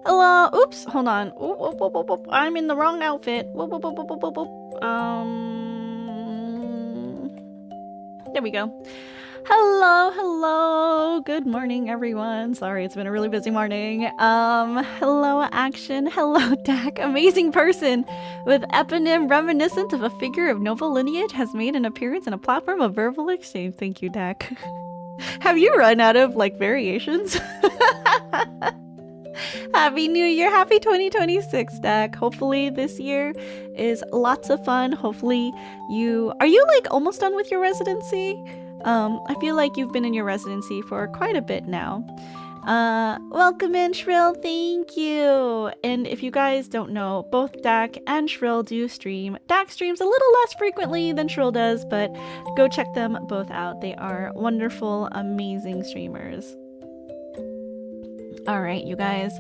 Hello. Oops. Hold on. Oop, oop, oop, oop, oop. I'm in the wrong outfit. Whoop, whoop, whoop, whoop, whoop, whoop. There we go. Hello, hello. Good morning, everyone. Sorry, it's been a really busy morning. Hello, Action. Hello, Dak. Amazing person with eponym reminiscent of a figure of noble lineage has made an appearance in a platform of verbal exchange. Thank you, Dak. Have you run out of, like, variations? Happy New Year. Happy 2026, Dak. Hopefully this year is lots of fun. Hopefully are you, like, almost done with your residency? I feel like you've been in your residency for quite a bit now. Welcome in, Shrill. Thank you. And if you guys don't know, both Dak and Shrill do stream. Dak streams a little less frequently than Shrill does, but go check them both out. They are wonderful, amazing streamers. All right, you guys,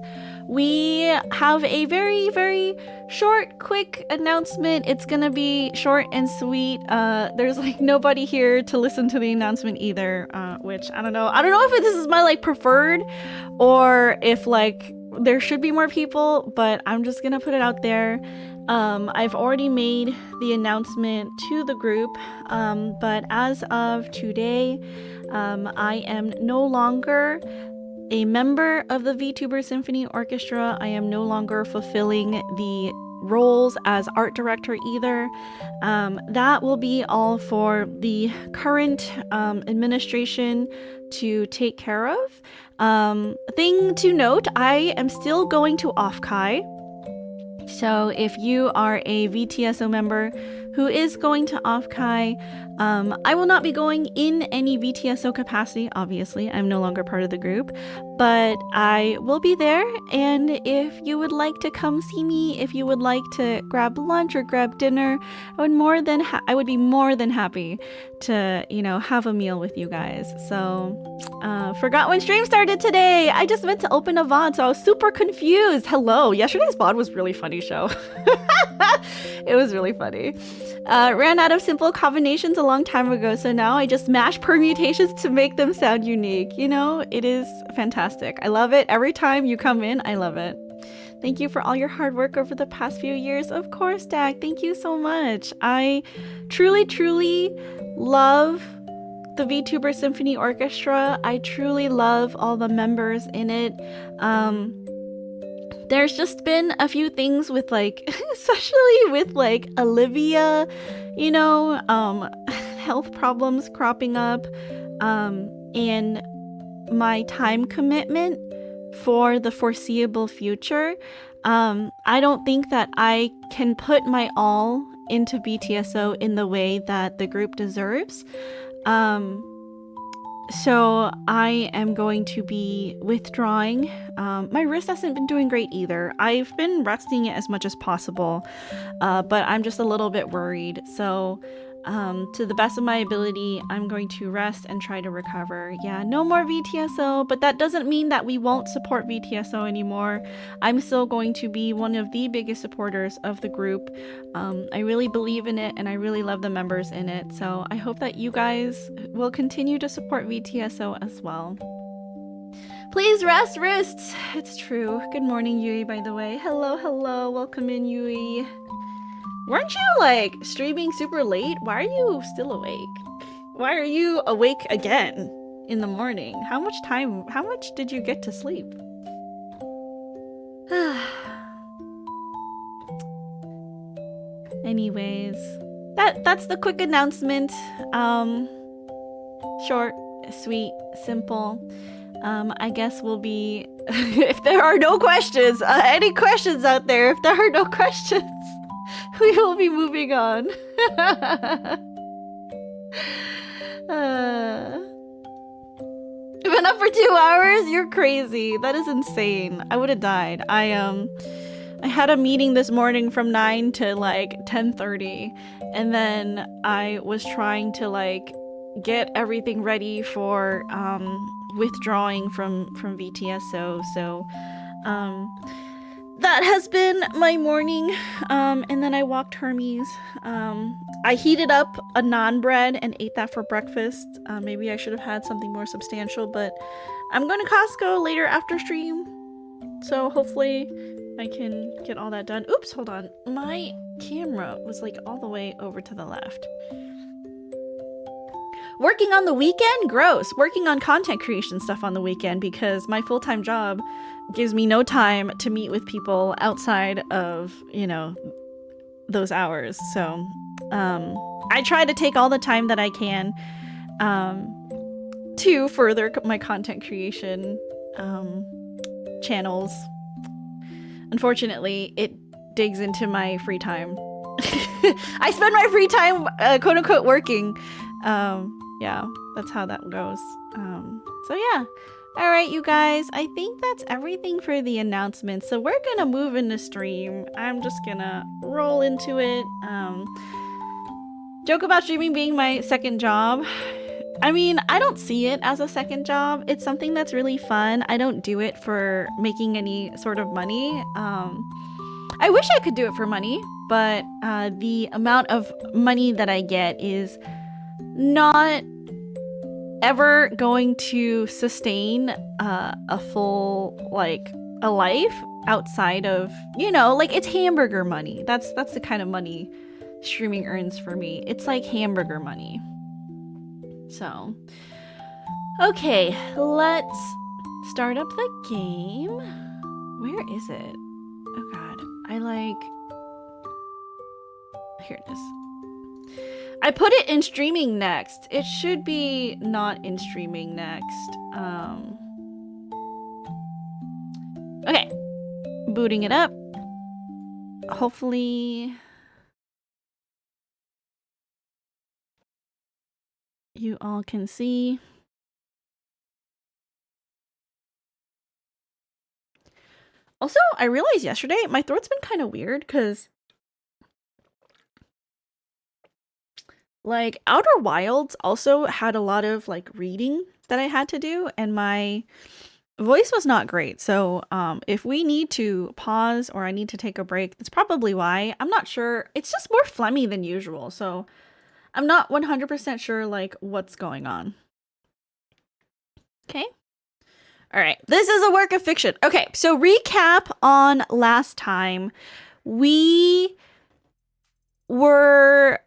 we have a very, very short, quick announcement. It's gonna be short and sweet. There's like nobody here to listen to the announcement either, which I don't know. I don't know if this is my like preferred or if like there should be more people, but I'm just gonna put it out there. I've already made the announcement to the group, but as of today, I am no longer a member of the VTuber Symphony Orchestra. I am no longer fulfilling the roles as art director either. That will be all for the current administration to take care of. Thing to note, I am still going to Offkai. So if you are a VTSO member who is going to Offkai, I will not be going in any VTSO capacity, obviously. I'm no longer part of the group, but I will be there. And if you would like to come see me, if you would like to grab lunch or grab dinner, I would be more than happy to, have a meal with you guys. So, forgot when stream started today. I just meant to open a VOD, so I was super confused. Hello. Yesterday's VOD was really funny show. It was really funny. Ran out of simple combinations a long time ago, so now I just mash permutations to make them sound unique. It is fantastic. I love it. Every time you come in, I love it. Thank you for all your hard work over the past few years. Of course, Dak. Thank you so much. I truly, truly love the VTuber Symphony Orchestra. I truly love all the members in it. There's just been a few things with especially with Olivia, health problems cropping up, and my time commitment for the foreseeable future. I don't think that I can put my all into BTSO in the way that the group deserves. So I am going to be withdrawing. My wrist hasn't been doing great either. I've been resting it as much as possible, but I'm just a little bit worried. So to the best of my ability, I'm going to rest and try to recover. Yeah, no more VTSO, but that doesn't mean that we won't support VTSO anymore. I'm still going to be one of the biggest supporters of the group. I really believe in it and I really love the members in it. So I hope that you guys will continue to support VTSO as well. Please rest wrists. It's true. Good morning, Yui, by the way. Hello, hello. Welcome in, Yui. Weren't you, streaming super late? Why are you still awake? Why are you awake again in the morning? How much did you get to sleep? Anyways, that's the quick announcement. Short, sweet, simple. I guess we'll be... if there are no questions, any questions out there, if there are no questions... we will be moving on. You've been up for 2 hours? You're crazy. That is insane. I would have died. I had a meeting this morning from 9 to 10:30, and then I was trying to get everything ready for withdrawing from VTSO. So that has been my morning, and then I walked Hermes. I heated up a naan bread and ate that for breakfast. Maybe I should have had something more substantial, but I'm going to Costco later after stream. so hopefully I can get all that done. Oops, hold on. My camera was like all the way over to the left. Working on the weekend? Gross. Working on content creation stuff on the weekend because my full-time job gives me no time to meet with people outside of, you know, those hours. So I try to take all the time that I can to further my content creation channels. Unfortunately, it digs into my free time. I spend my free time quote unquote working. Yeah, that's how that goes. So yeah. All right, you guys, I think that's everything for the announcements. So we're gonna move into stream. I'm just gonna roll into it. Joke about streaming being my second job. I mean, I don't see it as a second job. It's something that's really fun. I don't do it for making any sort of money. I wish I could do it for money, but the amount of money that I get is not ever going to sustain a full, like, a life outside of, you know, like, it's hamburger money. That's the kind of money streaming earns for me. It's like hamburger money. So, okay, let's start up the game. Where is it? Oh god, here it is. I put it in streaming next. It should be not in streaming next. Okay, booting it up. Hopefully you all can see. Also, I realized yesterday my throat's been kind of weird because, like, Outer Wilds also had a lot of, like, reading that I had to do, and my voice was not great. So, if we need to pause or I need to take a break, that's probably why. I'm not sure. It's just more phlegmy than usual, so I'm not 100% sure, like, what's going on. Okay. All right. This is a work of fiction. Okay, so recap on last time. We were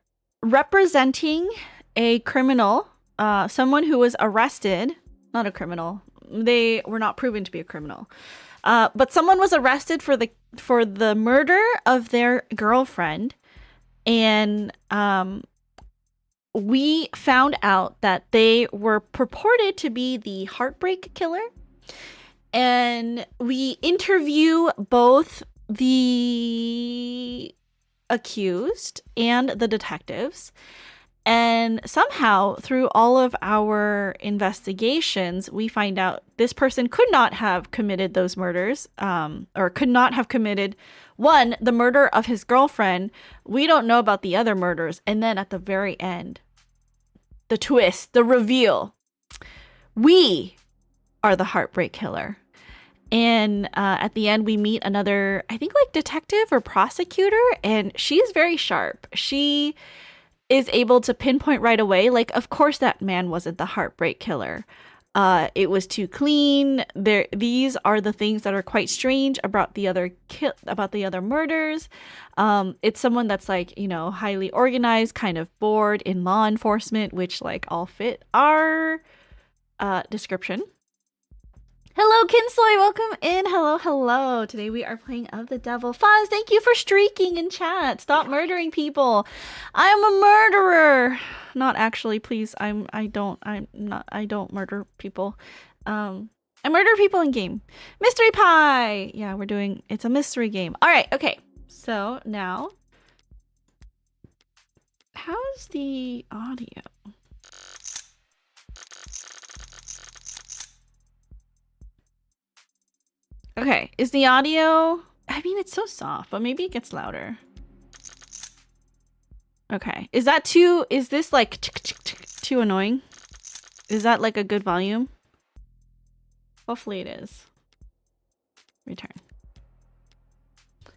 representing a criminal, someone who was arrested. Not a criminal. They were not proven to be a criminal. But someone was arrested for the murder of their girlfriend. And we found out that they were purported to be the heartbreak killer. And we interview both the accused and the detectives. And somehow, through all of our investigations, we find out this person could not have committed those murders, or could not have committed, one, the murder of his girlfriend. We don't know about the other murders. And then at the very end, the twist, the reveal, we are the heartbreak killer. And at the end, we meet another, I think, like, detective or prosecutor, and she's very sharp. She is able to pinpoint right away, like, of course that man wasn't the heartbreak killer. It was too clean. These are the things that are quite strange about the other murders. It's someone that's, like, you know, highly organized, kind of bored in law enforcement, which, like, all fit our description. Hello, Kinsoy, welcome in. Hello. Today we are playing Of the Devil. Fuzz, thank you for streaking in chat. Stop murdering people. I'm a murderer. Not actually, please. I don't murder people. I murder people in game. Mystery Pie. Yeah, it's a mystery game. All right, okay. So now, how's the audio? Okay, is the audio... I mean, it's so soft, but maybe it gets louder. Okay, is this, like, too annoying? Is that, like, a good volume? Hopefully it is. Return.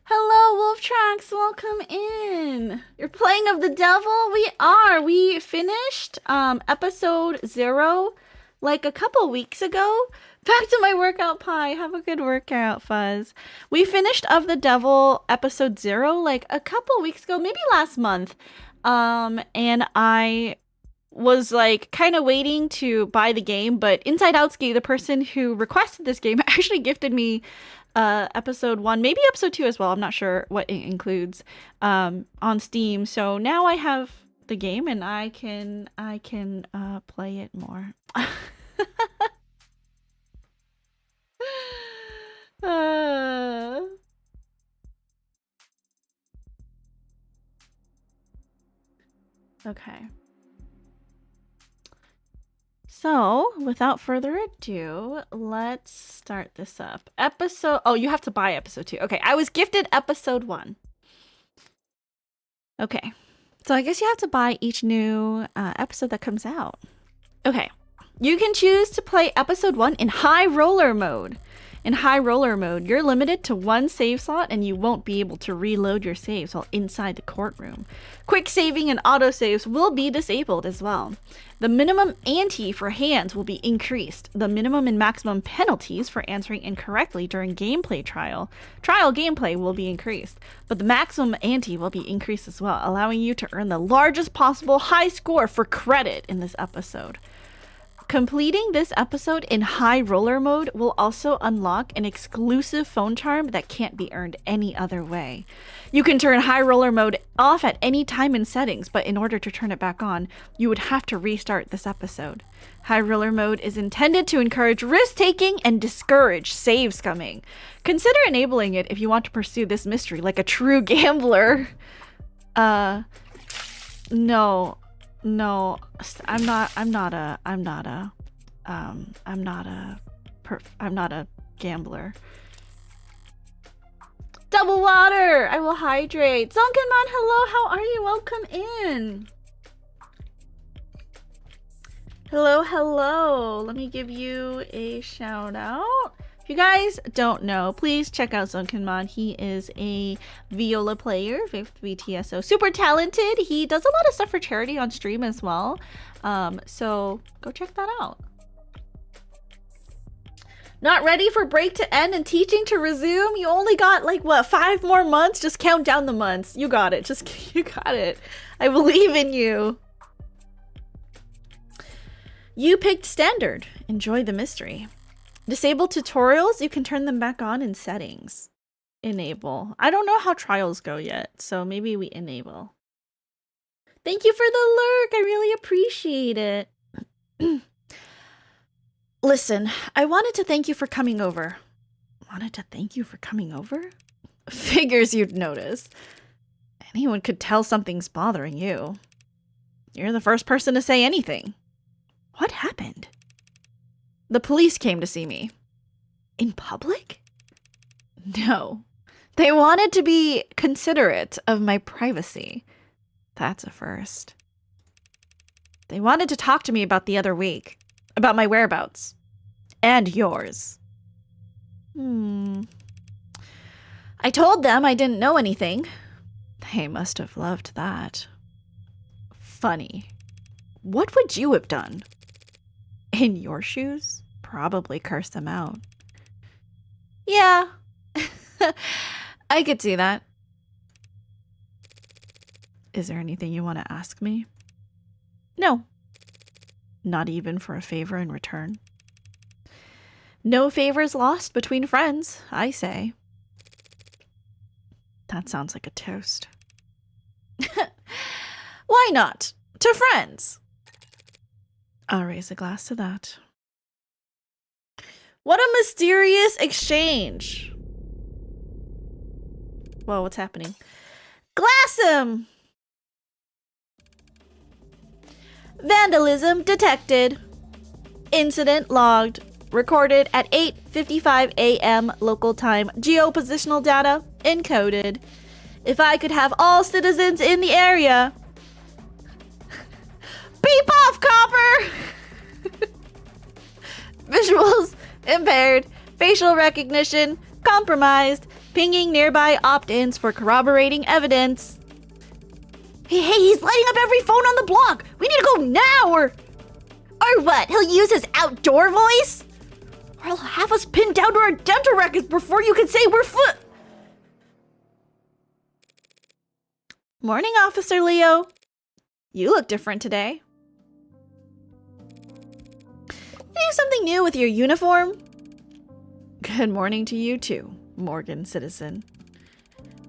Hello, Wolf Tracks, welcome in. You're playing Of the Devil? We are. We finished episode 0 like a couple weeks ago. Back to my workout pie. Have a good workout, Fuzz. We finished Of the Devil episode 0 like a couple weeks ago, maybe last month. And I was like kind of waiting to buy the game, but Inside Outski, the person who requested this game, actually gifted me episode 1, maybe episode 2 as well. I'm not sure what it includes on Steam. So now I have the game and I can play it more. Okay. So, without further ado, let's start this up. Oh, you have to buy episode 2. Okay, I was gifted episode 1. Okay, so I guess you have to buy each new episode that comes out. Okay, you can choose to play episode 1 in high roller mode. In high roller mode, you're limited to 1 save slot and you won't be able to reload your saves while inside the courtroom. Quick saving and autosaves will be disabled as well. The minimum ante for hands will be increased. The minimum and maximum penalties for answering incorrectly during gameplay trial gameplay will be increased, but the maximum ante will be increased as well, allowing you to earn the largest possible high score for credit in this episode. Completing this episode in high roller mode will also unlock an exclusive phone charm that can't be earned any other way. You can turn high roller mode off at any time in settings, but in order to turn it back on, you would have to restart this episode. High roller mode is intended to encourage risk-taking and discourage save scumming. Consider enabling it if you want to pursue this mystery like a true gambler. No, I'm not a gambler. Double water! I will hydrate. Zonkenmon, hello, how are you? Welcome in. Hello. Let me give you a shout out. If you guys don't know, please check out Zonkenmon. He is a viola player, 5th VTSO. Super talented. He does a lot of stuff for charity on stream as well. So go check that out. Not ready for break to end and teaching to resume? You only got like, what, 5 more months? Just count down the months. You got it. You got it. I believe in you. You picked standard. Enjoy the mystery. Disable tutorials. You can turn them back on in settings. Enable. I don't know how trials go yet, so maybe we enable. Thank you for the lurk. I really appreciate it. Listen, I wanted to thank you for coming over. Figures you'd notice. Anyone could tell something's bothering you. You're the first person to say anything. What happened? The police came to see me. In public? No. They wanted to be considerate of my privacy. That's a first. They wanted to talk to me about the other week. About my whereabouts. And yours. I told them I didn't know anything. They must have loved that. Funny. What would you have done? In your shoes? Probably curse them out. Yeah. I could see that. Is there anything you want to ask me? No. Not even for a favor in return? No favors lost between friends, I say. That sounds like a toast. Why not? To friends. I'll raise a glass to that. What a mysterious exchange. Whoa, what's happening? Glass him! Vandalism detected. Incident logged. Recorded at 8:55 a.m. local time. Geopositional data encoded. If I could have all citizens in the area. Beep off, copper! Visuals impaired. Facial recognition compromised. Pinging nearby opt-ins for corroborating evidence. Hey, he's lighting up every phone on the block. We need to go now or Or what? He'll use his outdoor voice? Or he'll have us pinned down to our dental records before you can say we're Morning, Officer Leo. You look different today. Think something new with your uniform? Good morning to you too, Morgan citizen.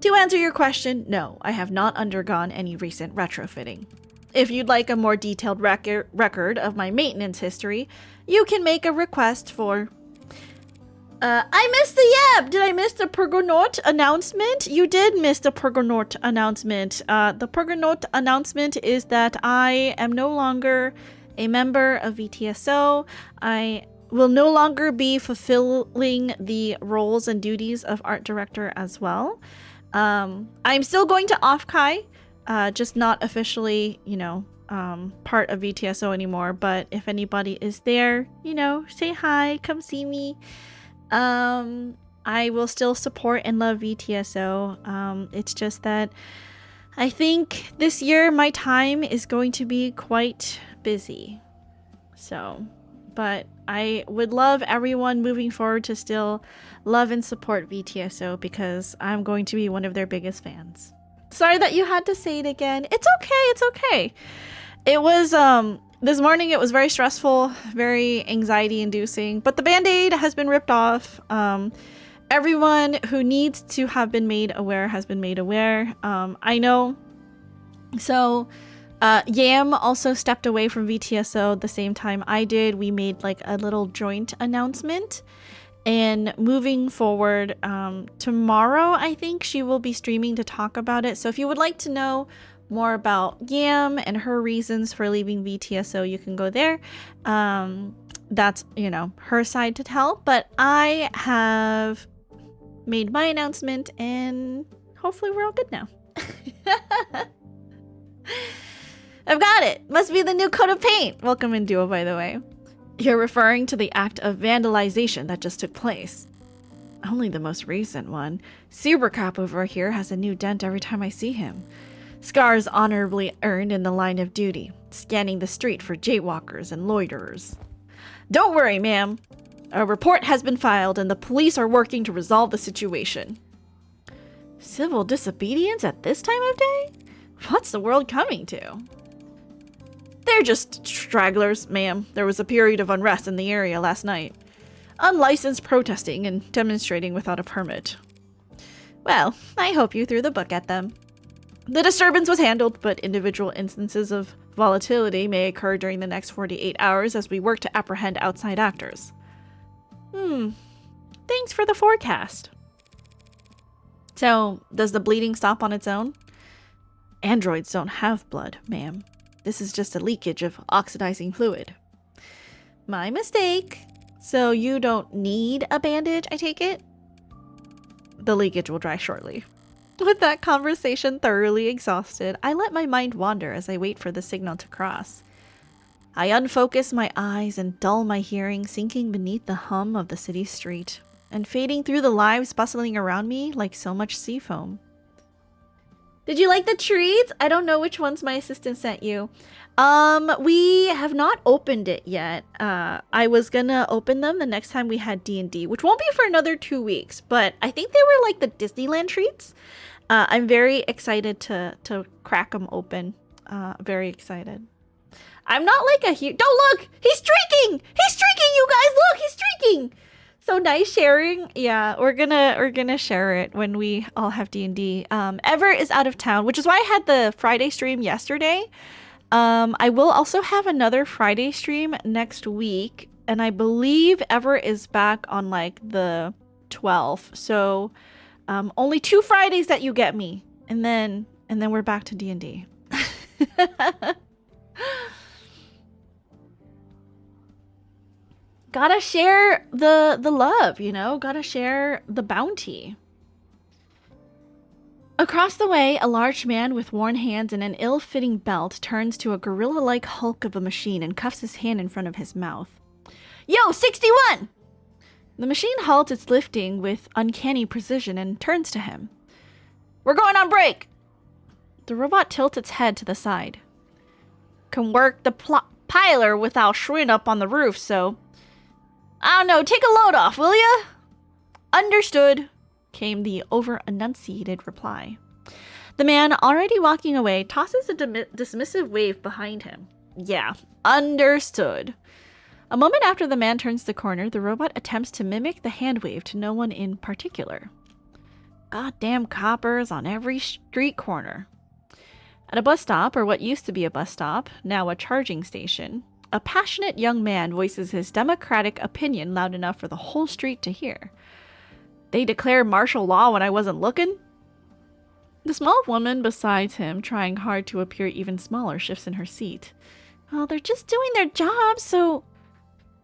To answer your question, no, I have not undergone any recent retrofitting. If you'd like a more detailed record of my maintenance history, you can make a request for... I missed the yab! Did I miss the Pergonaut announcement? You did miss the Pergonaut announcement. The Pergonaut announcement is that I am no longer a member of VTSO. I will no longer be fulfilling the roles and duties of art director as well. I'm still going to Offkai, just not officially, part of VTSO anymore. But if anybody is there, say hi, come see me. I will still support and love VTSO. It's just that I think this year my time is going to be quite busy. But I would love everyone moving forward to still love and support VTSO because I'm going to be one of their biggest fans. Sorry that you had to say it again. It's okay. It's okay. It was, this morning it was very stressful, very anxiety inducing, but the band-aid has been ripped off. Everyone who needs to have been made aware has been made aware. I know. So, Yam also stepped away from VTSO the same time I did. We made like a little joint announcement. And moving forward, tomorrow, I think she will be streaming to talk about it. So if you would like to know more about Yam and her reasons for leaving VTSO, you can go there. That's, her side to tell. But I have made my announcement and hopefully we're all good now. I've got it. Must be the new coat of paint. Welcome in, Duo, by the way. You're referring to the act of vandalization that just took place. Only the most recent one. Supercop over here has a new dent every time I see him. Scars honorably earned in the line of duty, scanning the street for jaywalkers and loiterers. Don't worry, ma'am. A report has been filed and the police are working to resolve the situation. Civil disobedience at this time of day? What's the world coming to? They're just stragglers, ma'am. There was a period of unrest in the area last night. Unlicensed protesting and demonstrating without a permit. Well, I hope you threw the book at them. The disturbance was handled, but individual instances of volatility may occur during the next 48 hours as we work to apprehend outside actors. Thanks for the forecast. So, does the bleeding stop on its own? Androids don't have blood, ma'am. This is just a leakage of oxidizing fluid. My mistake. So you don't need a bandage, I take it? The leakage will dry shortly. With that conversation thoroughly exhausted, I let my mind wander as I wait for the signal to cross. I unfocus my eyes and dull my hearing, sinking beneath the hum of the city street, and fading through the lives bustling around me like so much sea foam. Did you like the treats? I don't know which ones my assistant sent you. We have not opened it yet. I was gonna open them the next time we had D&D, which won't be for another 2 weeks, but I think they were like the Disneyland treats. I'm very excited to crack them open. Very excited. I'm not like a huge... Don't look! He's streaking! He's streaking, you guys! Look, he's streaking! So nice sharing. Yeah, we're gonna share it when we all have D&D. Ever is out of town, which is why I had the Friday stream yesterday. I will also have another Friday stream next week, and I believe Ever is back on like the 12th. So only 2 Fridays that you get me, and then we're back to D&D. Gotta share the love, gotta share the bounty. Across the way, a large man with worn hands and an ill-fitting belt turns to a gorilla-like hulk of a machine and cuffs his hand in front of his mouth. Yo, 61! The machine halts its lifting with uncanny precision and turns to him. We're going on break! The robot tilts its head to the side. Can work the piler without Shrin up on the roof, so... I don't know, take a load off, will ya? Understood, came the over-enunciated reply. The man, already walking away, tosses a dismissive wave behind him. Yeah, understood. A moment after the man turns the corner, the robot attempts to mimic the hand wave to no one in particular. Goddamn coppers on every street corner. At a bus stop, or what used to be a bus stop, now a charging station, a passionate young man voices his democratic opinion loud enough for the whole street to hear. They declared martial law when I wasn't looking? The small woman beside him, trying hard to appear even smaller, shifts in her seat. Well, they're just doing their jobs, so...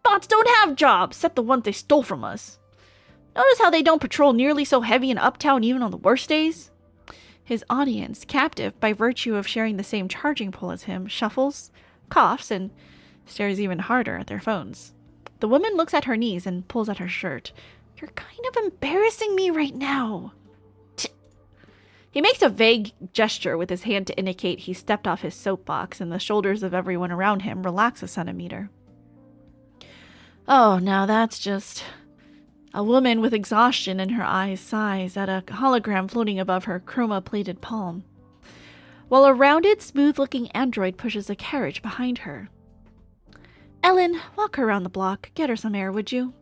Bots don't have jobs, except the ones they stole from us. Notice how they don't patrol nearly so heavy in Uptown even on the worst days? His audience, captive by virtue of sharing the same charging pole as him, shuffles, coughs, and stares even harder at their phones. The woman looks at her knees and pulls at her shirt. You're kind of embarrassing me right now. He makes a vague gesture with his hand to indicate he stepped off his soapbox, and the shoulders of everyone around him relax a centimeter. Oh, now that's just... A woman with exhaustion in her eyes sighs at a hologram floating above her chroma-plated palm, while a rounded, smooth-looking android pushes a carriage behind her. Ellen, walk her around the block. Get her some air, would you?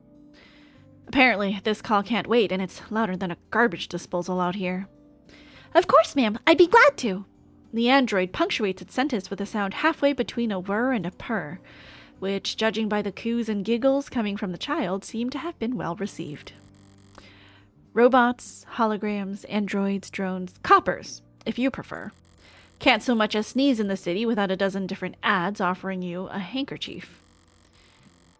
Apparently, this call can't wait, and it's louder than a garbage disposal out here. Of course, ma'am. I'd be glad to. The android punctuates its sentence with a sound halfway between a whir and a purr, which, judging by the coos and giggles coming from the child, seem to have been well received. Robots, holograms, androids, drones, coppers, if you prefer. Can't so much as sneeze in the city without a dozen different ads offering you a handkerchief.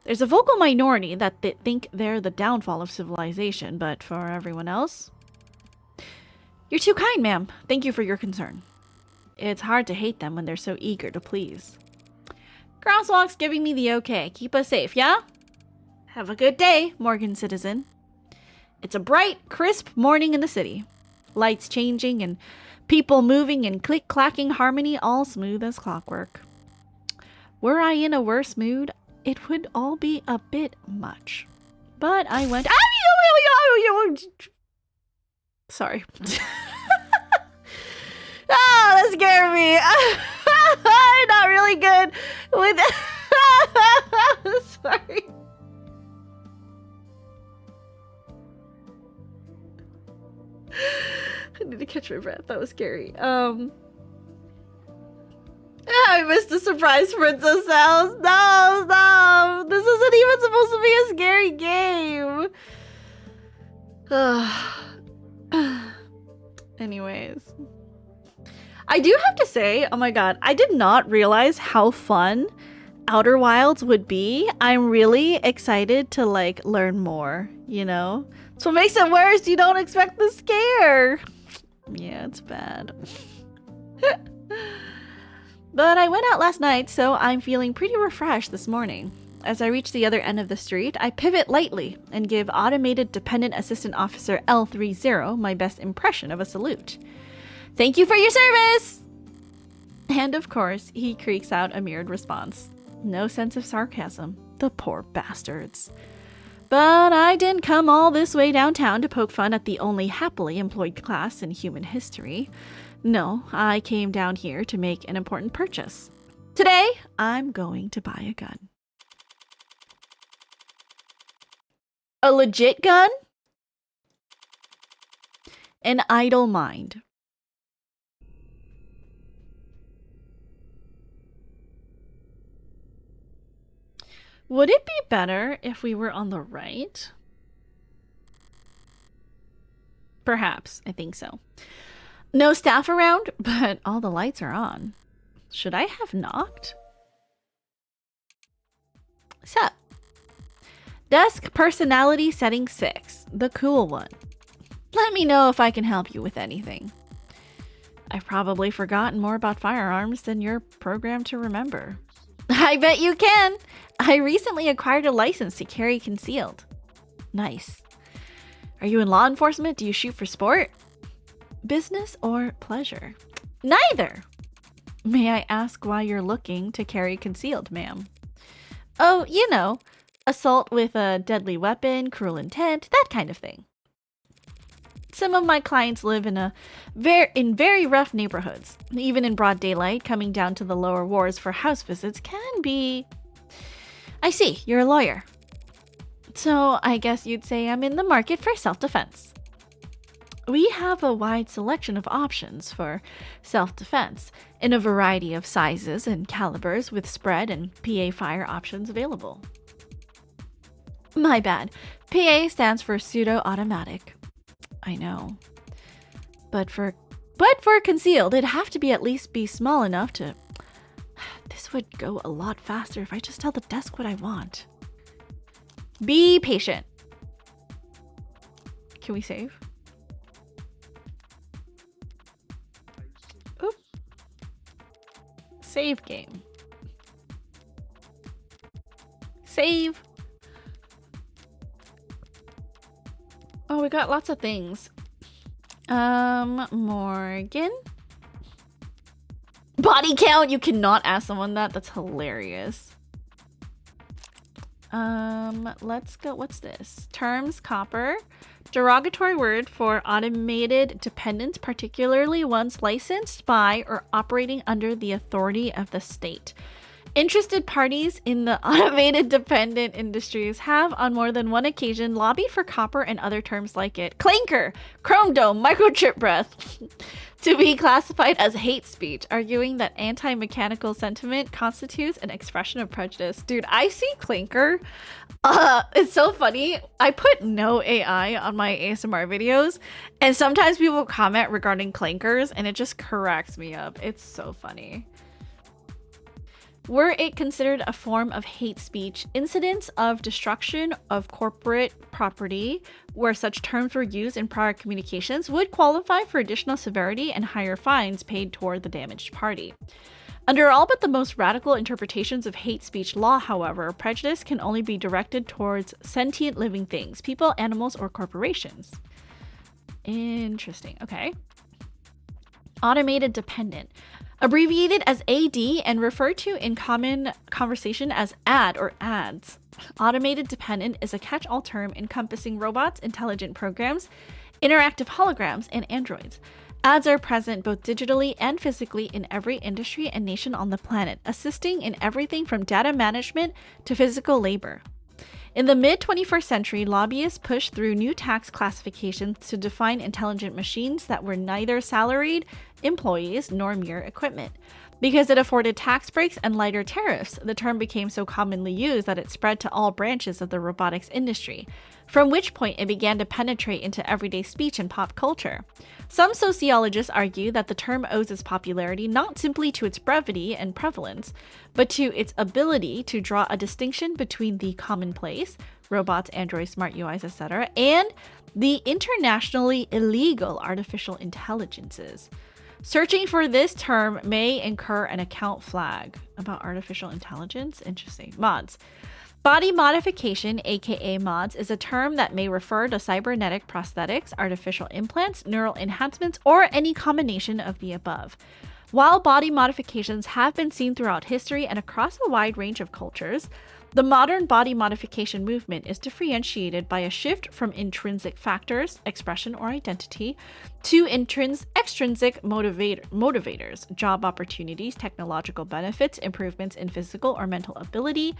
There's a vocal minority that think they're the downfall of civilization, but for everyone else... You're too kind, ma'am. Thank you for your concern. It's hard to hate them when they're so eager to please. Crosswalk's giving me the okay. Keep us safe, yeah? Have a good day, Morgan citizen. It's a bright, crisp morning in the city. Lights changing and people moving in click-clacking harmony, all smooth as clockwork. Were I in a worse mood, it would all be a bit much. But I went... Sorry. That scared me. I'm not really good with... Sorry. I need to catch my breath. That was scary. I missed the surprise princess sounds. No, stop. This isn't even supposed to be a scary game. Anyways. I do have to say, oh my god, I did not realize how fun Outer Wilds would be. I'm really excited to like learn more, you know? That's what makes it worse. You don't expect the scare. Yeah, it's bad. But I went out last night, so I'm feeling pretty refreshed this morning. As I reach the other end of the street, I pivot lightly and give Automated Dependent Assistant Officer L30 my best impression of a salute. Thank you for your service! And of course, he creaks out a mirrored response. No sense of sarcasm. The poor bastards. But I didn't come all this way downtown to poke fun at the only happily employed class in human history. No, I came down here to make an important purchase. Today, I'm going to buy a gun. A legit gun? An idle mind. Would it be better if we were on the right? Perhaps. I think so. No staff around, but all the lights are on. Should I have knocked? Sup? Desk personality setting 6. The cool one. Let me know if I can help you with anything. I've probably forgotten more about firearms than you're programmed to remember. I bet you can! I recently acquired a license to carry concealed. Nice. Are you in law enforcement? Do you shoot for sport? Business or pleasure? Neither! May I ask why you're looking to carry concealed, ma'am? Oh, you know, assault with a deadly weapon, cruel intent, that kind of thing. Some of my clients live in very rough neighborhoods. Even in broad daylight, coming down to the lower wards for house visits can be... I see, you're a lawyer. So I guess you'd say I'm in the market for self-defense. We have a wide selection of options for self-defense in a variety of sizes and calibers with spread and PA fire options available. My bad. PA stands for pseudo-automatic. I know. But for concealed, it'd have to be at least be small enough to... This would go a lot faster if I just tell the desk what I want. Be patient. Can we save? Oop. Save game. Save. Oh, we got lots of things. Morgan? Body count? You cannot ask someone that? That's hilarious. Let's go. What's this? Terms, copper. Derogatory word for automated dependents, particularly ones licensed by or operating under the authority of the state. Interested parties in the automated dependent industries have on more than one occasion lobbied for copper and other terms like it, clanker, chrome dome, microchip breath, to be classified as hate speech, arguing that anti-mechanical sentiment constitutes an expression of prejudice. Dude, I see clanker. It's so funny. I put no AI on my ASMR videos, and sometimes people comment regarding clankers, and it just cracks me up. It's so funny. Were it considered a form of hate speech, incidents of destruction of corporate property where such terms were used in prior communications would qualify for additional severity and higher fines paid toward the damaged party. Under all but the most radical interpretations of hate speech law, however, prejudice can only be directed towards sentient living things, people, animals, or corporations. Interesting. Okay. Automated dependent. Abbreviated as AD and referred to in common conversation as AD or ADS. Automated dependent is a catch-all term encompassing robots, intelligent programs, interactive holograms, and androids. ADs are present both digitally and physically in every industry and nation on the planet, assisting in everything from data management to physical labor. In the mid-21st century, lobbyists pushed through new tax classifications to define intelligent machines that were neither salaried employees nor mere equipment. Because it afforded tax breaks and lighter tariffs, the term became so commonly used that it spread to all branches of the robotics industry, from which point it began to penetrate into everyday speech and pop culture. Some sociologists argue that the term owes its popularity not simply to its brevity and prevalence, but to its ability to draw a distinction between the commonplace, robots, androids, smart UIs, etc., and the internationally illegal artificial intelligences. Searching for this term may incur an account flag. About artificial intelligence? Interesting. Mods. Body modification, aka mods, is a term that may refer to cybernetic prosthetics, artificial implants, neural enhancements, or any combination of the above. While body modifications have been seen throughout history and across a wide range of cultures, the modern body modification movement is differentiated by a shift from intrinsic factors, expression or identity, to extrinsic motivators, job opportunities, technological benefits, improvements in physical or mental ability.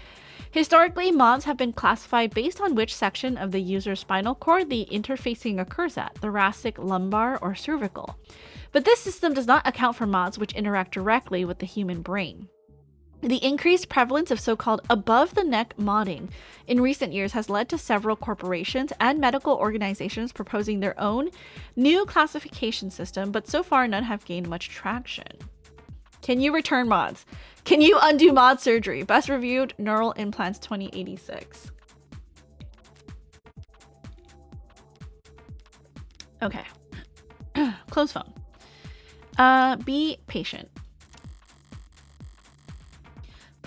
Historically, mods have been classified based on which section of the user's spinal cord the interfacing occurs at, thoracic, lumbar, or cervical. But this system does not account for mods which interact directly with the human brain. The increased prevalence of so-called above-the-neck modding in recent years has led to several corporations and medical organizations proposing their own new classification system, but so far none have gained much traction. Can you return mods? Can you undo mod surgery? Best reviewed, neural implants 2086. Okay. Close phone. Be patient.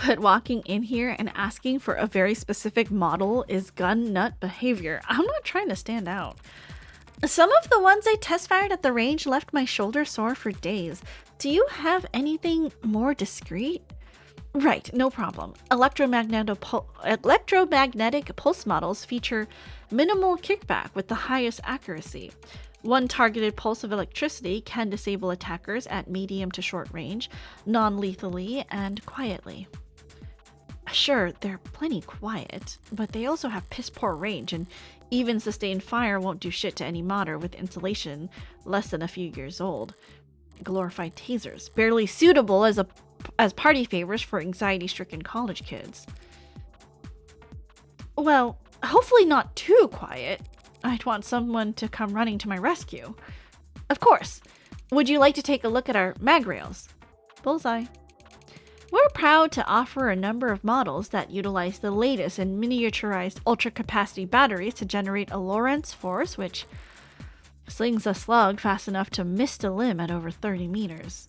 But walking in here and asking for a very specific model is gun nut behavior. I'm not trying to stand out. Some of the ones I test fired at the range left my shoulder sore for days. Do you have anything more discreet? Right, no problem. Electromagnetic pulse models feature minimal kickback with the highest accuracy. One targeted pulse of electricity can disable attackers at medium to short range, non-lethally and quietly. Sure, they're plenty quiet, but they also have piss-poor range, and even sustained fire won't do shit to any modder with insulation less than a few years old. Glorified tasers, barely suitable as party favors for anxiety-stricken college kids. Well, hopefully not too quiet. I'd want someone to come running to my rescue. Of course. Would you like to take a look at our mag rails? Bullseye. We're proud to offer a number of models that utilize the latest in miniaturized ultra-capacity batteries to generate a Lorentz force, which slings a slug fast enough to mist a limb at over 30 meters.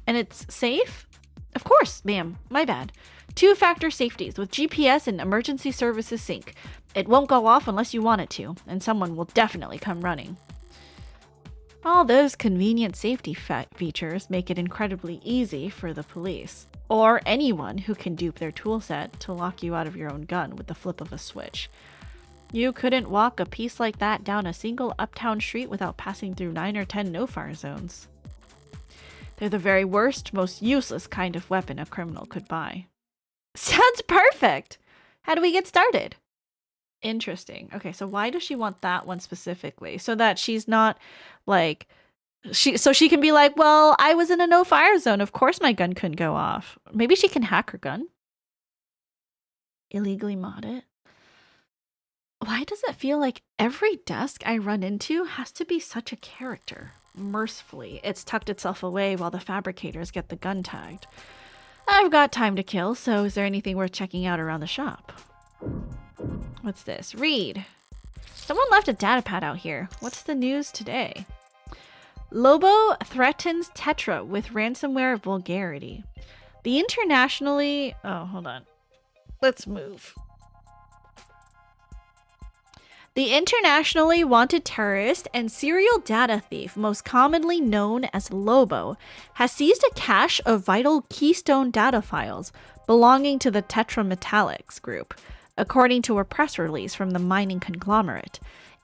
And it's safe? Of course, ma'am. My bad. 2-factor safeties with GPS and emergency services sync. It won't go off unless you want it to, and someone will definitely come running. All those convenient safety features make it incredibly easy for the police, or anyone who can dupe their toolset to lock you out of your own gun with the flip of a switch. You couldn't walk a piece like that down a single uptown street without passing through 9 or 10 no-fire zones. They're the very worst, most useless kind of weapon a criminal could buy. Sounds perfect! How do we get started? Interesting. Okay, so why does she want that one specifically? So that she's not like so she can be like, well, I was in a no-fire zone. Of course my gun couldn't go off. Maybe she can hack her gun. Illegally mod it. Why does it feel like every desk I run into has to be such a character? Mercifully, it's tucked itself away while the fabricators get the gun tagged. I've got time to kill, so is there anything worth checking out around the shop? What's this? Read. Someone left a datapad out here. What's the news today? Lobo threatens Tetra with ransomware vulgarity. The internationally... Oh, hold on. Let's move. The internationally wanted terrorist and serial data thief, most commonly known as Lobo, has seized a cache of vital keystone data files belonging to the Tetra Metallics group, according to a press release from the mining conglomerate.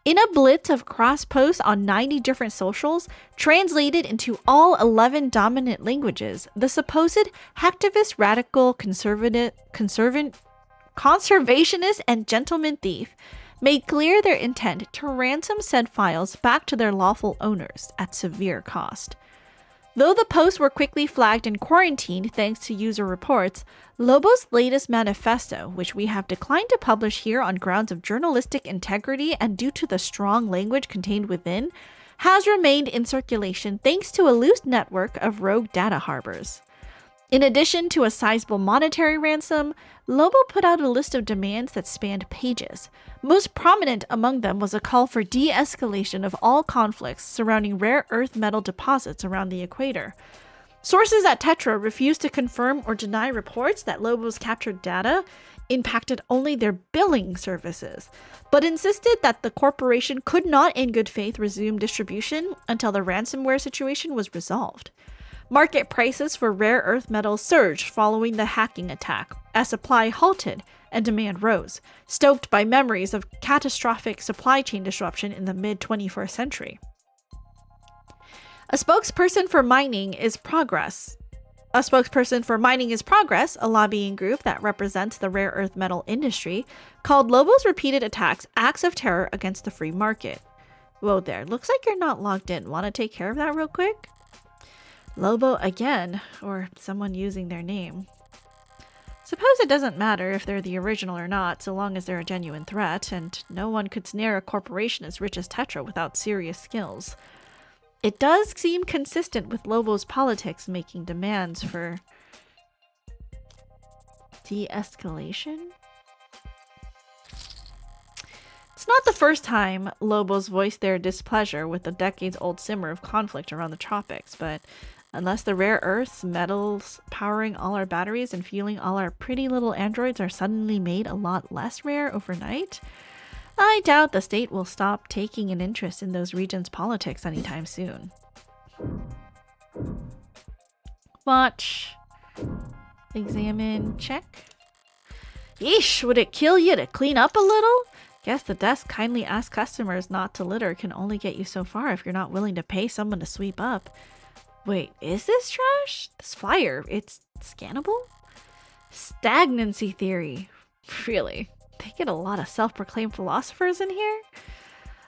In a blitz of cross-posts on 90 different socials, translated into all 11 dominant languages, the supposed hacktivist radical conservationist and gentleman thief made clear their intent to ransom said files back to their lawful owners at severe cost. Though the posts were quickly flagged and quarantined thanks to user reports, Lobo's latest manifesto, which we have declined to publish here on grounds of journalistic integrity and due to the strong language contained within, has remained in circulation thanks to a loose network of rogue data harbors. In addition to a sizable monetary ransom, Lobo put out a list of demands that spanned pages. Most prominent among them was a call for de-escalation of all conflicts surrounding rare earth metal deposits around the equator. Sources at Tetra refused to confirm or deny reports that Lobo's captured data impacted only their billing services, but insisted that the corporation could not in good faith resume distribution until the ransomware situation was resolved. Market prices for rare earth metals surged following the hacking attack, as supply halted and demand rose, stoked by memories of catastrophic supply chain disruption in the mid-21st century. A spokesperson for Mining is Progress, a lobbying group that represents the rare earth metal industry, called Lobo's repeated attacks acts of terror against the free market. Whoa there, looks like you're not logged in. Want to take care of that real quick? Lobo again, or someone using their name. Suppose it doesn't matter if they're the original or not, so long as they're a genuine threat, and no one could snare a corporation as rich as Tetra without serious skills. It does seem consistent with Lobo's politics making demands for de-escalation? It's not the first time Lobos voiced their displeasure with the decades-old simmer of conflict around the tropics, but unless the rare earths, metals powering all our batteries and fueling all our pretty little androids are suddenly made a lot less rare overnight, I doubt the state will stop taking an interest in those regions' politics anytime soon. Watch. Examine. Check. Yeesh, would it kill you to clean up a little? Guess the desk kindly asks customers not to litter can only get you so far if you're not willing to pay someone to sweep up. Wait, is this trash? This flyer, it's scannable? Stagnancy theory. Really? They get a lot of self-proclaimed philosophers in here?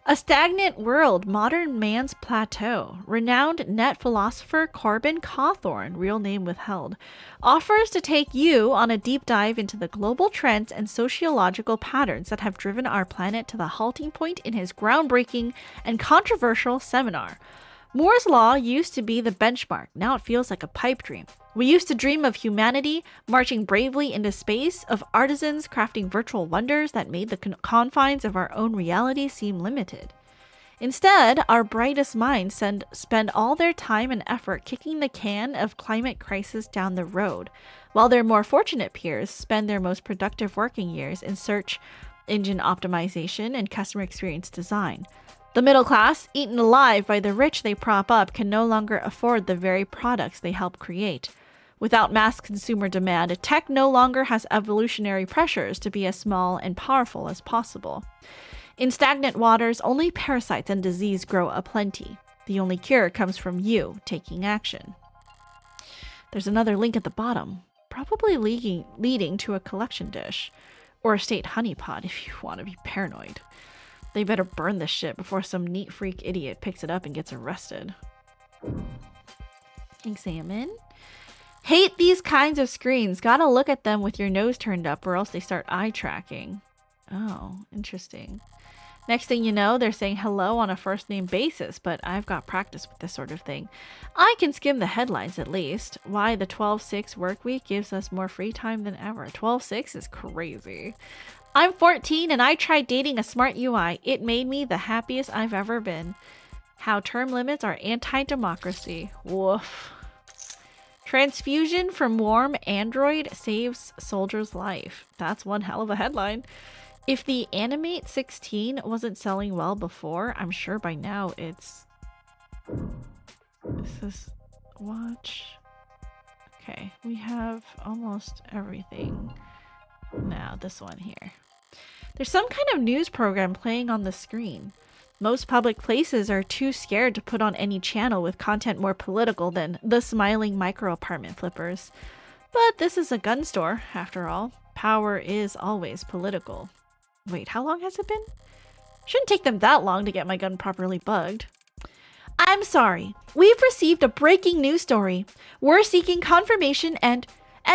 A stagnant world, modern man's plateau. Renowned net philosopher Corbin Cawthorne, real name withheld, offers to take you on a deep dive into the global trends and sociological patterns that have driven our planet to the halting point in his groundbreaking and controversial seminar. Moore's Law used to be the benchmark. Now it feels like a pipe dream. We used to dream of humanity marching bravely into space, of artisans crafting virtual wonders that made the confines of our own reality seem limited. Instead, our brightest minds spend all their time and effort kicking the can of climate crisis down the road, while their more fortunate peers spend their most productive working years in search engine optimization and customer experience design. The middle class, eaten alive by the rich they prop up, can no longer afford the very products they help create. Without mass consumer demand, tech no longer has evolutionary pressures to be as small and powerful as possible. In stagnant waters, only parasites and disease grow aplenty. The only cure comes from you taking action. There's another link at the bottom, probably leading to a collection dish, or a state honeypot if you want to be paranoid. They better burn this shit before some neat freak idiot picks it up and gets arrested. Examine. Hate these kinds of screens. Gotta look at them with your nose turned up or else they start eye tracking. Oh, interesting. Next thing you know, they're saying hello on a first name basis, but I've got practice with this sort of thing. I can skim the headlines at least. Why the 12/6 work week gives us more free time than ever. 12/6 is crazy. I'm 14 and I tried dating a smart UI. It made me the happiest I've ever been. How term limits are anti-democracy. Woof. Transfusion from warm android saves soldier's life. That's one hell of a headline. If the Animate 16 wasn't selling well before, I'm sure by now it's... Is this... Watch... Okay, we have almost everything. Now, this one here. There's some kind of news program playing on the screen. Most public places are too scared to put on any channel with content more political than the smiling micro apartment flippers. But this is a gun store, after all. Power is always political. Wait, how long has it been? Shouldn't take them that long to get my gun properly bugged. I'm sorry. We've received a breaking news story. We're seeking confirmation and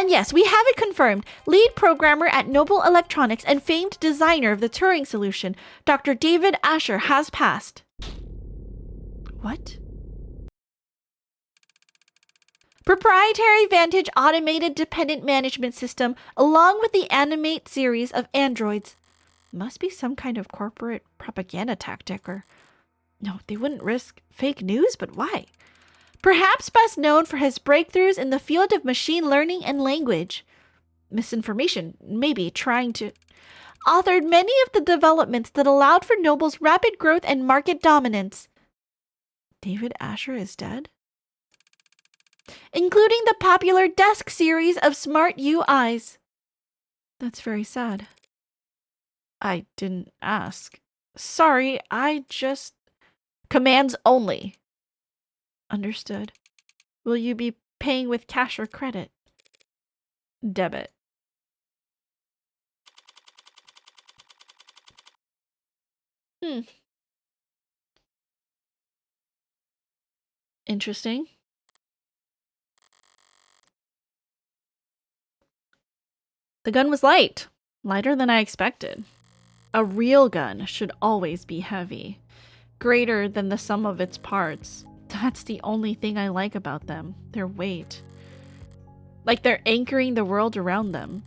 yes, we have it confirmed. Lead programmer at Noble Electronics and famed designer of the Turing solution, Dr. David Asher, has passed. What? Proprietary Vantage automated dependent management system, along with the Animate series of androids. Must be some kind of corporate propaganda tactic or... No, they wouldn't risk fake news, but why? Perhaps best known for his breakthroughs in the field of machine learning and language. Misinformation, maybe, trying to... Authored many of the developments that allowed for Noble's rapid growth and market dominance. David Asher is dead? Including the popular desk series of smart UIs. That's very sad. I didn't ask. Sorry, I just... Commands only. Understood. Will you be paying with cash or credit? Debit. Interesting. The gun was light. Lighter than I expected. A real gun should always be heavy. Greater than the sum of its parts. That's the only thing I like about them. Their weight. Like they're anchoring the world around them.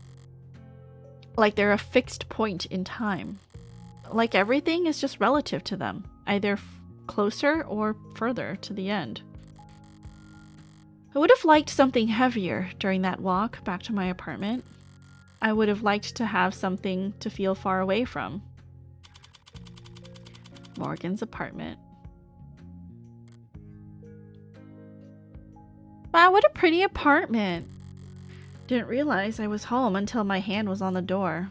Like they're a fixed point in time. Like everything is just relative to them. Either closer or further to the end. I would have liked something heavier during that walk back to my apartment. I would have liked to have something to feel far away from. Morgan's apartment. Wow, what a pretty apartment. Didn't realize I was home until my hand was on the door.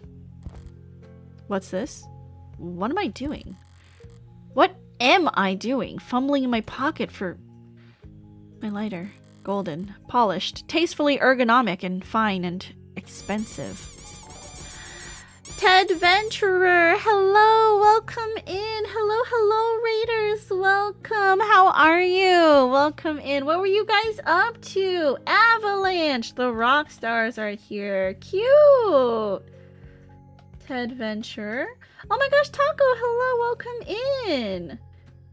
What's this? What am I doing? What am I doing? Fumbling in my pocket for my lighter. Golden, polished, tastefully ergonomic, and fine and expensive. Ted Venturer, hello, welcome in. Hello, hello, Raiders, welcome. How are you? Welcome in. What were you guys up to? Avalanche, the rock stars are here. Cute. Ted Venturer. Oh my gosh, Taco, hello, welcome in.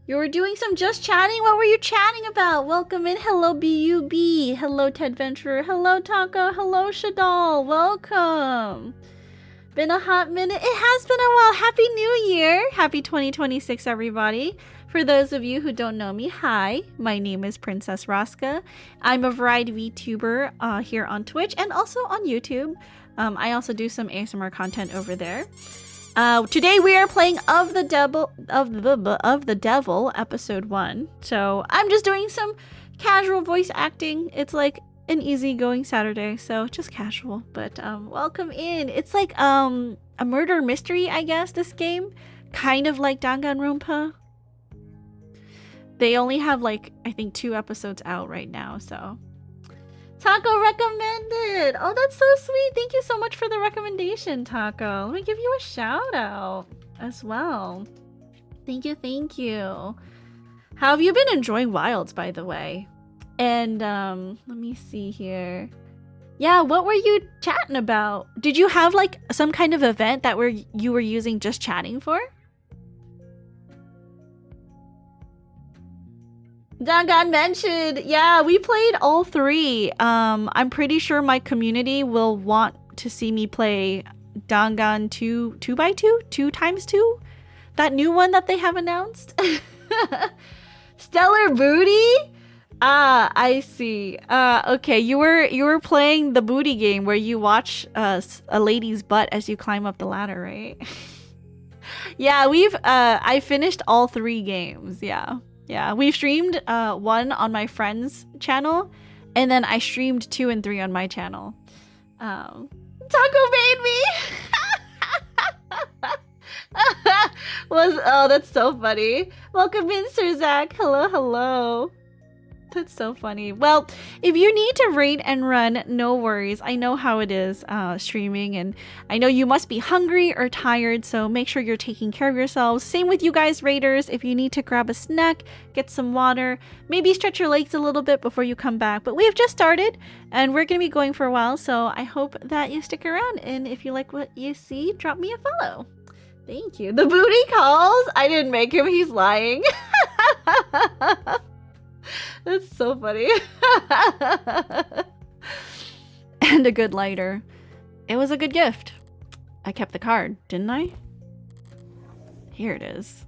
You were doing some just chatting? What were you chatting about? Welcome in. Hello, BUB. Hello, Ted Venturer. Hello, Taco. Hello, Shadal. Welcome. Been a hot minute. It has been a while. Happy New Year. Happy 2026, everybody. For those of you who don't know me, hi. My name is Princess Raska. I'm a variety VTuber here on Twitch and also on YouTube. I also do some ASMR content over there. Today we are playing of the Devil episode 1. So I'm just doing some casual voice acting. It's like an easygoing Saturday, so just casual. But welcome in. It's like a murder mystery, I guess. This game, kind of like Danganronpa. They only have like I think 2 episodes out right now, so. Taco recommended! Oh, that's so sweet. Thank you so much for the recommendation, Taco. Let me give you a shout out as well. Thank you, thank you. How have you been enjoying Wilds, by the way? And let me see here. Yeah, what were you chatting about? Did you have like some kind of event that you were using just chatting for? Dangan mentioned, yeah, we played all 3. I'm pretty sure my community will want to see me play Dangan 2x2, 2x2, that new one that they have announced. Stellar Booty? Ah, I see. Okay, you were playing the booty game where you watch a lady's butt as you climb up the ladder, right? Yeah, I finished all 3 games. Yeah, we've streamed 1 on my friend's channel, and then I streamed 2 and 3 on my channel. Taco made me! Oh, that's so funny. Welcome in, Sir Zach. Hello, hello. That's so funny. Well, if you need to raid and run, no worries. I know how it is streaming, and I know you must be hungry or tired, so make sure you're taking care of yourselves. Same with you guys, raiders. If you need to grab a snack, get some water, maybe stretch your legs a little bit before you come back. But we've just started, and we're going to be going for a while, so I hope that you stick around. And if you like what you see, drop me a follow. Thank you. The booty calls? I didn't make him. He's lying. That's so funny. And a good lighter. It was a good gift. I kept the card, didn't I? Here it is.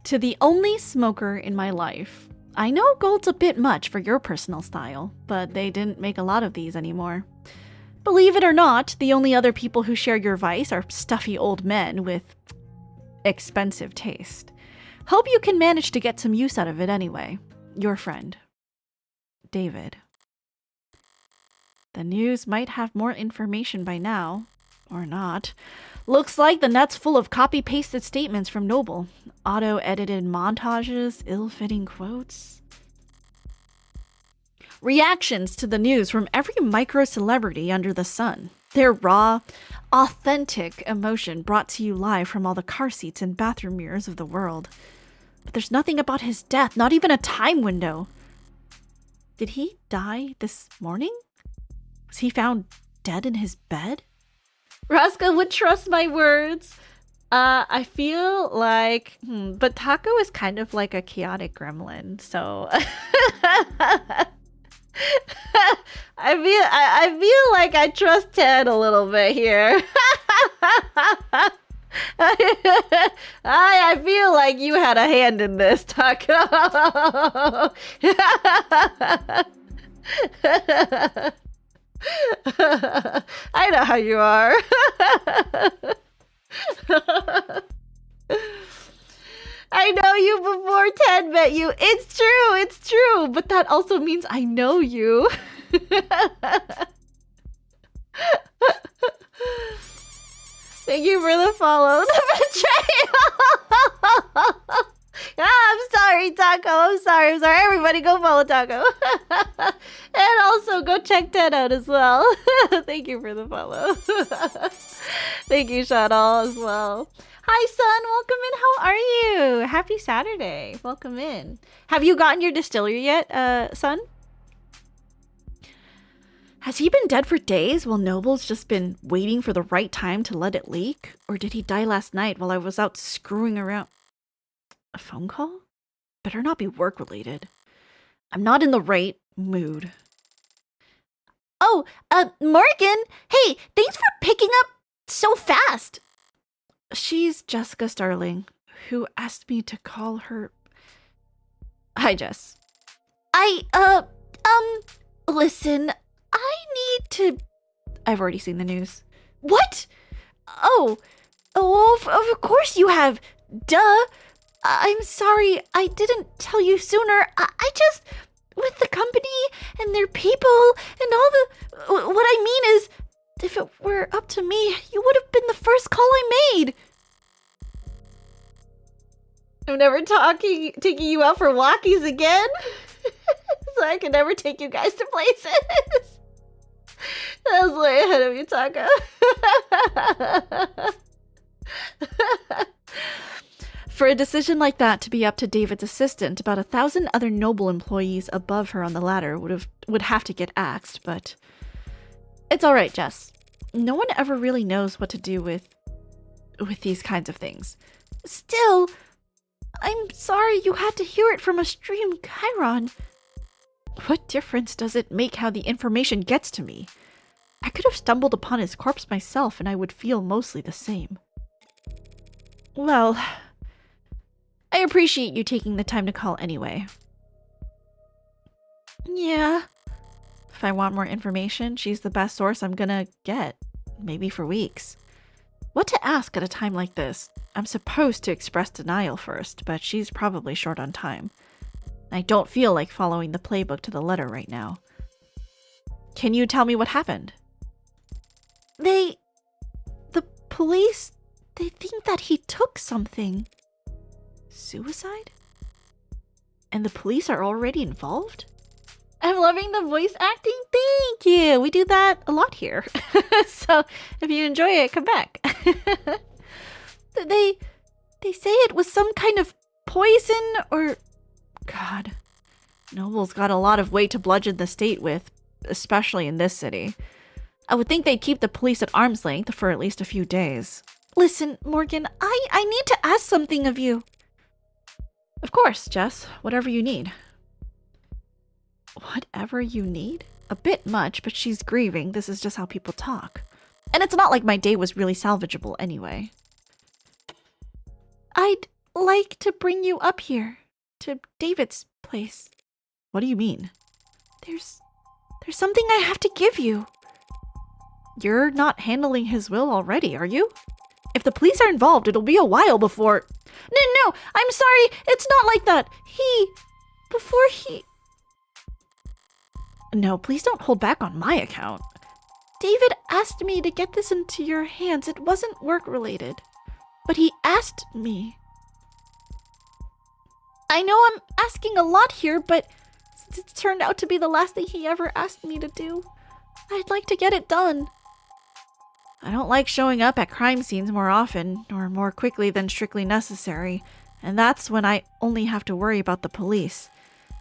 To the only smoker in my life. I know gold's a bit much for your personal style, but they didn't make a lot of these anymore. Believe it or not, the only other people who share your vice are stuffy old men with expensive taste. Hope you can manage to get some use out of it anyway. Your friend, David. The news might have more information by now. Or not. Looks like the net's full of copy-pasted statements from Noble. Auto-edited montages, ill-fitting quotes. Reactions to the news from every micro-celebrity under the sun. Their raw, authentic emotion brought to you live from all the car seats and bathroom mirrors of the world. But there's nothing about his death, not even a time window. Did he die this morning? Was he found dead in his bed? Raska would trust my words. I feel like... but Taco is kind of like a chaotic gremlin, so... I feel like I trust Ted a little bit here. I feel like you had a hand in this, Taco. I know how you are. I know you before Ted met you. It's true. But that also means I know you. Thank you for the follow. The betrayal. I'm sorry, Taco. I'm sorry. Everybody go follow Taco. And also go check Ted out as well. Thank you for the follow. Thank you, Shadow, as well. Hi, Sun. Welcome in. How are you? Happy Saturday. Welcome in. Have you gotten your distillery yet, Sun? Has he been dead for days while Noble's just been waiting for the right time to let it leak? Or did he die last night while I was out screwing around? A phone call? Better not be work-related. I'm not in the right mood. Oh, Morgan! Hey, thanks for picking up so fast! She's Jessica Starling, who asked me to call her... Hi, Jess. Listen, I need to... I've already seen the news. What? Oh, of course you have. Duh. I'm sorry, I didn't tell you sooner. I just... With the company and their people and all the... What I mean is, if it were up to me, you would have been the first call I made. I'm never taking you out for walkies again. So I can never take you guys to places. That was way ahead of you, Taco. For a decision like that to be up to David's assistant, about 1,000 other Noble employees above her on the ladder would have to get axed, but... It's alright, Jess. No one ever really knows what to do with these kinds of things. Still, I'm sorry you had to hear it from a stream Chiron. What difference does it make how the information gets to me? I could have stumbled upon his corpse myself and I would feel mostly the same. Well... I appreciate you taking the time to call anyway. Yeah. If I want more information, she's the best source I'm gonna get. Maybe for weeks. What to ask at a time like this? I'm supposed to express denial first, but she's probably short on time. I don't feel like following the playbook to the letter right now. Can you tell me what happened? The police, they think that he took something. Suicide? And the police are already involved? I'm loving the voice acting. Thank you. We do that a lot here. So if you enjoy it, come back. They say it was some kind of poison or... God. Noble's got a lot of weight to bludgeon the state with, especially in this city. I would think they'd keep the police at arm's length for at least a few days. Listen, Morgan, I need to ask something of you. Of course, Jess. Whatever you need. Whatever you need? A bit much, but she's grieving. This is just how people talk. And it's not like my day was really salvageable anyway. I'd like to bring you up here. To David's place. What do you mean? There's something I have to give you. You're not handling his will already, are you? If the police are involved, it'll be a while before... No, I'm sorry. It's not like that. Before he... No, please don't hold back on my account. David asked me to get this into your hands. It wasn't work-related. But he asked me. I know I'm asking a lot here, but since it's turned out to be the last thing he ever asked me to do, I'd like to get it done. I don't like showing up at crime scenes more often, or more quickly than strictly necessary, and that's when I only have to worry about the police.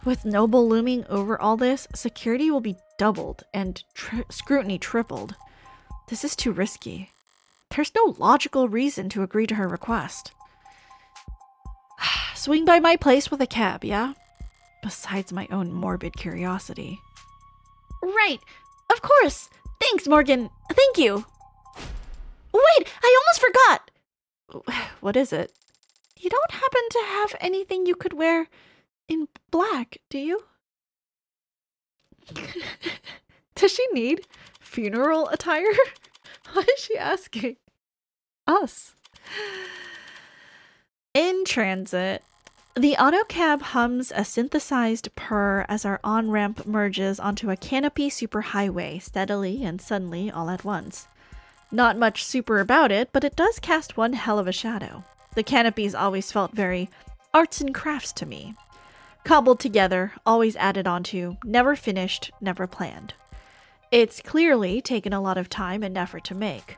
With Noble looming over all this, security will be doubled and scrutiny tripled. This is too risky. There's no logical reason to agree to her request. Swing by my place with a cab, yeah? Besides my own morbid curiosity. Right, of course. Thanks, Morgan. Thank you. Wait, I almost forgot! What is it? You don't happen to have anything you could wear in black, do you? Does she need funeral attire? What is she asking? Us. In transit, the autocab hums a synthesized purr as our on-ramp merges onto a canopy superhighway steadily and suddenly all at once. Not much super about it, but it does cast one hell of a shadow. The canopies always felt very arts and crafts to me. Cobbled together, always added onto, never finished, never planned. It's clearly taken a lot of time and effort to make,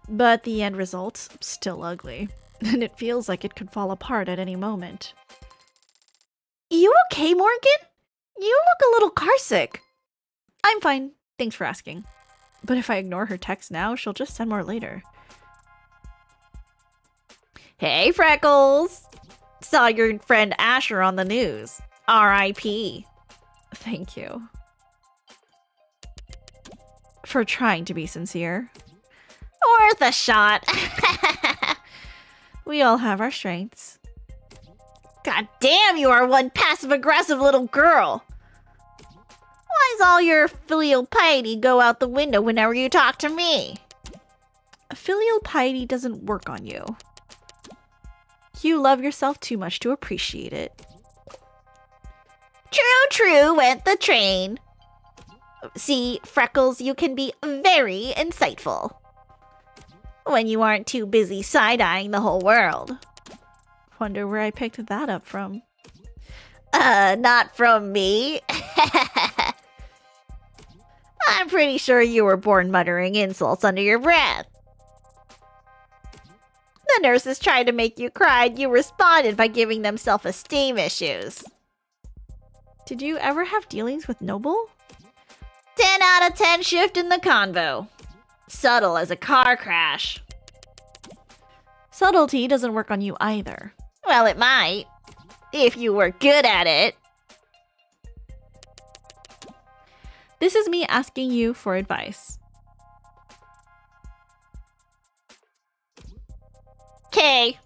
but the end result's still ugly, and it feels like it could fall apart at any moment. You okay, Morgan? You look a little carsick. I'm fine, thanks for asking. But if I ignore her text now, she'll just send more later. Hey, Freckles! Saw your friend Asher on the news. R.I.P. Thank you. For trying to be sincere. Worth a shot. We all have our strengths. God damn, you are one passive-aggressive little girl. Why does all your filial piety go out the window whenever you talk to me? Filial piety doesn't work on you. You love yourself too much to appreciate it. True, true, went the train. See, Freckles, you can be very insightful. When you aren't too busy side-eyeing the whole world. Wonder where I picked that up from. Not from me. I'm pretty sure you were born muttering insults under your breath. The nurses tried to make you cry, and you responded by giving them self-esteem issues. Did you ever have dealings with Noble? 10 out of 10 shift in the convo. Subtle as a car crash. Subtlety doesn't work on you either. Well, it might. If you were good at it. This is me asking you for advice. Okay.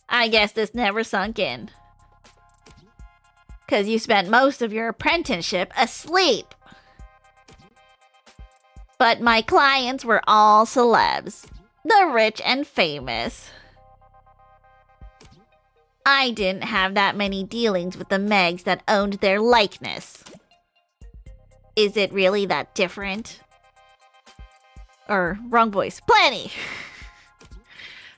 I guess this never sunk in. 'Cause you spent most of your apprenticeship asleep. But my clients were all celebs. The rich and famous. I didn't have that many dealings with the Megs that owned their likeness. Is it really that different? Wrong voice. Plenty!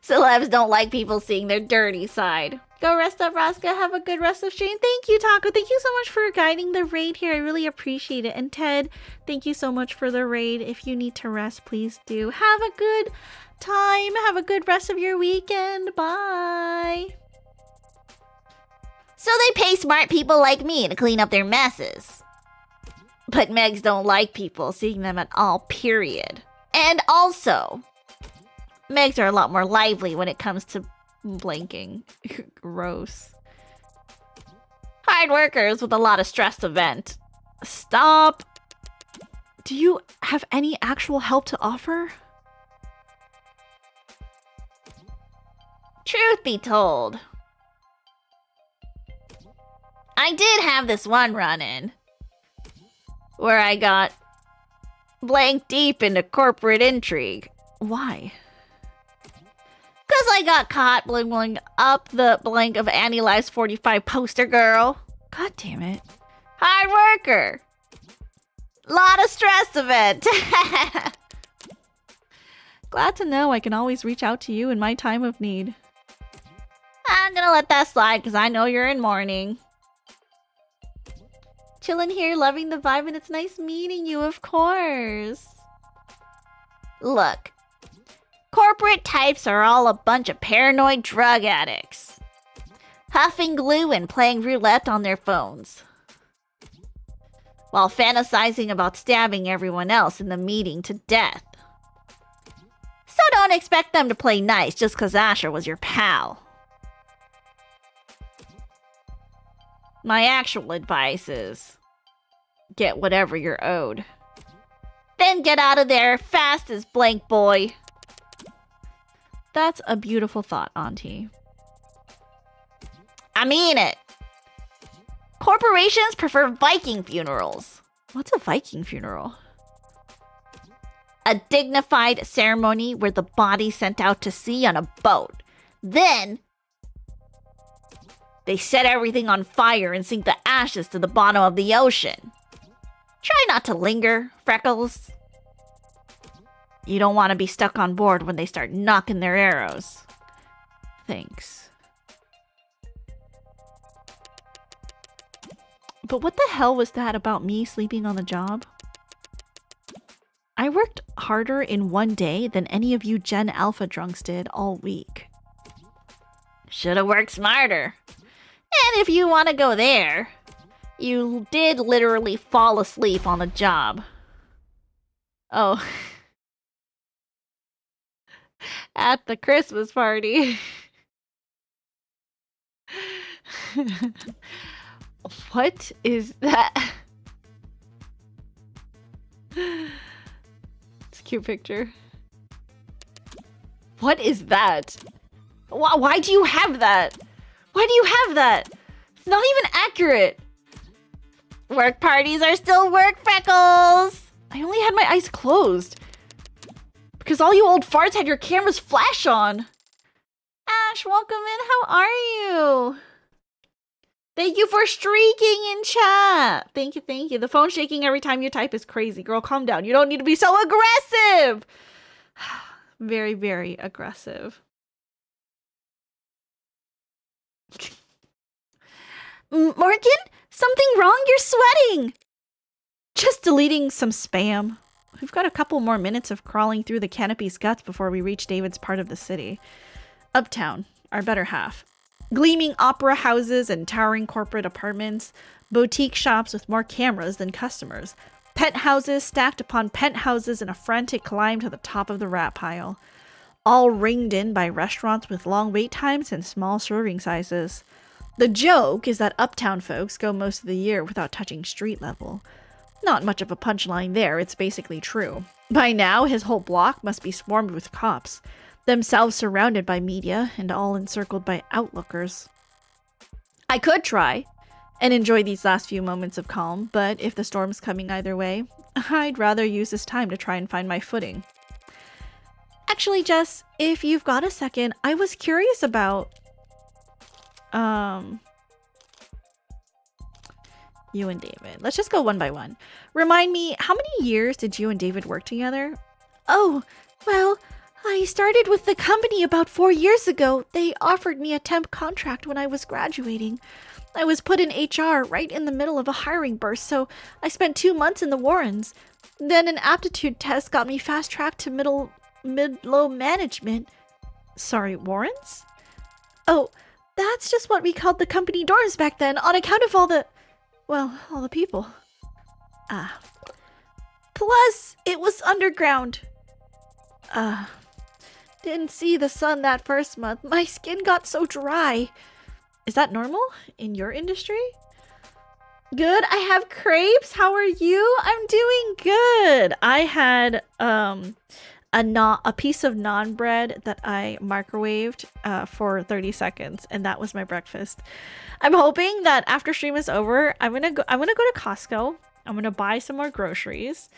Celebs don't like people seeing their dirty side. Go rest up, Raska. Have a good rest of stream. Thank you, Taco. Thank you so much for guiding the raid here. I really appreciate it. And Ted, thank you so much for the raid. If you need to rest, please do. Have a good time. Have a good rest of your weekend. Bye. So they pay smart people like me to clean up their messes. But Megs don't like people seeing them at all, period. And also, Megs are a lot more lively when it comes to blanking. Gross. Hard workers with a lot of stress to vent. Stop. Do you have any actual help to offer? Truth be told, I did have this one run-in where I got blank deep into corporate intrigue. Why? Because I got caught bling up the blank of Annie Lives 45 poster girl. God damn it. Hard worker. Lot of stress event. Glad to know I can always reach out to you in my time of need. I'm gonna let that slide because I know you're in mourning. Chilling here, loving the vibe, and it's nice meeting you, of course. Look. Corporate types are all a bunch of paranoid drug addicts. Huffing glue and playing roulette on their phones. While fantasizing about stabbing everyone else in the meeting to death. So don't expect them to play nice just because Asher was your pal. My actual advice is, get whatever you're owed. Then get out of there fast as blank boy. That's a beautiful thought, Auntie. I mean it. Corporations prefer Viking funerals. What's a Viking funeral? A dignified ceremony where the body's sent out to sea on a boat. Then, They set everything on fire and sink the ashes to the bottom of the ocean. Try not to linger, Freckles. You don't want to be stuck on board when they start knocking their arrows. Thanks. But what the hell was that about me sleeping on the job? I worked harder in one day than any of you Gen Alpha drunks did all week. Should have worked smarter. And if you want to go there, you did literally fall asleep on the job. Oh. At the Christmas party. What is that? It's a cute picture. What is that? Why do you have that? Why do you have that? It's not even accurate. Work parties are still work, Freckles. I only had my eyes closed. Because all you old farts had your cameras flash on. Ash, welcome in. How are you? Thank you for streaking in chat. Thank you, thank you. The phone shaking every time you type is crazy. Girl, calm down. You don't need to be so aggressive. Very, very aggressive. Morgan? Something wrong? You're sweating. Just deleting some spam. We've got a couple more minutes of crawling through the canopy's guts before we reach David's part of the city. Uptown, our better half. Gleaming opera houses and towering corporate apartments. Boutique shops with more cameras than customers. Penthouses stacked upon penthouses in a frantic climb to the top of the rat pile. All ringed in by restaurants with long wait times and small serving sizes. The joke is that uptown folks go most of the year without touching street level. Not much of a punchline there, it's basically true. By now, his whole block must be swarmed with cops, themselves surrounded by media and all encircled by outlookers. I could try and enjoy these last few moments of calm, but if the storm's coming either way, I'd rather use this time to try and find my footing. Actually, Jess, if you've got a second, I was curious about you and David. Let's just go one by one. Remind me, how many years did you and David work together? Oh, well, I started with the company about 4 years ago. They offered me a temp contract when I was graduating. I was put in HR right in the middle of a hiring burst, so I spent 2 months in the Warrens. Then an aptitude test got me fast-tracked to mid-low management. Sorry, Warrens? Oh, that's just what we called the company dorms back then, on account of all the people. Plus, it was underground. Didn't see the sun that first month. My skin got so dry. Is that normal in your industry? Good, I have crepes. How are you? I'm doing good. I had a piece of naan bread that I microwaved for 30 seconds, and that was my breakfast. I'm hoping that after stream is over, I'm gonna go to Costco. I'm gonna buy some more groceries,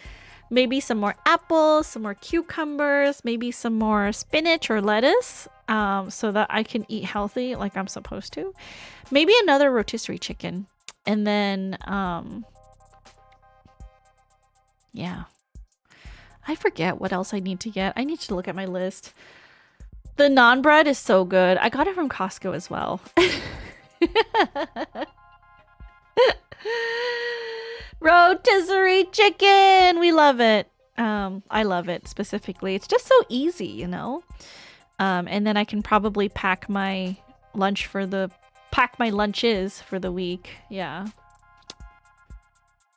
maybe some more apples, some more cucumbers, maybe some more spinach or lettuce, so that I can eat healthy like I'm supposed to. Maybe another rotisserie chicken, and then yeah. I forget what else I need to get. I need to look at my list. The naan bread is so good. I got it from Costco as well. Rotisserie chicken! We love it. I love it specifically. It's just so easy, you know? And then I can probably pack my lunches for the week. Yeah.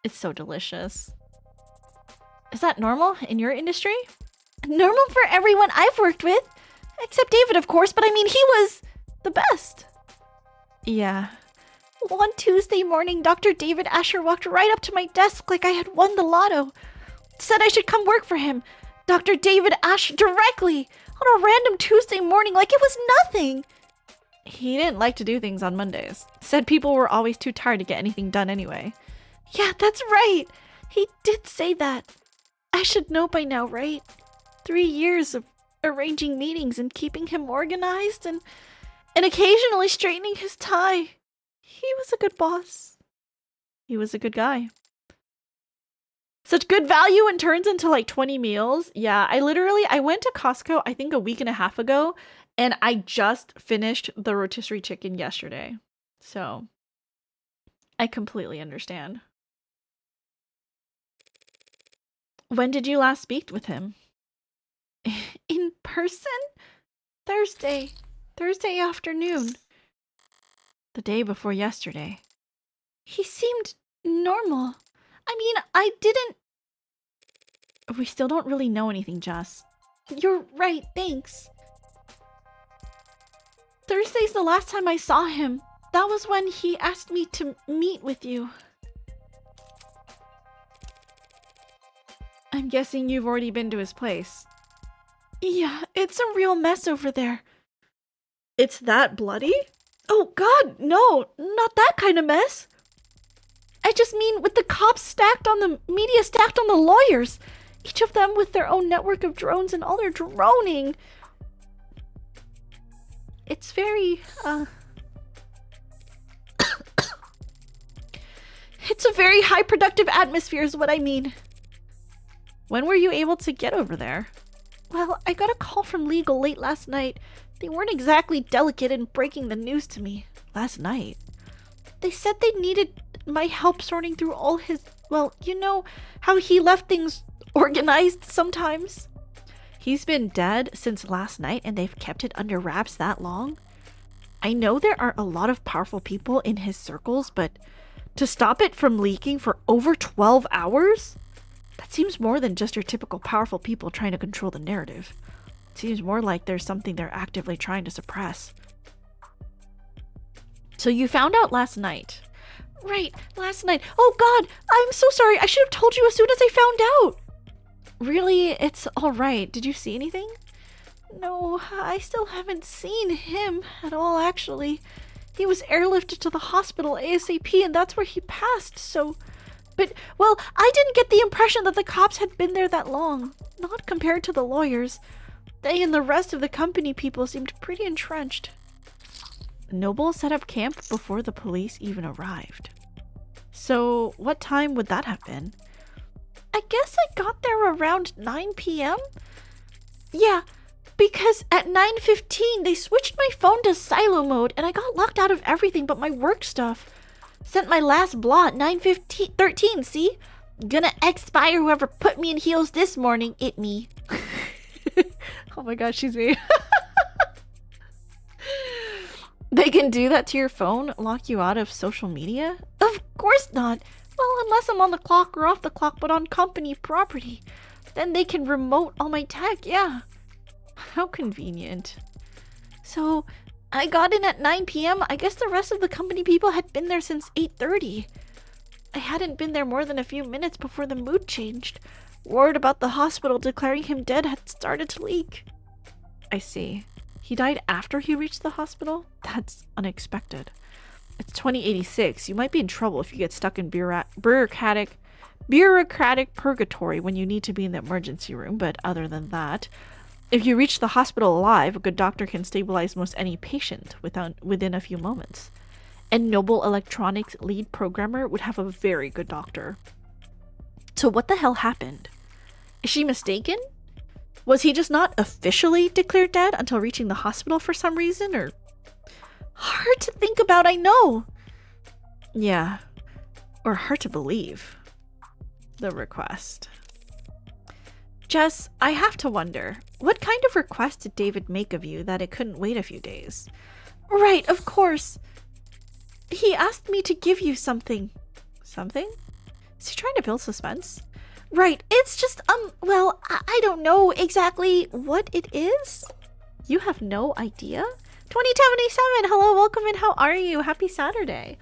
It's so delicious. Is that normal in your industry? Normal for everyone I've worked with. Except David, of course, but I mean, he was the best. Yeah. One Tuesday morning, Dr. David Asher walked right up to my desk like I had won the lotto. Said I should come work for him. Dr. David Asher directly on a random Tuesday morning like it was nothing. He didn't like to do things on Mondays. Said people were always too tired to get anything done anyway. Yeah, that's right. He did say that. I should know by now, right? 3 years of arranging meetings and keeping him organized and occasionally straightening his tie. He was a good boss. He was a good guy. Such good value and turns into like 20 meals. Yeah, I went to Costco, I think a week and a half ago, and I just finished the rotisserie chicken yesterday. So I completely understand. When did you last speak with him? In person? Thursday afternoon. The day before yesterday. He seemed normal. I mean, I didn't... We still don't really know anything, Jess. You're right, thanks. Thursday's the last time I saw him. That was when he asked me to meet with you. I'm guessing you've already been to his place. Yeah, it's a real mess over there. It's that bloody? Oh god, no, not that kind of mess. I just mean with the cops stacked on the media, stacked on the lawyers. Each of them with their own network of drones and all their droning. It's very, It's a very high productive atmosphere is what I mean. When were you able to get over there? Well, I got a call from legal late last night. They weren't exactly delicate in breaking the news to me. Last night? They said they needed my help sorting through all his... Well, you know how he left things organized sometimes? He's been dead since last night and they've kept it under wraps that long? I know there are a lot of powerful people in his circles, but to stop it from leaking for over 12 hours? That seems more than just your typical powerful people trying to control the narrative. It seems more like there's something they're actively trying to suppress. So you found out last night. Right, last night. Oh god, I'm so sorry. I should have told you as soon as I found out. Really, it's alright. Did you see anything? No, I still haven't seen him at all, actually. He was airlifted to the hospital ASAP and that's where he passed, so... But, well, I didn't get the impression that the cops had been there that long. Not compared to the lawyers. They and the rest of the company people seemed pretty entrenched. Noble set up camp before the police even arrived. So, what time would that have been? I guess I got there around 9 p.m.? Yeah, because at 9:15 they switched my phone to silo mode and I got locked out of everything but my work stuff. Sent my last blah at 9:13, see? Gonna expire whoever put me in heels this morning, it me. Oh my gosh, she's me. They can do that to your phone? Lock you out of social media? Of course not. Well, unless I'm on the clock or off the clock, but on company property. Then they can remote all my tech, yeah. How convenient. So, I got in at 9 p.m. I guess the rest of the company people had been there since 8:30. I hadn't been there more than a few minutes before the mood changed. Word about the hospital declaring him dead had started to leak. I see. He died after he reached the hospital? That's unexpected. It's 2086. You might be in trouble if you get stuck in bureaucratic purgatory when you need to be in the emergency room, but other than that, if you reach the hospital alive, a good doctor can stabilize most any patient within a few moments. And Noble Electronics' lead programmer would have a very good doctor. So what the hell happened? Is she mistaken? Was he just not officially declared dead until reaching the hospital for some reason, or... Hard to think about, I know! Yeah. Or hard to believe. The request. Jess, I have to wonder, what kind of request did David make of you that it couldn't wait a few days? Right, of course. He asked me to give you something. Something? Is he trying to build suspense? Right, it's just, well, I don't know exactly what it is. You have no idea? 2077, hello, welcome in, how are you? Happy Saturday.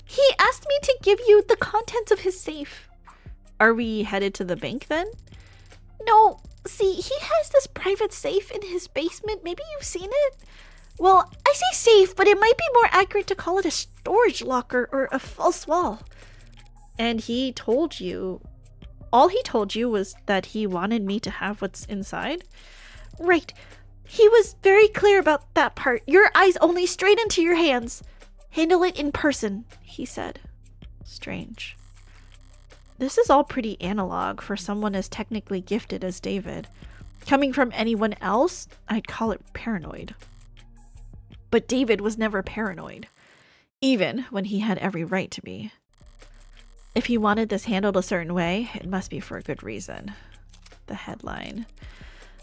He asked me to give you the contents of his safe. Are we headed to the bank then? No, see, he has this private safe in his basement. Maybe you've seen it? Well, I say safe, but it might be more accurate to call it a storage locker or a false wall. And he told you... All he told you was that he wanted me to have what's inside? Right. He was very clear about that part. Your eyes only straight into your hands. Handle it in person, he said. Strange. This is all pretty analog for someone as technically gifted as David. Coming from anyone else, I'd call it paranoid. But David was never paranoid, even when he had every right to be. If he wanted this handled a certain way, it must be for a good reason. The headline.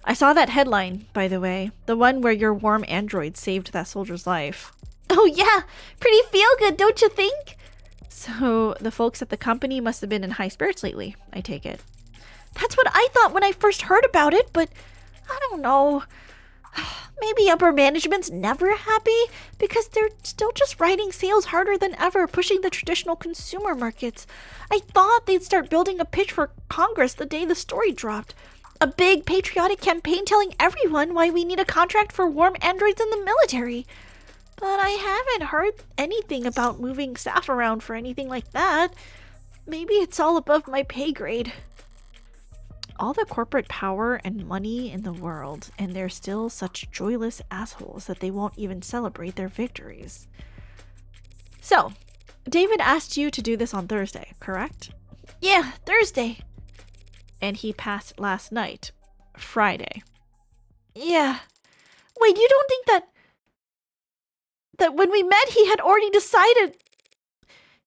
I saw that headline, by the way. The one where your warm android saved that soldier's life. Oh yeah, pretty feel-good, don't you think? So, the folks at the company must have been in high spirits lately, I take it. That's what I thought when I first heard about it, but I don't know. Maybe upper management's never happy because they're still just riding sales harder than ever, pushing the traditional consumer markets. I thought they'd start building a pitch for Congress the day the story dropped. A big patriotic campaign telling everyone why we need a contract for warm androids in the military. But I haven't heard anything about moving staff around for anything like that. Maybe it's all above my pay grade. All the corporate power and money in the world, and they're still such joyless assholes that they won't even celebrate their victories. So, David asked you to do this on Thursday, correct? Yeah, Thursday. And he passed last night, Friday. Yeah. Wait, you don't think that when we met he had already decided?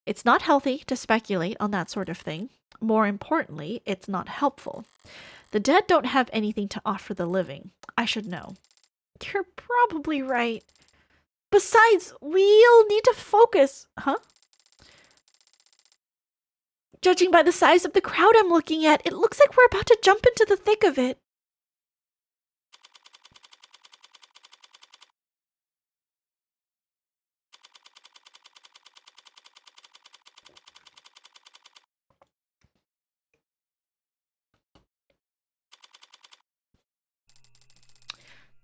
It's not healthy to speculate on that sort of thing. More importantly, it's not helpful. The dead don't have anything to offer the living. I should know. You're probably right. Besides, we'll need to focus. Huh? Judging by the size of the crowd I'm looking at, it looks like we're about to jump into the thick of it.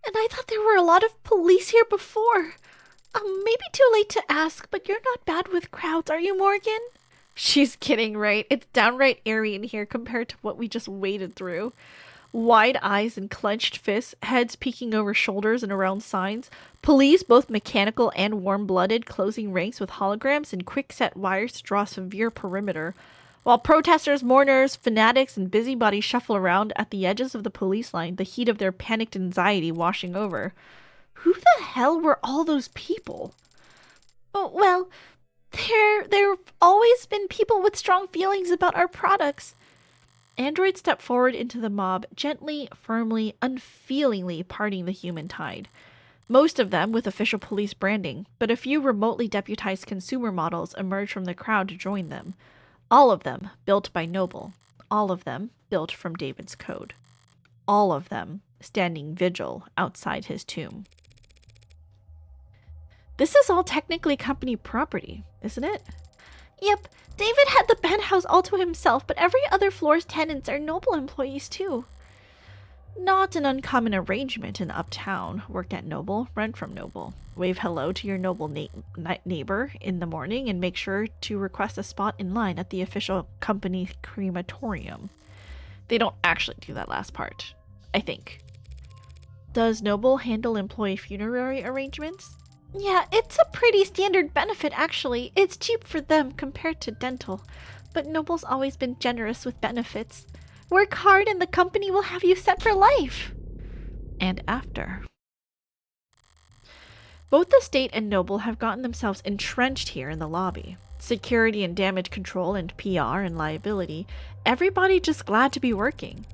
And I thought there were a lot of police here before. Maybe too late to ask, but you're not bad with crowds, are you, Morgan? She's kidding, right? It's downright airy in here compared to what we just waded through. Wide eyes and clenched fists, heads peeking over shoulders and around signs, police, both mechanical and warm-blooded, closing ranks with holograms and quick-set wires to draw a severe perimeter, while protesters, mourners, fanatics, and busybodies shuffle around at the edges of the police line, the heat of their panicked anxiety washing over. Who the hell were all those people? Oh, well, there've always been people with strong feelings about our products. Android stepped forward into the mob, gently, firmly, unfeelingly parting the human tide. Most of them with official police branding, but a few remotely deputized consumer models emerged from the crowd to join them. All of them built by Noble. All of them built from David's code. All of them standing vigil outside his tomb. This is all technically company property, isn't it? Yep, David had the penthouse all to himself, but every other floor's tenants are Noble employees too. Not an uncommon arrangement in Uptown. Work at Noble, rent from Noble. Wave hello to your Noble neighbor in the morning and make sure to request a spot in line at the official company crematorium. They don't actually do that last part, I think. Does Noble handle employee funerary arrangements? Yeah, it's a pretty standard benefit actually. It's cheap for them compared to dental, but Noble's always been generous with benefits. Work hard and the company will have you set for life. And after. Both the state and Noble have gotten themselves entrenched here in the lobby. Security and damage control and PR and liability. Everybody just glad to be working.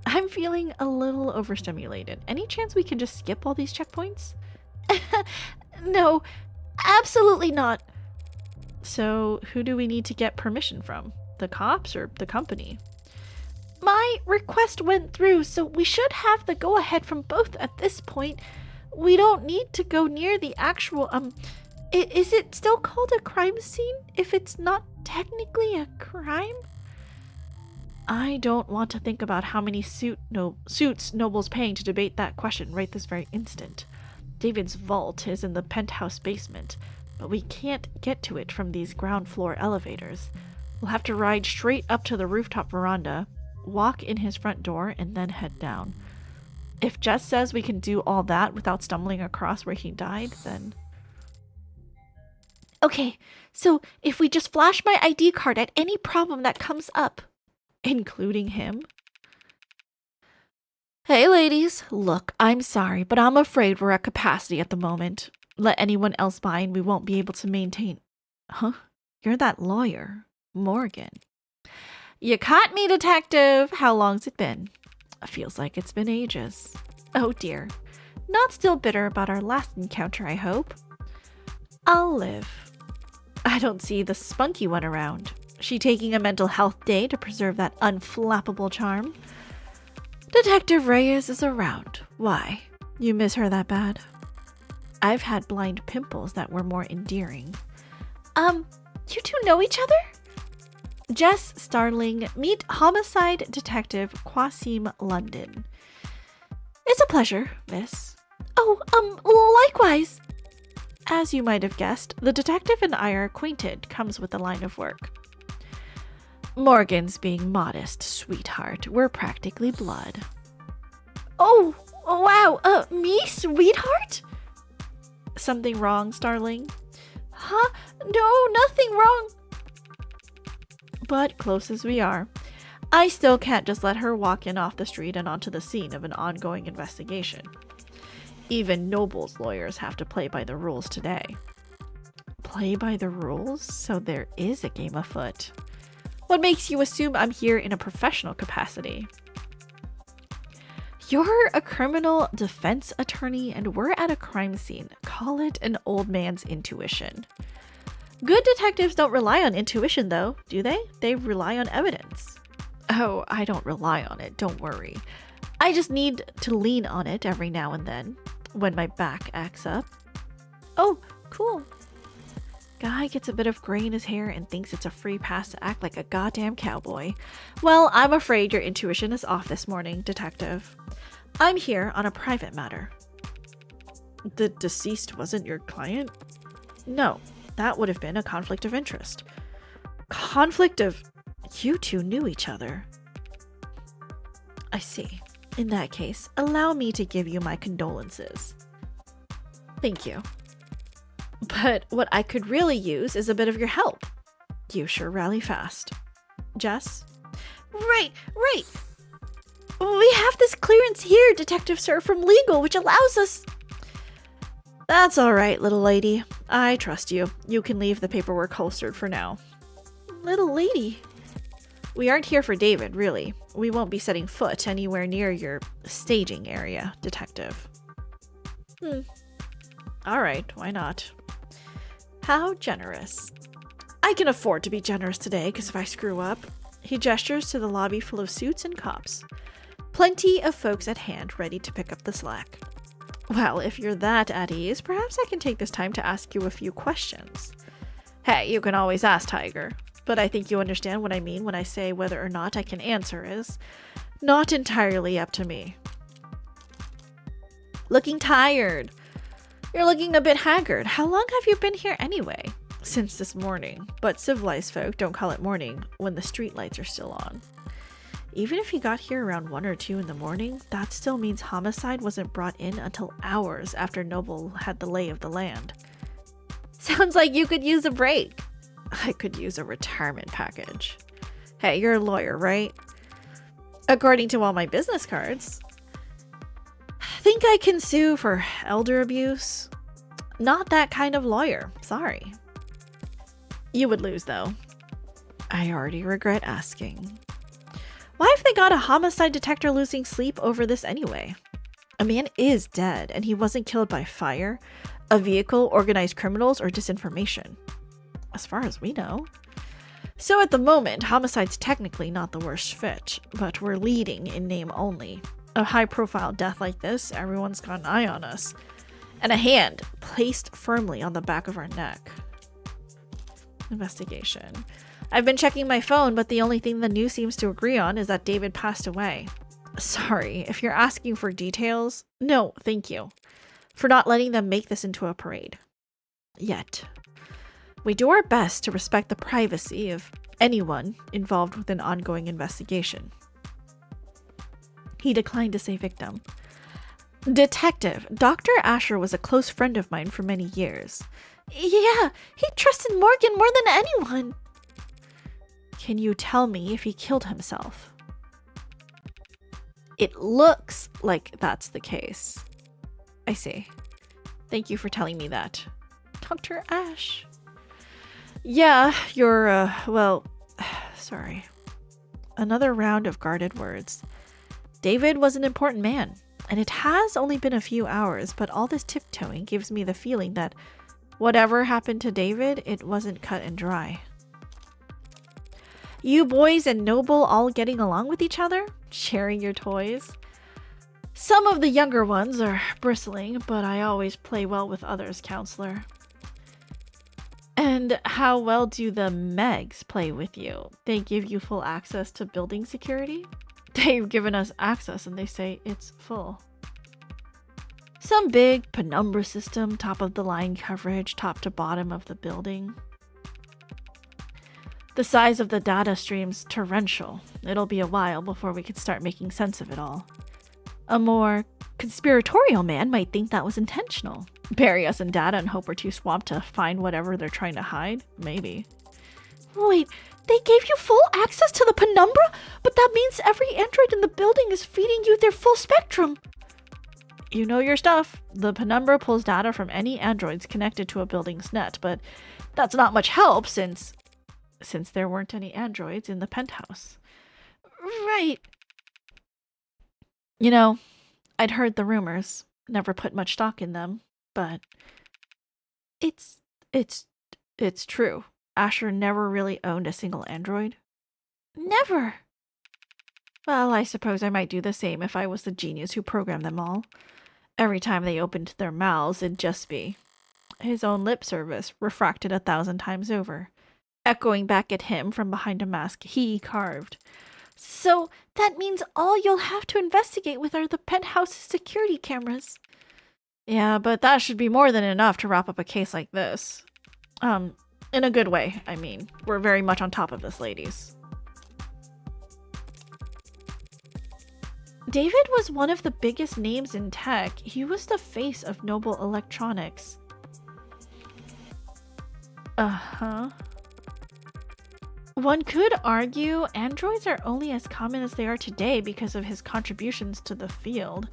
I'm feeling a little overstimulated. Any chance we can just skip all these checkpoints? No, absolutely not. So, who do we need to get permission from? The cops or the company? My request went through, so we should have the go-ahead from both at this point. We don't need to go near the actual, is it still called a crime scene if it's not technically a crime? I don't want to think about how many suits Noble's paying to debate that question right this very instant. David's vault is in the penthouse basement, but we can't get to it from these ground floor elevators. We'll have to ride straight up to the rooftop veranda, walk in his front door, and then head down. If Jess says we can do all that without stumbling across where he died, then... Okay, so if we just flash my ID card at any problem that comes up, including him. Hey, ladies, look, I'm sorry, but I'm afraid we're at capacity at the moment. Let anyone else by and we won't be able to maintain. Huh? You're that lawyer, Morgan. You caught me, detective. How long's it been? Feels like it's been ages. Oh dear. Not still bitter about our last encounter, I hope. I'll live. I don't see the spunky one around. She taking a mental health day to preserve that unflappable charm? Detective Reyes is around. Why? You miss her that bad? I've had blind pimples that were more endearing. You two know each other? Jess Starling, meet homicide detective Qasim London. It's a pleasure, miss. Oh, likewise. As you might have guessed, the detective and I are acquainted, comes with the line of work. Morgan's being modest, sweetheart. We're practically blood. Oh, wow. Me, sweetheart? Something wrong, Starling? Huh? No, nothing wrong. But close as we are, I still can't just let her walk in off the street and onto the scene of an ongoing investigation. Even Noble's lawyers have to play by the rules today. Play by the rules? So there is a game afoot. What makes you assume I'm here in a professional capacity? You're a criminal defense attorney and we're at a crime scene. Call it an old man's intuition. Good detectives don't rely on intuition though, do they? They rely on evidence. Oh, I don't rely on it, don't worry. I just need to lean on it every now and then, when my back acts up. Oh, cool. Guy gets a bit of gray in his hair and thinks it's a free pass to act like a goddamn cowboy. Well, I'm afraid your intuition is off this morning, detective. I'm here on a private matter. The deceased wasn't your client? No, that would have been a conflict of interest. Conflict of... You two knew each other. I see. In that case, allow me to give you my condolences. Thank you. But what I could really use is a bit of your help. You sure rally fast. Jess? Right. We have this clearance here, Detective Sir, from legal, which allows us... That's all right, little lady. I trust you. You can leave the paperwork holstered for now. Little lady? We aren't here for David, really. We won't be setting foot anywhere near your staging area, Detective. All right, why not? How generous. I can afford to be generous today, because if I screw up... He gestures to the lobby full of suits and cops. Plenty of folks at hand ready to pick up the slack. Well, if you're that at ease, perhaps I can take this time to ask you a few questions. Hey, you can always ask, Tiger. But I think you understand what I mean when I say whether or not I can answer is not entirely up to me. Looking tired. You're looking a bit haggard. How long have you been here anyway? Since this morning. But civilized folk don't call it morning when the street lights are still on. Even if he got here around 1 or 2 in the morning, that still means homicide wasn't brought in until hours after Noble had the lay of the land. Sounds like you could use a break. I could use a retirement package. Hey, you're a lawyer, right? According to all my business cards. Think I can sue for elder abuse? Not that kind of lawyer, sorry. You would lose, though. I already regret asking. Why have they got a homicide detector losing sleep over this anyway? A man is dead, and he wasn't killed by fire, a vehicle, organized criminals, or disinformation. As far as we know. So at the moment, homicide's technically not the worst fit, but we're leading in name only. A high-profile death like this, everyone's got an eye on us. And a hand placed firmly on the back of our neck. Investigation. I've been checking my phone, but the only thing the news seems to agree on is that David passed away. Sorry, if you're asking for details, no, thank you. For not letting them make this into a parade. Yet. We do our best to respect the privacy of anyone involved with an ongoing investigation. He declined to say victim. Detective, Dr. Asher was a close friend of mine for many years. Yeah, he trusted Morgan more than anyone. Can you tell me if he killed himself? It looks like that's the case. I see. Thank you for telling me that. Dr. Ash. Yeah, you're, well, sorry. Another round of guarded words. David was an important man, and it has only been a few hours, but all this tiptoeing gives me the feeling that whatever happened to David, it wasn't cut and dry. You boys and Noble all getting along with each other? Sharing your toys? Some of the younger ones are bristling, but I always play well with others, counselor. And how well do the Megs play with you? They give you full access to building security? They've given us access and they say it's full. Some big penumbra system, top of the line coverage, top to bottom of the building. The size of the data stream's torrential. It'll be a while before we can start making sense of it all. A more conspiratorial man might think that was intentional. Bury us in data and hope we're too swamped to find whatever they're trying to hide? Maybe. Wait, they gave you full access to the penumbra? But that means every android in the building is feeding you their full spectrum. You know your stuff. The penumbra pulls data from any androids connected to a building's net, but that's not much help since there weren't any androids in the penthouse. Right. You know, I'd heard the rumors, never put much stock in them, but it's true. Asher never really owned a single android. Never. Well, I suppose I might do the same if I was the genius who programmed them all. Every time they opened their mouths, it'd just be his own lip service, refracted 1,000 times over, echoing back at him from behind a mask he carved. So that means all you'll have to investigate with are the penthouse's security cameras. Yeah, but that should be more than enough to wrap up a case like this. In a good way, I mean. We're very much on top of this, ladies. David was one of the biggest names in tech. He was the face of Noble Electronics. Uh-huh. One could argue androids are only as common as they are today because of his contributions to the field.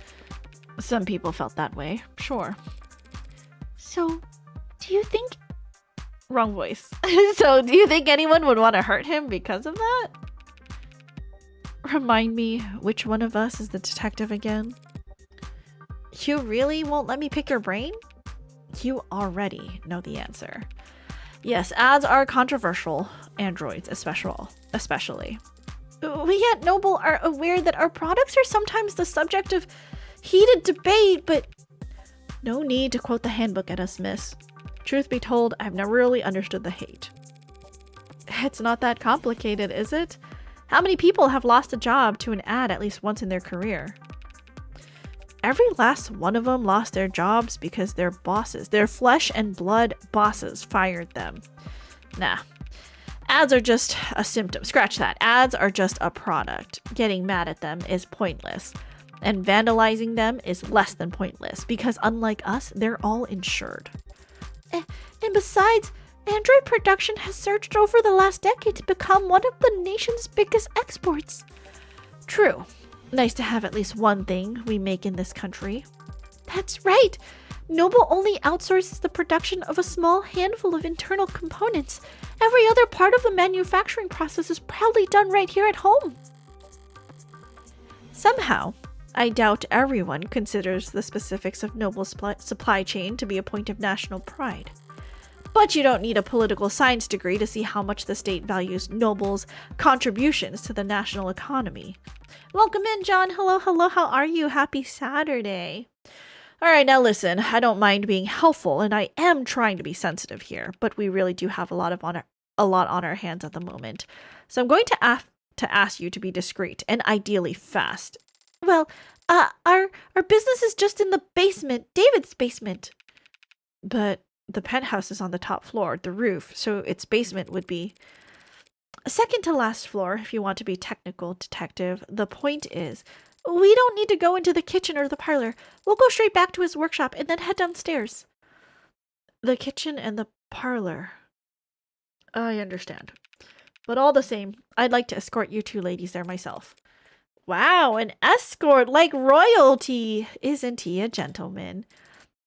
Some people felt that way, sure. So, do you think... Wrong voice. So, do you think anyone would want to hurt him because of that? Remind me, which one of us is the detective again? You really won't let me pick your brain? You already know the answer. Yes, ads are controversial. Androids, especially. We at Noble are aware that our products are sometimes the subject of heated debate, but no need to quote the handbook at us, miss. Truth be told, I've never really understood the hate. It's not that complicated, is it? How many people have lost a job to an ad at least once in their career? Every last one of them lost their jobs because their bosses, their flesh and blood bosses, fired them. Nah. Ads are just a symptom. Scratch that. Ads are just a product. Getting mad at them is pointless. And vandalizing them is less than pointless because unlike us, they're all insured. And besides, Android production has surged over the last decade to become one of the nation's biggest exports. True. Nice to have at least one thing we make in this country. That's right. Noble only outsources the production of a small handful of internal components. Every other part of the manufacturing process is proudly done right here at home. Somehow, I doubt everyone considers the specifics of Noble's supply chain to be a point of national pride. But you don't need a political science degree to see how much the state values Noble's contributions to the national economy. Welcome in, John. Hello, how are you? Happy Saturday. Alright, now listen, I don't mind being helpful, and I am trying to be sensitive here, but we really do have a lot on our hands at the moment. So I'm going to ask you to be discreet, and ideally fast. Well, our business is just in the basement, David's basement. But the penthouse is on the top floor, the roof, so its basement would be second to last floor, if you want to be technical, detective. The point is, we don't need to go into the kitchen or the parlor. We'll go straight back to his workshop and then head downstairs. The kitchen and the parlor. I understand. But all the same, I'd like to escort you two ladies there myself. Wow, an escort like royalty! Isn't he a gentleman?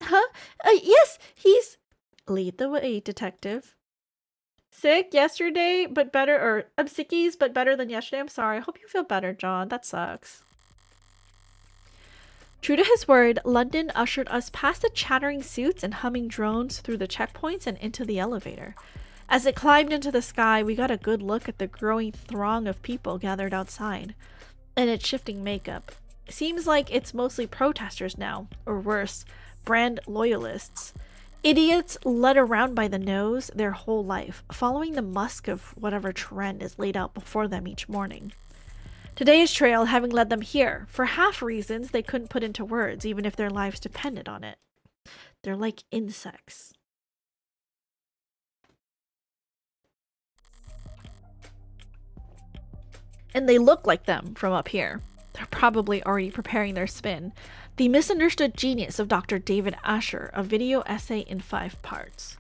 Huh? Yes, he's... Lead the way, detective. Sick yesterday, but better, or I'm sickies, but better than yesterday. I'm sorry. I hope you feel better, John. That sucks. True to his word, London ushered us past the chattering suits and humming drones through the checkpoints and into the elevator. As it climbed into the sky, we got a good look at the growing throng of people gathered outside, and its shifting makeup. Seems like it's mostly protesters now, or worse, brand loyalists. Idiots led around by the nose their whole life, following the musk of whatever trend is laid out before them each morning. Today's trail having led them here, for half reasons they couldn't put into words, even if their lives depended on it. They're like insects. And they look like them from up here. They're probably already preparing their spin. The Misunderstood Genius of Dr. David Asher, a video essay in 5 parts.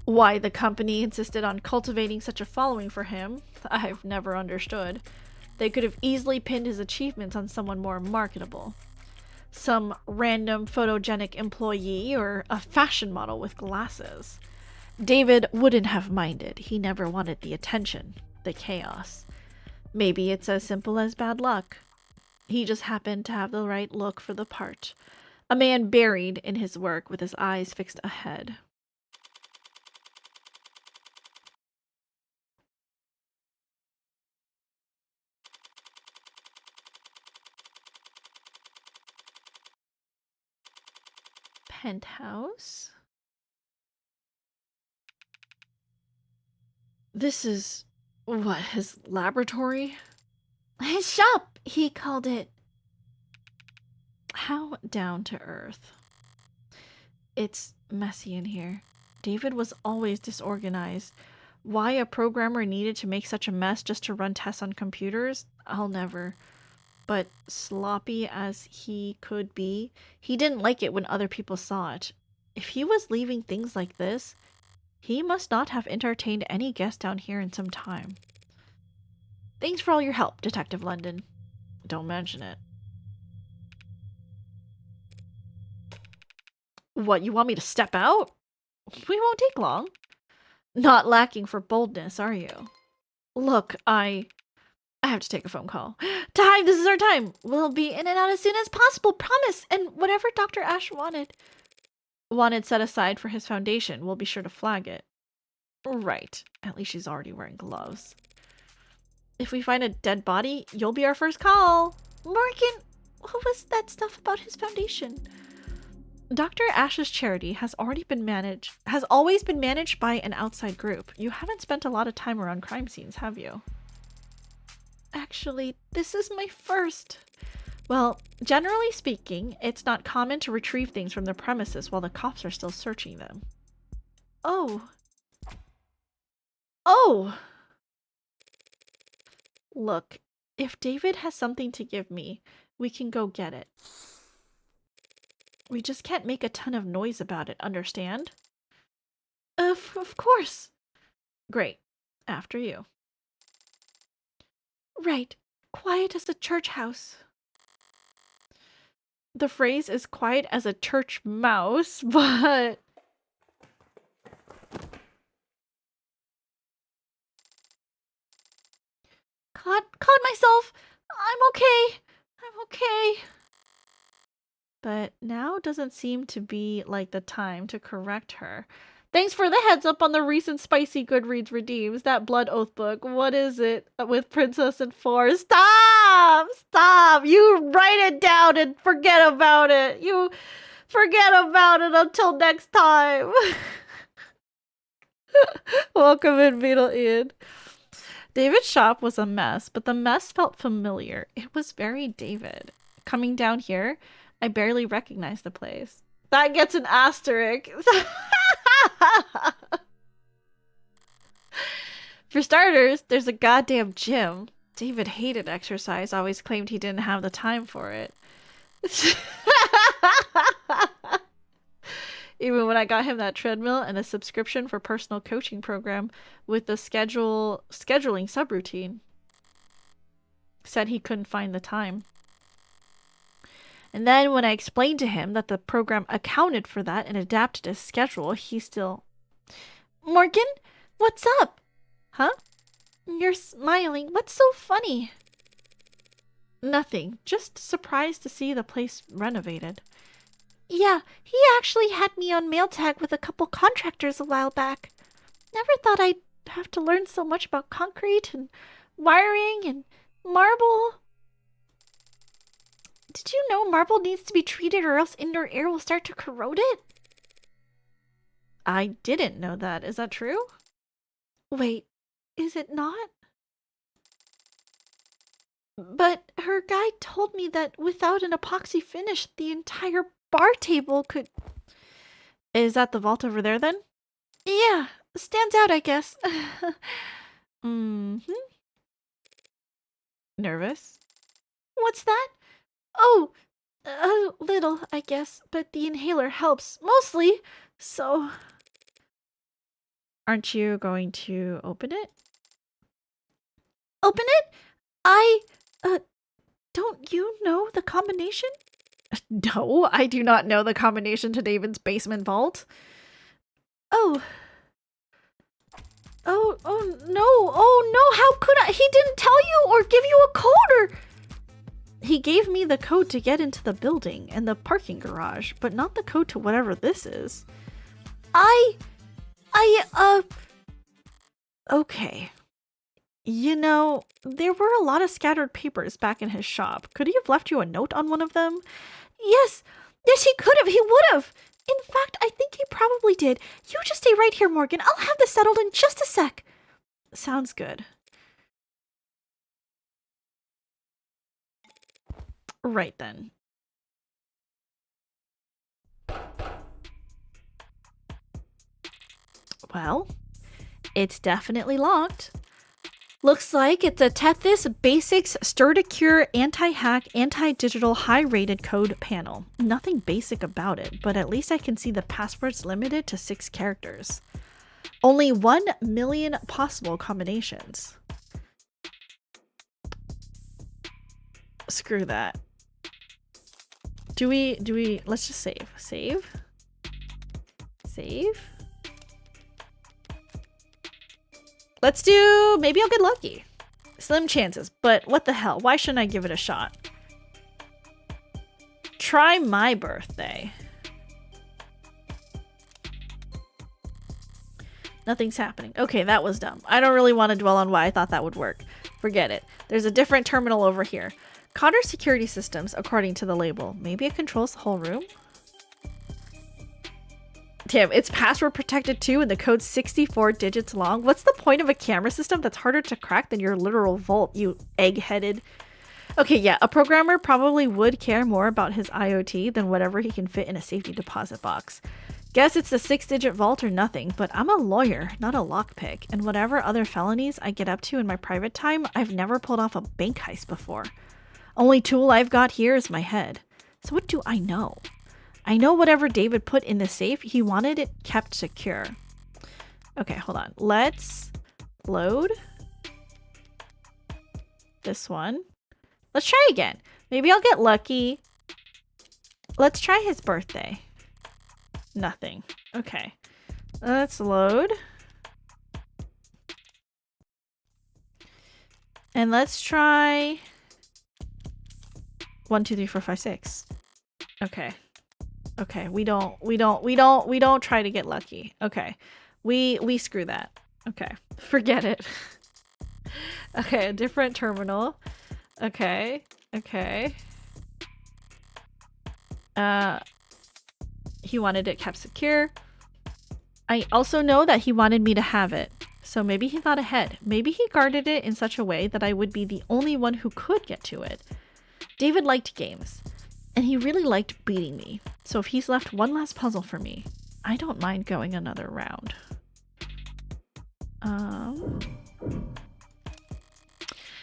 Why the company insisted on cultivating such a following for him, I've never understood. They could have easily pinned his achievements on someone more marketable. Some random photogenic employee or a fashion model with glasses. David wouldn't have minded. He never wanted the attention, the chaos. Maybe it's as simple as bad luck. He just happened to have the right look for the part. A man buried in his work with his eyes fixed ahead. Penthouse? This is... what, his laboratory? His shop, he called it. How down to earth. It's messy in here. David was always disorganized. Why a programmer needed to make such a mess just to run tests on computers, I'll never. But sloppy as he could be, he didn't like it when other people saw it. If he was leaving things like this, he must not have entertained any guests down here in some time. Thanks for all your help, Detective London. Don't mention it. What, you want me to step out? We won't take long. Not lacking for boldness, are you? Look, I have to take a phone call. Time! This is our time! We'll be in and out as soon as possible, promise! And whatever Dr. Ash wanted set aside for his foundation, we'll be sure to flag it. Right. At least she's already wearing gloves. If we find a dead body, you'll be our first call. Morgan, what was that stuff about his foundation? Dr. Ash's charity has always been managed by an outside group. You haven't spent a lot of time around crime scenes, have you? Actually, this is my first. Well, generally speaking, it's not common to retrieve things from the premises while the cops are still searching them. Oh. Oh! Look, if David has something to give me, we can go get it. We just can't make a ton of noise about it, understand? Of course. Great. After you. Right. Quiet as a church house. The phrase is quiet as a church mouse, but... Caught myself! I'm okay! I'm okay! But now doesn't seem to be like the time to correct her. Thanks for the heads up on the recent spicy Goodreads redeems. That Blood Oath book. What is it with Princess and Four? Stop! Stop! You write it down and forget about it. You forget about it until next time. Welcome in, Beetle Ian. David's shop was a mess, but the mess felt familiar. It was very David. Coming down here, I barely recognized the place. That gets an asterisk. For starters, there's a goddamn gym. David hated exercise, always claimed he didn't have the time for it. Even when I got him that treadmill and a subscription for personal coaching program with the scheduling subroutine. Said he couldn't find the time. And then when I explained to him that the program accounted for that and adapted his schedule, he still... Morgan, what's up? Huh? You're smiling. What's so funny? Nothing. Just surprised to see the place renovated. Yeah, he actually had me on mail tag with a couple contractors a while back. Never thought I'd have to learn so much about concrete and wiring and marble. Did you know marble needs to be treated or else indoor air will start to corrode it? I didn't know that. Is that true? Wait, is it not? But her guy told me that without an epoxy finish, the entire bar table could... Is that the vault over there then? Yeah, stands out, I guess. Nervous? What's that? Oh, a little, I guess, but the inhaler helps, mostly, so... Aren't you going to open it? Open it? Don't you know the combination? No, I do not know the combination to David's basement vault. Oh, no, how could I? He didn't tell you or give you a code or... He gave me the code to get into the building and the parking garage, but not the code to whatever this is. Okay. You know, there were a lot of scattered papers back in his shop. Could he have left you a note on one of them? Yes, he could have. He would have. In fact, I think he probably did. You just stay right here, Morgan. I'll have this settled in just a sec. Sounds good. Right then. Well, it's definitely locked. Looks like it's a Tethys Basics Stir-to-Cure Anti-Hack Anti-Digital High-Rated Code panel. Nothing basic about it, but at least I can see the password's limited to 6 characters. Only 1 million possible combinations. Screw that. Do we, let's just save. Save. Let's do, maybe I'll get lucky. Slim chances, but what the hell? Why shouldn't I give it a shot? Try my birthday. Nothing's happening. Okay, that was dumb. I don't really want to dwell on why I thought that would work. Forget it. There's a different terminal over here. Connor security systems, according to the label. Maybe it controls the whole room? Damn, it's password protected too, and the code's 64 digits long. What's the point of a camera system that's harder to crack than your literal vault, you egg-headed? Okay, yeah, a programmer probably would care more about his IoT than whatever he can fit in a safety deposit box. Guess it's the 6-digit vault or nothing, but I'm a lawyer, not a lockpick, and whatever other felonies I get up to in my private time, I've never pulled off a bank heist before. Only tool I've got here is my head. So what do I know? I know whatever David put in the safe, he wanted it kept secure. Okay, hold on. Let's load this one. Let's try again. Maybe I'll get lucky. Let's try his birthday. Nothing. Okay. Let's load. And let's try 1, 2, 3, 4, 5, 6. Okay. Okay, we don't try to get lucky. Okay. We screw that. Okay. Forget it. Okay, a different terminal. Okay. Okay. He wanted it kept secure. I also know that he wanted me to have it. So maybe he thought ahead. Maybe he guarded it in such a way that I would be the only one who could get to it. David liked games. And he really liked beating me. So if he's left one last puzzle for me, I don't mind going another round.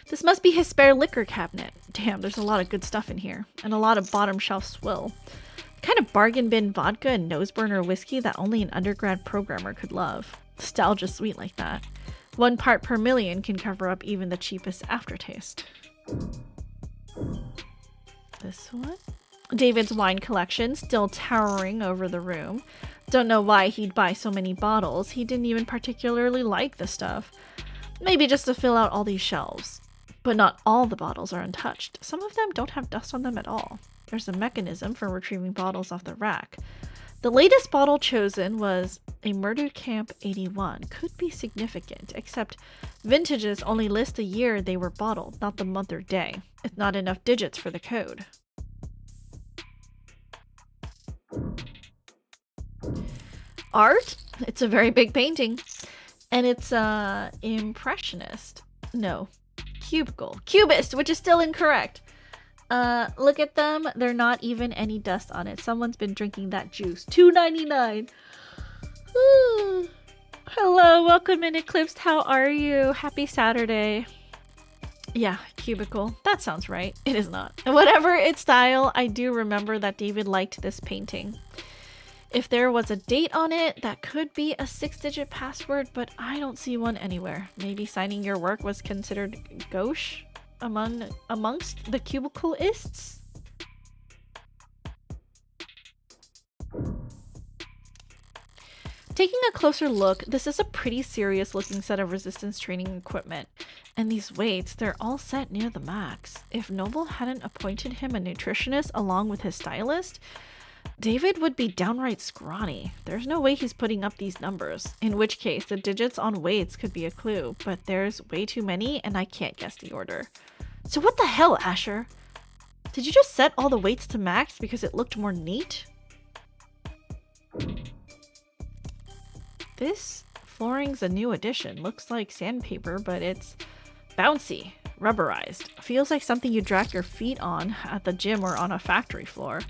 This must be his spare liquor cabinet. Damn, there's a lot of good stuff in here. And a lot of bottom shelf swill. Kind kind of bargain bin vodka and nose burner whiskey that only an undergrad programmer could love. Nostalgia sweet like that. 1 part per million can cover up even the cheapest aftertaste. This one? David's wine collection, still towering over the room. Don't know why he'd buy so many bottles. He didn't even particularly like the stuff. Maybe just to fill out all these shelves. But not all the bottles are untouched. Some of them don't have dust on them at all. There's a mechanism for retrieving bottles off the rack. The latest bottle chosen was a Murder Camp 81. Could be significant, except vintages only list the year they were bottled, not the month or day. It's not enough digits for the code. Art? It's a very big painting. And it's impressionist. No. Cubicle. Cubist, which is still incorrect. Look at them. They're not even any dust on it. Someone's been drinking that juice. $2.99. Hello, welcome in Eclipsed. How are you? Happy Saturday. Yeah, cubicle. That sounds right. It is not. Whatever its style, I do remember that David liked this painting. If there was a date on it, that could be a 6-digit password, but I don't see one anywhere. Maybe signing your work was considered gauche amongst the cubicleists? Taking a closer look, this is a pretty serious looking set of resistance training equipment. And these weights, they're all set near the max. If Noble hadn't appointed him a nutritionist along with his stylist, David would be downright scrawny. There's no way he's putting up these numbers, in which case the digits on weights could be a clue, but there's way too many and I can't guess the order. So what the hell, Asher? Did you just set all the weights to max because it looked more neat? This flooring's a new addition. Looks like sandpaper, but it's bouncy, rubberized. Feels like something you drag your feet on at the gym or on a factory floor.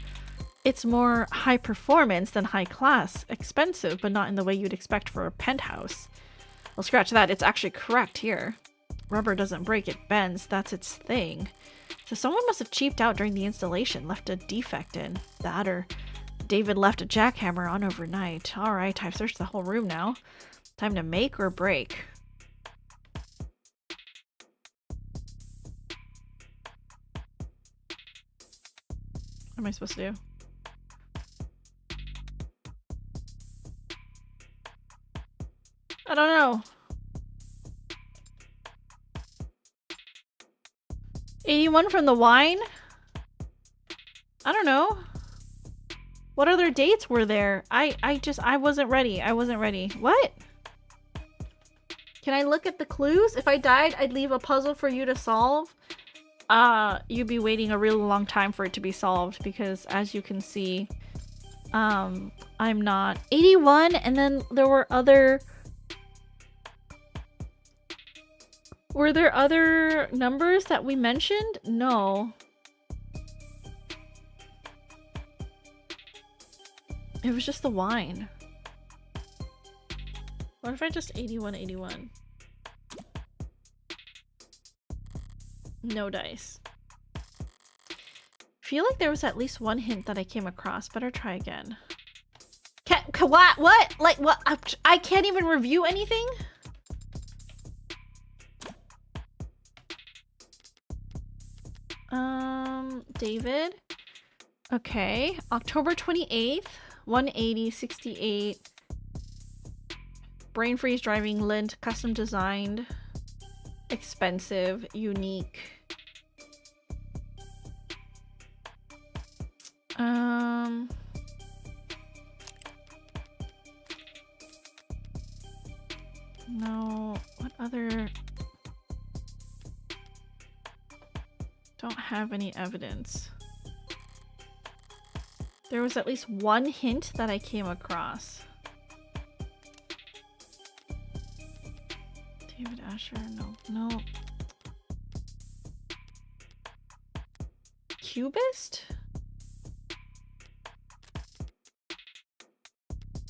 It's more high performance than high class, expensive, but not in the way you'd expect for a penthouse. Well, scratch that, it's actually correct here. Rubber doesn't break, it bends, that's its thing. So someone must have cheaped out during the installation, left a defect in. That or David left a jackhammer on overnight. Alright, I've searched the whole room now. Time to make or break. What am I supposed to do? I don't know. 81 from the wine? I don't know. What other dates were there? I wasn't ready. I wasn't ready. What? Can I look at the clues? If I died, I'd leave a puzzle for you to solve. You'd be waiting a really long time for it to be solved because as you can see, I'm not 81 and then there were other. Were there other numbers that we mentioned? No. It was just the wine. What if I just 81? No dice. Feel like there was at least one hint that I came across. Better try again. What? Like, what? I can't even review anything? David. Okay. October 28th. 180, 68. Brain freeze driving lint. Custom designed. Expensive. Unique. No. What other... Don't have any evidence. There was at least one hint that I came across. David Asher, no. Cubist?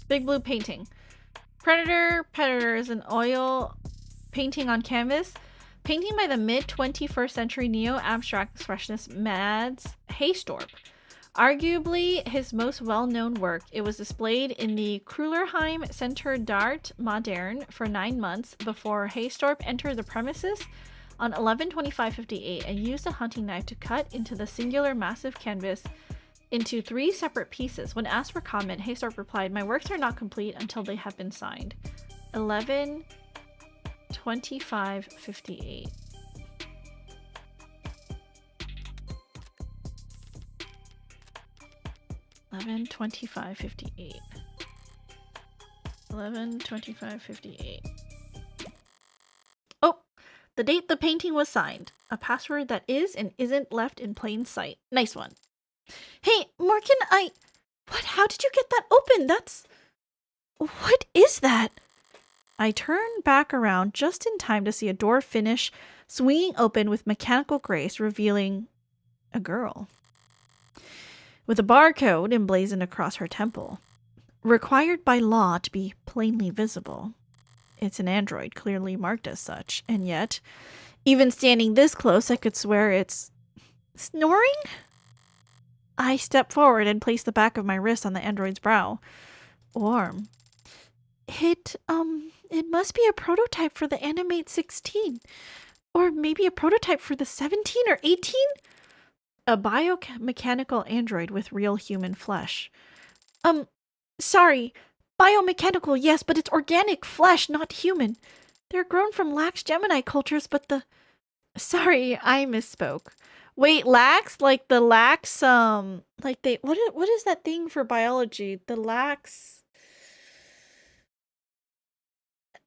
Big blue painting. Predator is an oil painting on canvas. Painting by the mid-21st century neo-abstract expressionist Mads Haystorp. Arguably his most well-known work, it was displayed in the Krullerheim Center d'Art Moderne for 9 months before Haystorp entered the premises on 11/25/58 and used a hunting knife to cut into the singular massive canvas into 3 separate pieces. When asked for comment, Haystorp replied, "My works are not complete until they have been signed." 11/25/58. 11/25/58. 11/25/58. Oh, the date the painting was signed. A password that is and isn't left in plain sight. Nice one. Hey, Morgan, what? How did you get that open? What is that? I turned back around just in time to see a door finish swinging open with mechanical grace, revealing a girl with a barcode emblazoned across her temple, required by law to be plainly visible. It's an android, clearly marked as such, and yet, even standing this close, I could swear it's snoring? I stepped forward and placed the back of my wrist on the android's brow. Warm. It must be a prototype for the Animate 16. Or maybe a prototype for the 17 or 18? A biomechanical android with real human flesh. Sorry. Biomechanical, yes, but it's organic flesh, not human. They're grown from lax Gemini cultures, but Sorry, I misspoke. Wait, lax? Like the lax, like they... What is that thing for biology? The lax...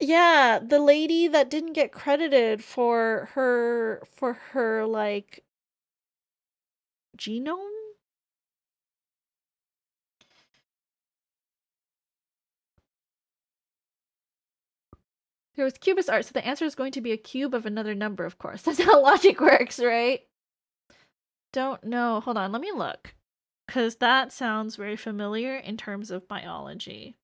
Yeah, the lady that didn't get credited for her, like, genome? There was cubist art, so the answer is going to be a cube of another number, of course. That's how logic works, right? Don't know. Hold on, let me look. Because that sounds very familiar in terms of biology.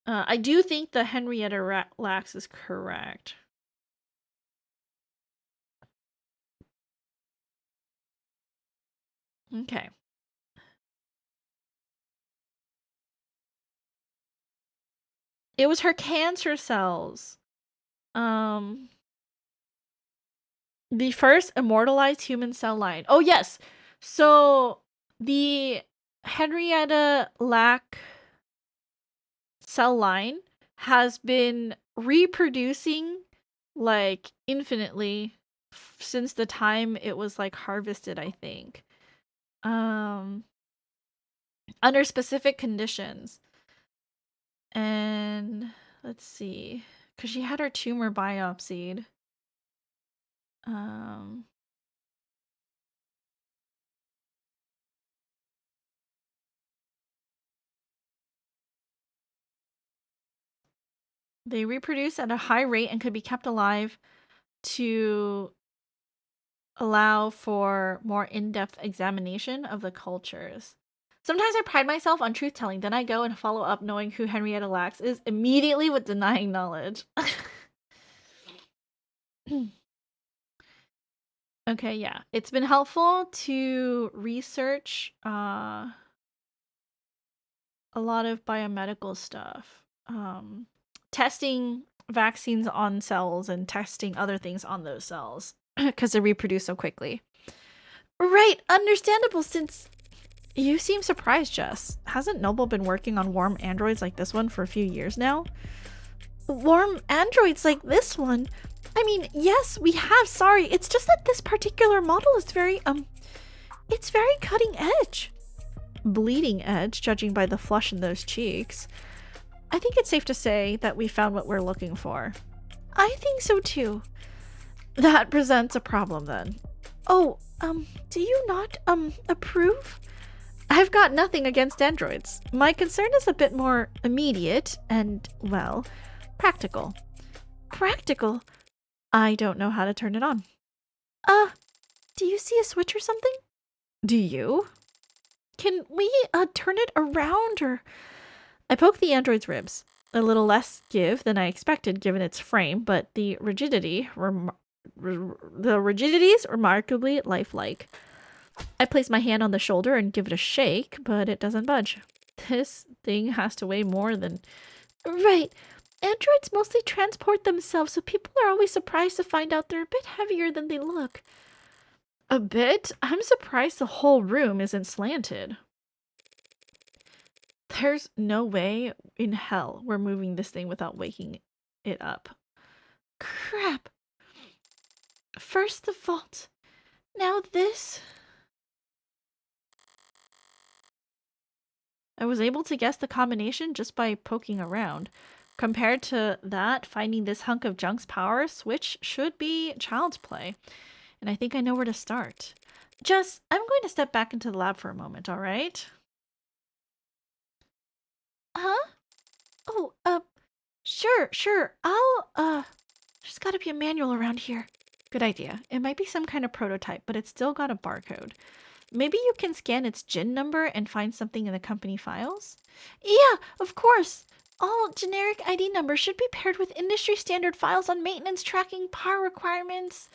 I do think the Henrietta Lacks is correct. Okay. It was her cancer cells. The first immortalized human cell line. Oh, yes. So the Henrietta Lack cell line has been reproducing like infinitely since the time it was like harvested, I think. Under specific conditions. And let's see, because she had her tumor biopsied. They reproduce at a high rate and could be kept alive to allow for more in-depth examination of the cultures. Sometimes I pride myself on truth-telling, then I go and follow up knowing who Henrietta Lacks is immediately with denying knowledge. Okay, yeah. It's been helpful to research a lot of biomedical stuff. Testing vaccines on cells and testing other things on those cells because they reproduce so quickly. Right, understandable since you seem surprised, Jess. Hasn't Noble been working on warm androids like this one for a few years now? Warm androids like this one? I mean, yes, we have. Sorry, it's just that this particular model is it's very cutting edge. Bleeding edge, judging by the flush in those cheeks. I think it's safe to say that we found what we're looking for. I think so too. That presents a problem then. Oh, do you not, approve? I've got nothing against androids. My concern is a bit more immediate and, well, practical. Practical? I don't know how to turn it on. Do you see a switch or something? Do you? Can we, turn it around or... I poked the android's ribs. A little less give than I expected given its frame, but the rigidity is remarkably lifelike. I place my hand on the shoulder and give it a shake, but it doesn't budge. This thing has to weigh more than... Right. Androids mostly transport themselves, so people are always surprised to find out they're a bit heavier than they look. A bit? I'm surprised the whole room isn't slanted. There's no way in hell we're moving this thing without waking it up. Crap. First the vault. Now this. I was able to guess the combination just by poking around. Compared to that, finding this hunk of junk's power switch should be child's play. And I think I know where to start. Jess, I'm going to step back into the lab for a moment, alright? Huh? Oh, sure. There's gotta be a manual around here. Good idea. It might be some kind of prototype, but it's still got a barcode. Maybe you can scan its GIN number and find something in the company files? Yeah, of course. All generic ID numbers should be paired with industry standard files on maintenance tracking, power requirements.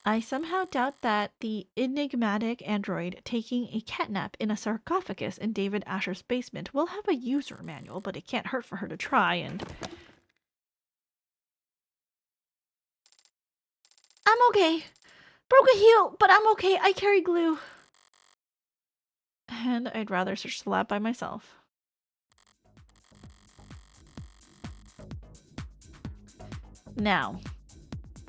I somehow doubt that the enigmatic android taking a catnap in a sarcophagus in David Asher's basement will have a user manual, but it can't hurt for her to try and... I'm okay. Broke a heel, but I'm okay. I carry glue. And I'd rather search the lab by myself. Now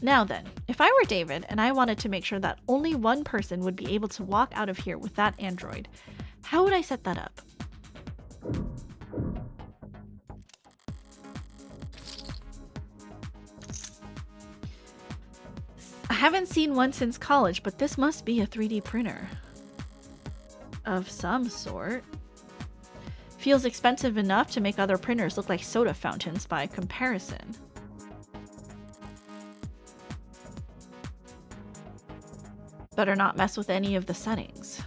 then, if I were David and I wanted to make sure that only one person would be able to walk out of here with that android, how would I set that up? I haven't seen one since college, but this must be a 3D printer. Of some sort. Feels expensive enough to make other printers look like soda fountains by comparison. Better not mess with any of the settings.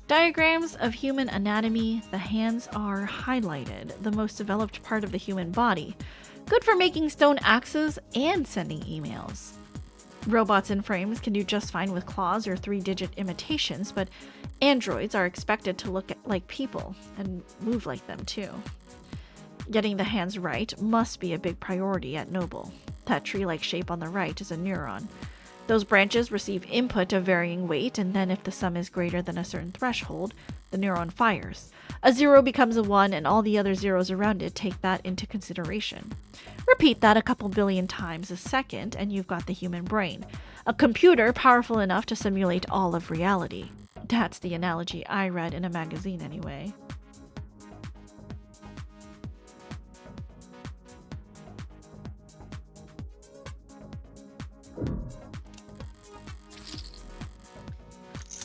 Diagrams of human anatomy. The hands are highlighted, the most developed part of the human body. Good for making stone axes and sending emails. Robots in frames can do just fine with claws or 3-digit imitations, but androids are expected to look like people and move like them too. Getting the hands right must be a big priority at Noble. That tree-like shape on the right is a neuron. Those branches receive input of varying weight, and then if the sum is greater than a certain threshold, the neuron fires. A 0 becomes a 1, and all the other zeros around it take that into consideration. Repeat that a couple billion times a second, and you've got the human brain. A computer powerful enough to simulate all of reality. That's the analogy I read in a magazine anyway.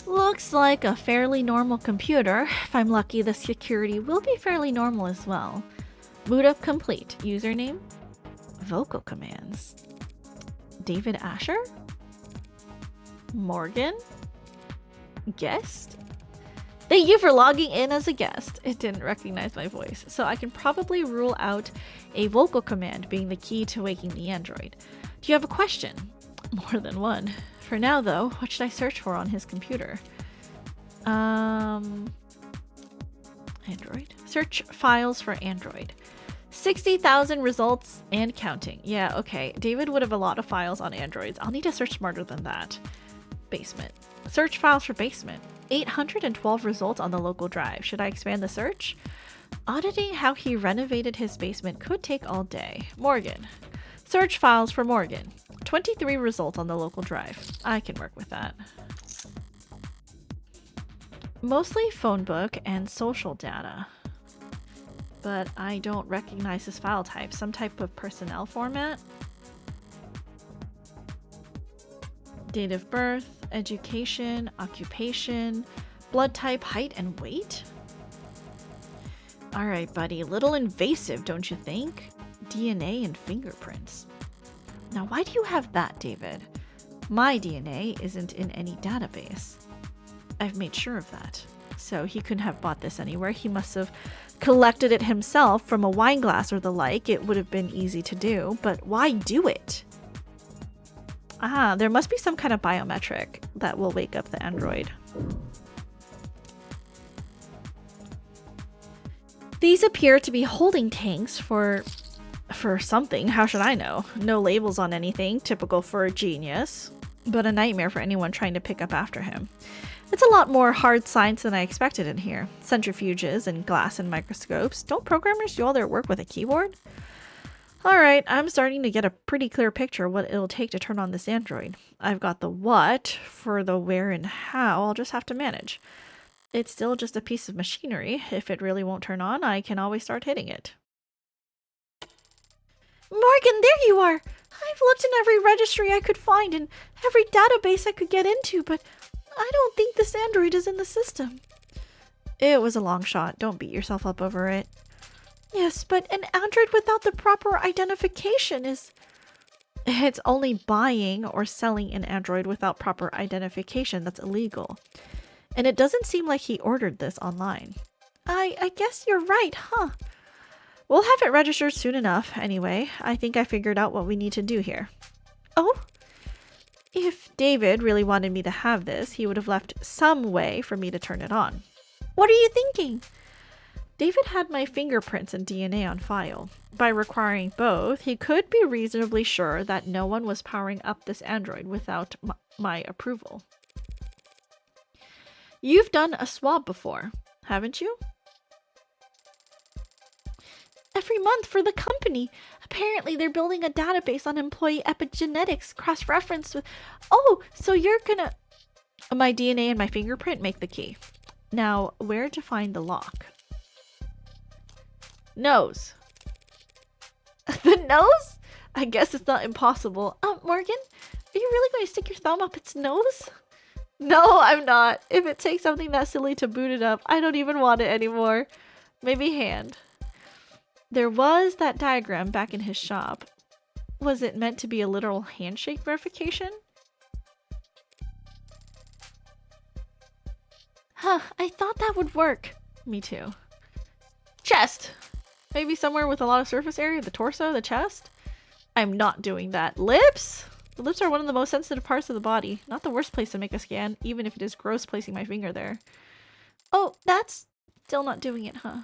Looks like a fairly normal computer. If I'm lucky, the security will be fairly normal as well. Boot up complete. Username? Vocal commands. David Asher? Morgan? Guest? Thank you for logging in as a guest. It didn't recognize my voice, so I can probably rule out a vocal command being the key to waking the android. Do you have a question? More than one. For now, though, what should I search for on his computer? Android. Search files for Android. 60,000 results and counting. Yeah, okay. David would have a lot of files on Androids. I'll need to search smarter than that. Basement. Search files for basement. 812 results on the local drive. Should I expand the search? Auditing how he renovated his basement could take all day. Morgan. Search files for Morgan. 23 results on the local drive. I can work with that. Mostly phone book and social data. But I don't recognize this file type. Some type of personnel format? Date of birth, education, occupation, blood type, height, and weight? Alright, buddy. A little invasive, don't you think? DNA and fingerprints. Now, why do you have that, David? My DNA isn't in any database. I've made sure of that. So he couldn't have bought this anywhere. He must have collected it himself from a wine glass or the like, it would have been easy to do, but why do it? Ah, there must be some kind of biometric that will wake up the android. These appear to be holding tanks for something. How should I know? No labels on anything, typical for a genius, but a nightmare for anyone trying to pick up after him. It's a lot more hard science than I expected in here. Centrifuges and glass and microscopes. Don't programmers do all their work with a keyboard? Alright, I'm starting to get a pretty clear picture of what it'll take to turn on this android. I've got the what, for the where and how I'll just have to manage. It's still just a piece of machinery. If it really won't turn on, I can always start hitting it. Morgan, there you are! I've looked in every registry I could find and every database I could get into, but I don't think this android is in the system. It was a long shot. Don't beat yourself up over it. Yes, but an android without the proper identification is... It's only buying or selling an android without proper identification that's illegal. And it doesn't seem like he ordered this online. I guess you're right, huh? We'll have it registered soon enough, anyway. I think I figured out what we need to do here. Oh? If David really wanted me to have this, he would have left some way for me to turn it on. What are you thinking? David had my fingerprints and DNA on file. By requiring both, he could be reasonably sure that no one was powering up this android without my approval. You've done a swab before, haven't you? Every month for the company. Apparently they're building a database on employee epigenetics cross-referenced with... Oh, so you're gonna... My DNA and my fingerprint make the key. Now, where to find the lock? Nose. The nose? I guess it's not impossible. Morgan, are you really going to stick your thumb up its nose? No, I'm not. If it takes something that silly to boot it up, I don't even want it anymore. Maybe hand. There was that diagram back in his shop. Was it meant to be a literal handshake verification? Huh, I thought that would work. Me too. Chest. Maybe somewhere with a lot of surface area, the torso, the chest? I'm not doing that. Lips? The lips are one of the most sensitive parts of the body. Not the worst place to make a scan, even if it is gross placing my finger there. Oh, that's still not doing it, huh?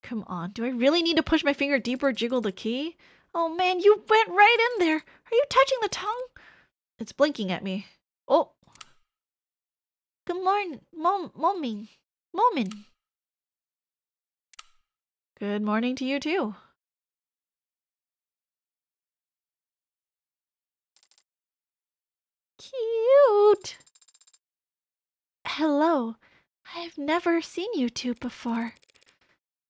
Come on, do I really need to push my finger deeper or jiggle the key? Oh man, you went right in there! Are you touching the tongue? It's blinking at me. Oh! Good morning, Momin. Good morning to you too. Cute! Hello. I've never seen you two before.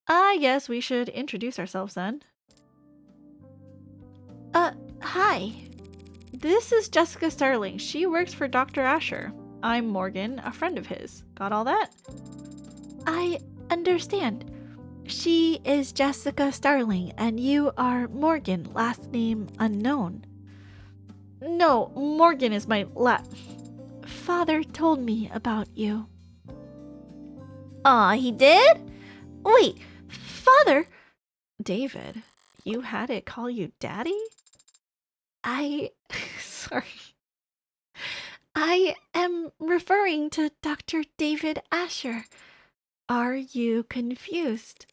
I guess we should introduce ourselves then. Hi. This is Jessica Starling. She works for Dr. Asher. I'm Morgan, a friend of his. Got all that? I understand. She is Jessica Starling, and you are Morgan, last name unknown. No, Morgan is my Father told me about you. Aw, he did? Wait, Father? David, you had it call you Daddy? Sorry. I am referring to Dr. David Asher. Are you confused?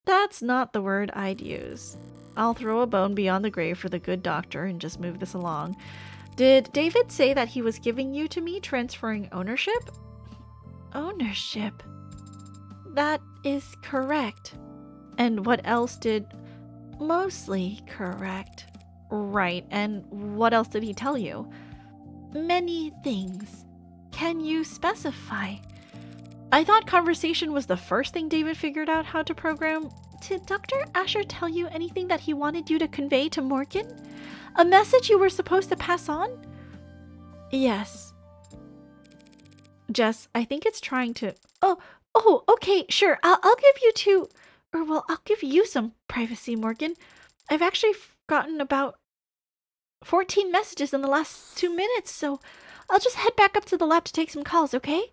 That's not the word I'd use. I'll throw a bone beyond the grave for the good doctor and just move this along. Did David say that he was giving you to me, transferring ownership? Ownership? That is correct. And what else did... Mostly correct. Right, and what else did he tell you? Many things. Can you specify? I thought conversation was the first thing David figured out how to program. Did Dr. Asher tell you anything that he wanted you to convey to Morgan? A message you were supposed to pass on? Yes. Jess, I think it's trying to... Oh, okay, sure. I'll give you two... Or, well, I'll give you some privacy, Morgan. I've actually gotten about 14 messages in the last 2 minutes, so I'll just head back up to the lab to take some calls, okay?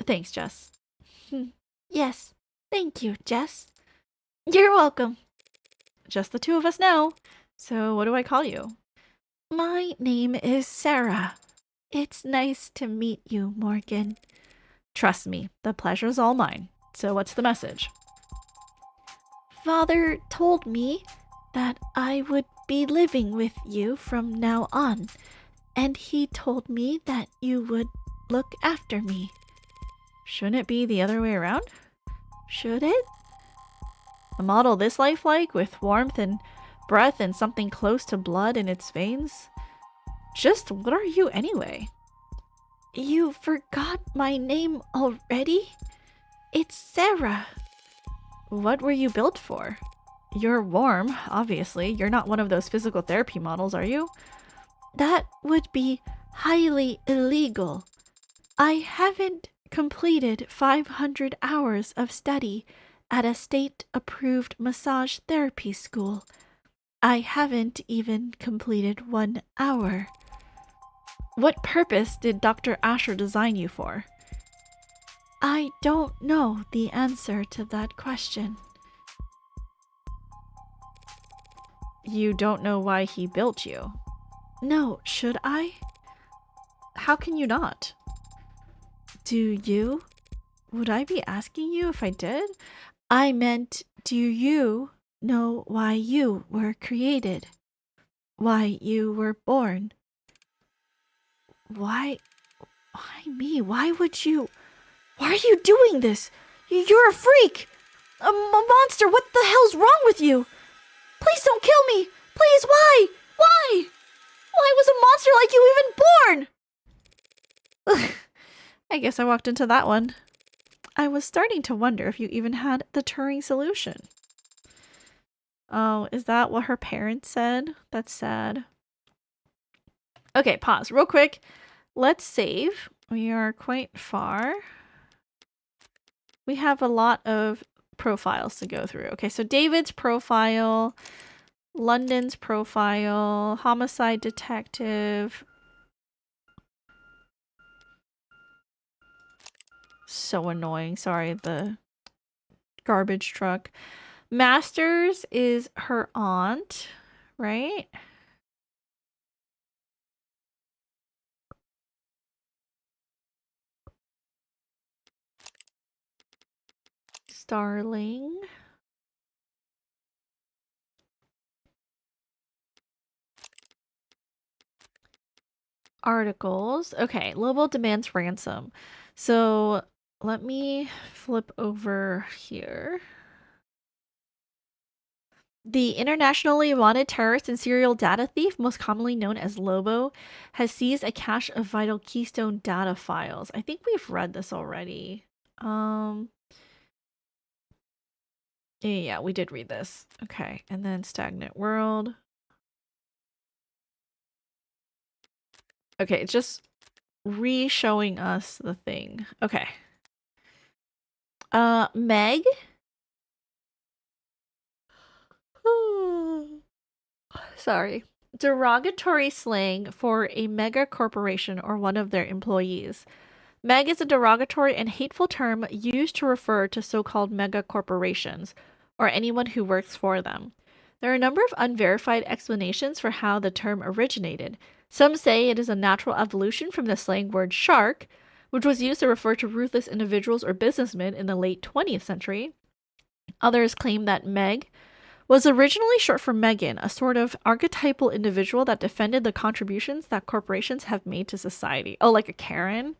Thanks, Jess. Yes, Thank you, Jess. You're welcome. Just the two of us now. So what do I call you? My name is Sarah. It's nice to meet you, Morgan. Trust me, the pleasure's all mine. So what's the message? Father told me that I would be living with you from now on, and he told me that you would look after me. Shouldn't it be the other way around? Should it? A model this lifelike with warmth and breath and something close to blood in its veins? Just what are you anyway? You forgot my name already? It's Sarah. What were you built for? You're warm, obviously. You're not one of those physical therapy models, are you? That would be highly illegal. I haven't completed 500 hours of study at a state-approved massage therapy school. I haven't even completed 1 hour. What purpose did Dr. Asher design you for? I don't know the answer to that question. You don't know why he built you? No, should I? How can you not? Do you? Would I be asking you if I did? I meant, do you know why you were created? Why you were born? Why me? Why would you? Why are you doing this? You're a freak! A monster! What the hell's wrong with you? Please don't kill me! Please, why? Why? Why was a monster like you even born? I guess I walked into that one. I was starting to wonder if you even had the Turing solution. Oh, is that what her parents said? That's sad. Okay, pause real quick. Let's save. We are quite far. We have a lot of profiles to go through. Okay, so David's profile, London's profile, homicide detective. So annoying. Sorry, the garbage truck. Masters is her aunt, right? Starling. Articles. Okay, Lobo demands ransom. So let me flip over here. The internationally wanted terrorist and serial data thief, most commonly known as Lobo, has seized a cache of vital Keystone data files. I think we've read this already. Yeah, we did read this. Okay, and then Stagnant World. Okay, it's just re-showing us the thing. Okay. Meg? Sorry. Derogatory slang for a mega corporation or one of their employees. Meg is a derogatory and hateful term used to refer to so-called mega corporations, or anyone who works for them. There are a number of unverified explanations for how the term originated. Some say it is a natural evolution from the slang word shark, which was used to refer to ruthless individuals or businessmen in the late 20th century. Others claim that Meg was originally short for Megan, a sort of archetypal individual that defended the contributions that corporations have made to society. Oh, like a Karen?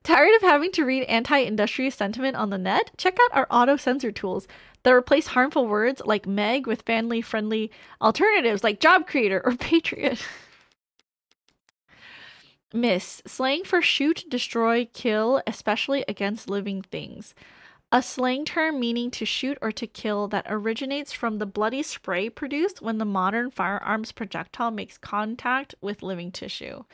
Tired of having to read anti-industrious sentiment on the net? Check out our auto-censor tools that replace harmful words like Meg with family-friendly alternatives like job creator or patriot. Miss, slang for shoot, destroy, kill, especially against living things. A slang term meaning to shoot or to kill that originates from the bloody spray produced when the modern firearms projectile makes contact with living tissue.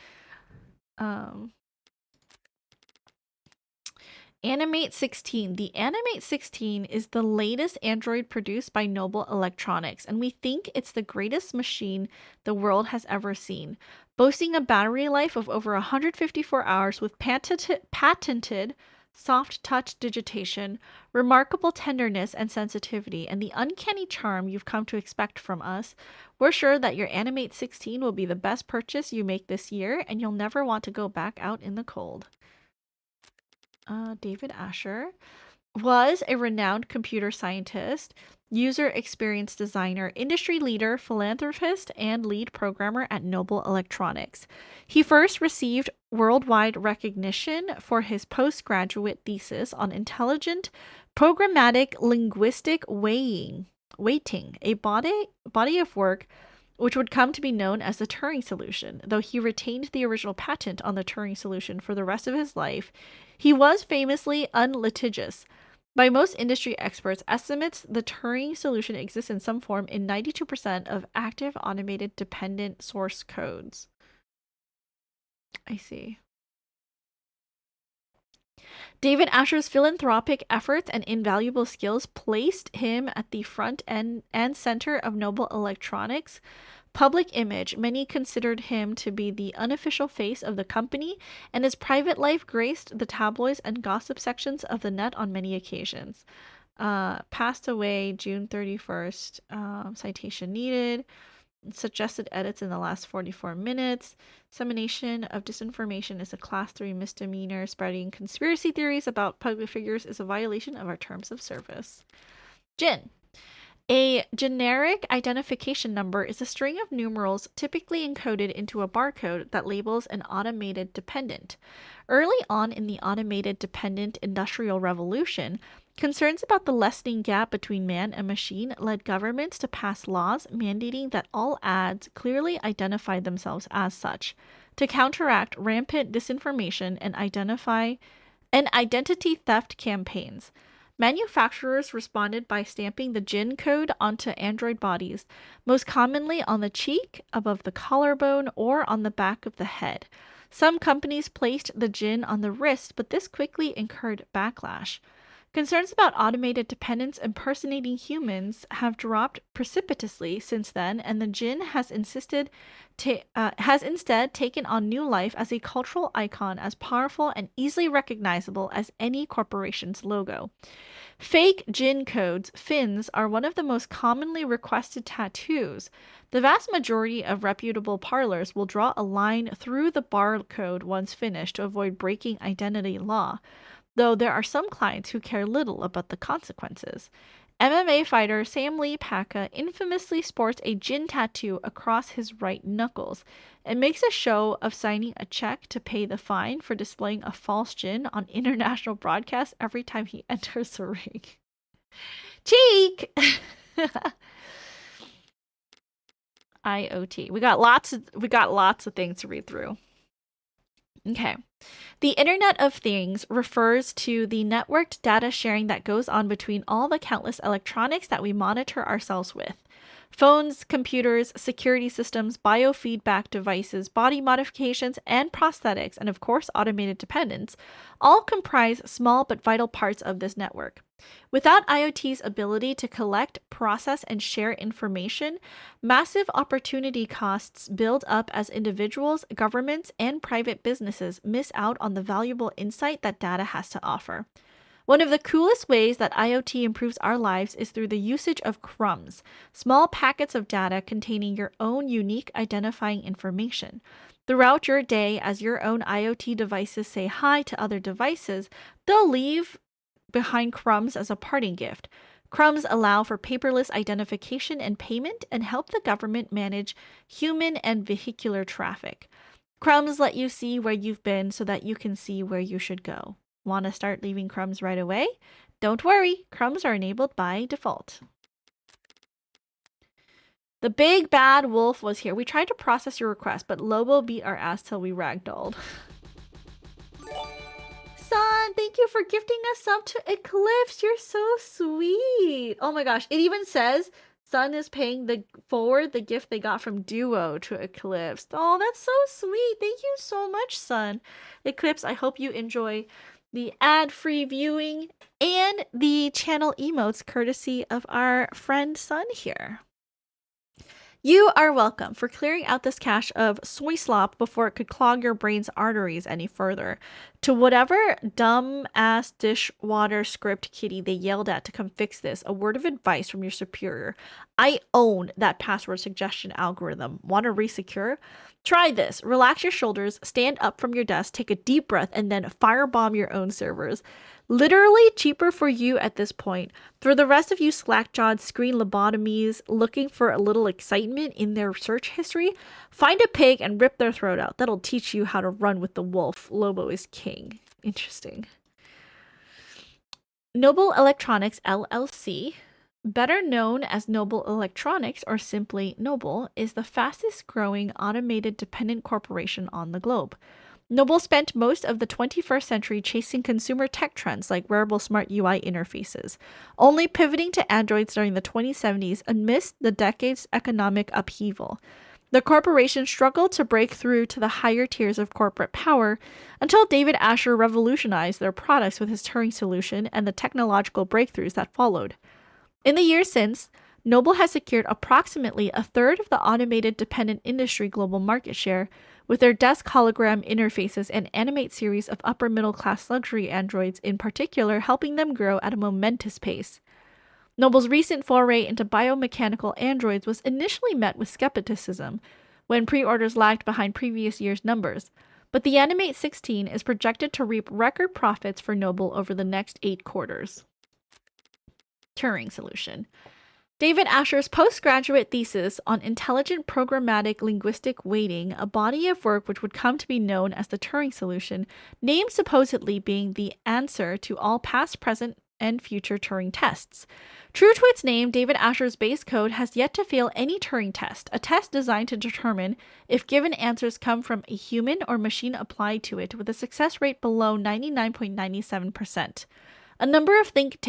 Animate 16. The Animate 16 is the latest Android produced by Noble Electronics, and we think it's the greatest machine the world has ever seen. Boasting a battery life of over 154 hours with patented soft touch digitation, remarkable tenderness and sensitivity, and the uncanny charm you've come to expect from us, we're sure that your Animate 16 will be the best purchase you make this year, and you'll never want to go back out in the cold. David Asher was a renowned computer scientist, user experience designer, industry leader, philanthropist, and lead programmer at Noble Electronics. He first received worldwide recognition for his postgraduate thesis on intelligent programmatic linguistic weighting, a body of work which would come to be known as the Turing solution. Though he retained the original patent on the Turing solution for the rest of his life, he was famously unlitigious. By most industry experts, estimates the Turing solution exists in some form in 92% of active automated dependent source codes. I see. David Asher's philanthropic efforts and invaluable skills placed him at the front end and center of Noble Electronics' public image. Many considered him to be the unofficial face of the company, and his private life graced the tabloids and gossip sections of the net on many occasions. Passed away June 31st. Citation needed. Suggested edits in the last 44 minutes. Dissemination of disinformation is a class 3 misdemeanor. Spreading conspiracy theories about public figures is a violation of our terms of service. Jin. A generic identification number is a string of numerals typically encoded into a barcode that labels an automated dependent. Early on in the automated dependent industrial revolution, concerns about the lessening gap between man and machine led governments to pass laws mandating that all ads clearly identify themselves as such. To counteract rampant disinformation and identity theft campaigns, manufacturers responded by stamping the Jin code onto Android bodies, most commonly on the cheek, above the collarbone, or on the back of the head. Some companies placed the Jin on the wrist, but this quickly incurred backlash. Concerns about automated dependents impersonating humans have dropped precipitously since then, and the Jin has instead taken on new life as a cultural icon as powerful and easily recognizable as any corporation's logo. Fake Jin codes, fins, are one of the most commonly requested tattoos. The vast majority of reputable parlors will draw a line through the barcode once finished to avoid breaking identity law, though there are some clients who care little about the consequences. MMA fighter Sam Lee Paka infamously sports a Jin tattoo across his right knuckles and makes a show of signing a check to pay the fine for displaying a false Jin on international broadcast every time he enters the ring. Cheek! IoT. We got lots of things to read through. Okay. The Internet of Things refers to the networked data sharing that goes on between all the countless electronics that we monitor ourselves with. Phones, computers, security systems, biofeedback devices, body modifications, and prosthetics, and of course automated dependents, all comprise small but vital parts of this network. Without IoT's ability to collect, process, and share information, massive opportunity costs build up as individuals, governments, and private businesses miss out on the valuable insight that data has to offer. One of the coolest ways that IoT improves our lives is through the usage of crumbs, small packets of data containing your own unique identifying information. Throughout your day, as your own IoT devices say hi to other devices, they'll leave behind crumbs as a parting gift. Crumbs allow for paperless identification and payment and help the government manage human and vehicular traffic. Crumbs let you see where you've been so that you can see where you should go. Want to start leaving crumbs right away? Don't worry, crumbs are enabled by default. The big bad wolf was here. We tried to process your request, but Lobo beat our ass till we ragdolled. Son, thank you for gifting us sub to Eclipse. You're so sweet. Oh my gosh, it even says Sun is paying forward the gift they got from Duo to Eclipse. Oh, that's so sweet. Thank you so much, Sun. Eclipse, I hope you enjoy the ad-free viewing, and the channel emotes courtesy of our friend Sun here. You are welcome for clearing out this cache of soy slop before it could clog your brain's arteries any further. To whatever dumb-ass dishwater script kitty they yelled at to come fix this, a word of advice from your superior. I own that password suggestion algorithm. Want to resecure? Try this. Relax your shoulders, stand up from your desk, take a deep breath, and then firebomb your own servers. Literally cheaper for you at this point. For the rest of you slack-jawed screen lobotomies looking for a little excitement in their search history, find a pig and rip their throat out. That'll teach you how to run with the wolf. Lobo is king. Interesting. Noble Electronics LLC, better known as Noble Electronics or simply Noble, is the fastest growing automated dependent corporation on the globe. Noble spent most of the 21st century chasing consumer tech trends like wearable smart UI interfaces, only pivoting to Androids during the 2070s amidst the decade's economic upheaval. The corporation struggled to break through to the higher tiers of corporate power until David Asher revolutionized their products with his Turing solution and the technological breakthroughs that followed. In the years since, Noble has secured approximately a third of the automated dependent industry global market share, with their desk hologram interfaces and animate series of upper middle class luxury androids in particular helping them grow at a momentous pace. Noble's recent foray into biomechanical androids was initially met with skepticism when pre-orders lagged behind previous year's numbers, but the Animate 16 is projected to reap record profits for Noble over the next 8 quarters. Turing solution. David Asher's postgraduate thesis on intelligent programmatic linguistic weighting, a body of work which would come to be known as the Turing solution, named supposedly being the answer to all past, present, and future Turing tests. True to its name, David Asher's base code has yet to fail any Turing test, a test designed to determine if given answers come from a human or machine applied to it with a success rate below 99.97%. A number of think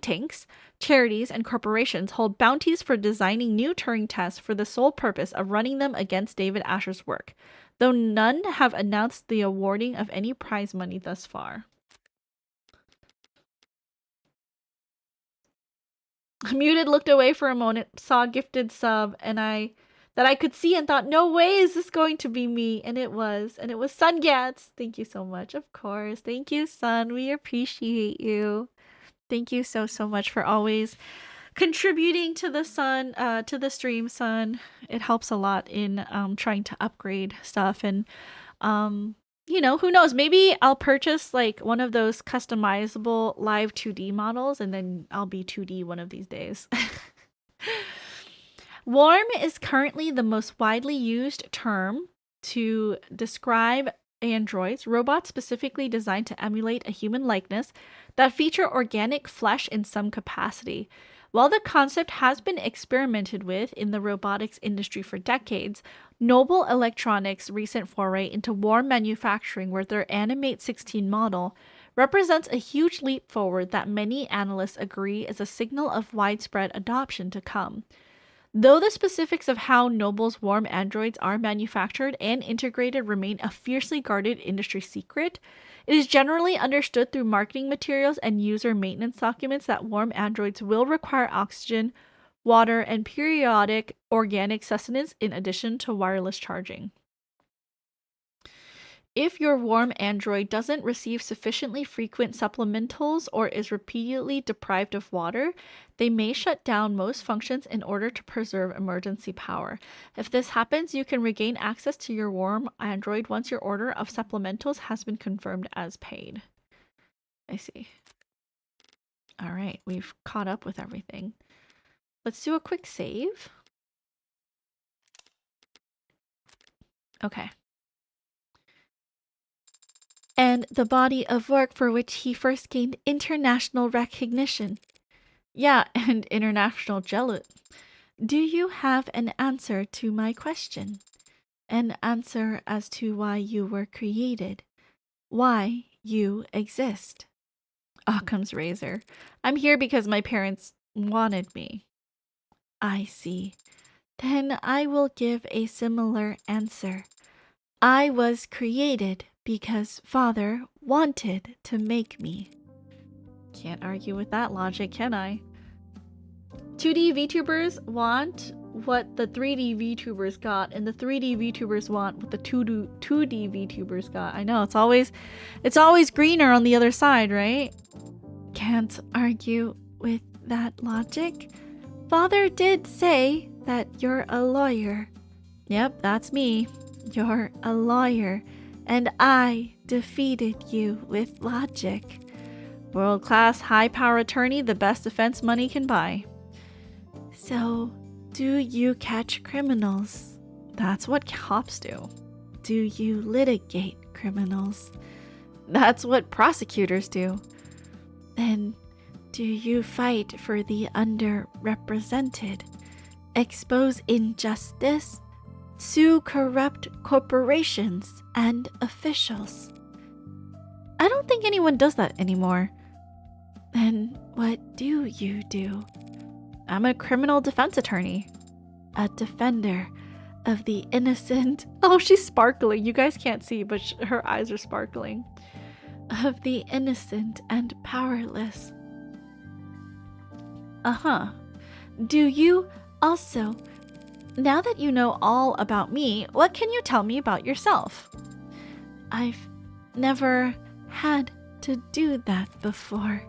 tanks, charities, and corporations hold bounties for designing new Turing tests for the sole purpose of running them against David Asher's work, though none have announced the awarding of any prize money thus far. Muted looked away for a moment, saw a gifted sub, and I could see and thought, no way is this going to be me, and it was Sun Gats. Thank you so much, of course. Thank you, Sun. We appreciate you. Thank you so much for always contributing to the stream, Sun. It helps a lot in trying to upgrade stuff, and who knows, maybe I'll purchase like one of those customizable live 2D models and then I'll be 2D one of these days. Warm is currently the most widely used term to describe androids, robots specifically designed to emulate a human likeness that feature organic flesh in some capacity. While the concept has been experimented with in the robotics industry for decades, Noble Electronics' recent foray into warm manufacturing with their Animate 16 model represents a huge leap forward that many analysts agree is a signal of widespread adoption to come. Though the specifics of how Noble's warm androids are manufactured and integrated remain a fiercely guarded industry secret, it is generally understood through marketing materials and user maintenance documents that warm androids will require oxygen, water, and periodic organic sustenance in addition to wireless charging. If your warm android doesn't receive sufficiently frequent supplementals or is repeatedly deprived of water, they may shut down most functions in order to preserve emergency power. If this happens, you can regain access to your warm android once your order of supplementals has been confirmed as paid. I see. All right, we've caught up with everything. Let's do a quick save. Okay. And the body of work for which he first gained international recognition. Yeah, and international jealous. Do you have an answer to my question? An answer as to why you were created? Why you exist? Occam's razor. I'm here because my parents wanted me. I see. Then I will give a similar answer. I was created because Father wanted to make me. Can't argue with that logic, can I? 2D VTubers want what the 3D VTubers got, and the 3D VTubers want what the 2D VTubers got. I know, it's always greener on the other side, right? Can't argue with that logic. Father did say that you're a lawyer. Yep, that's me. You're a lawyer, and I defeated you with logic. World-class, high-power attorney, the best defense money can buy. So, do you catch criminals? That's what cops do. Do you litigate criminals? That's what prosecutors do. Then, do you fight for the underrepresented? Expose injustice? Sue corrupt corporations and officials? I don't think anyone does that anymore. Then what do you do? I'm a criminal defense attorney. A defender of the innocent. Oh, she's sparkling. You guys can't see, but her eyes are sparkling. Of the innocent and powerless. Do you also, now that you know all about me, what can you tell me about yourself? I've never had to do that before.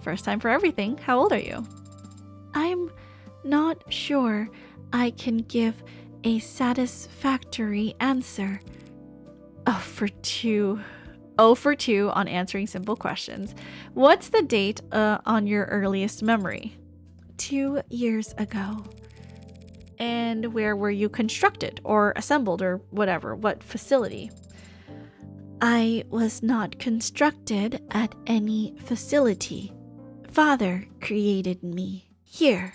First time for everything. How old are you? I'm not sure I can give a satisfactory answer. 0 for 2. 0 for 2 on answering simple questions. What's the date on your earliest memory? 2 years ago. And where were you constructed or assembled or whatever? What facility? I was not constructed at any facility. Father created me here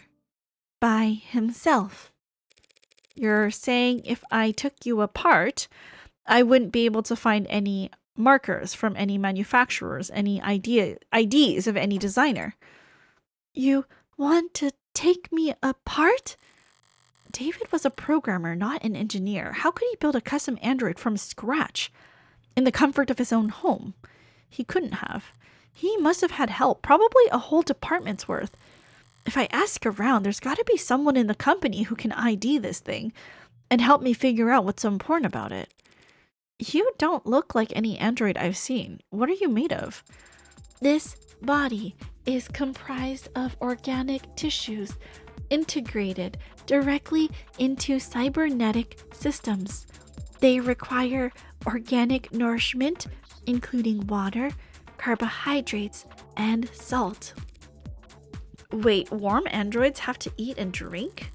by himself. You're saying if I took you apart, I wouldn't be able to find any markers from any manufacturers, any IDs of any designer. You want to take me apart? David was a programmer, not an engineer. How could he build a custom android from scratch in the comfort of his own home? He couldn't have. He must have had help, probably a whole department's worth. If I ask around, there's got to be someone in the company who can ID this thing and help me figure out what's so important about it. You don't look like any android I've seen. What are you made of? This body is comprised of organic tissues integrated directly into cybernetic systems. They require organic nourishment, including water, carbohydrates, and salt. Wait, warm androids have to eat and drink?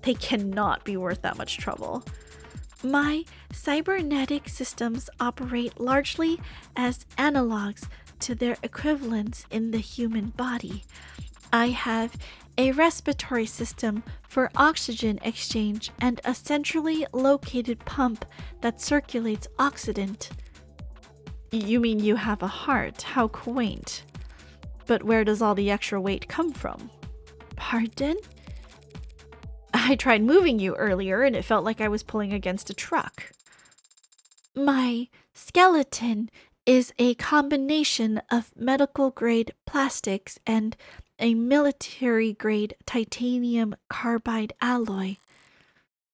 They cannot be worth that much trouble. My cybernetic systems operate largely as analogs to their equivalents in the human body. I have a respiratory system for oxygen exchange and a centrally located pump that circulates oxygen. You mean you have a heart? How quaint. But where does all the extra weight come from? Pardon? I tried moving you earlier and it felt like I was pulling against a truck. My skeleton is a combination of medical-grade plastics and a military-grade titanium carbide alloy.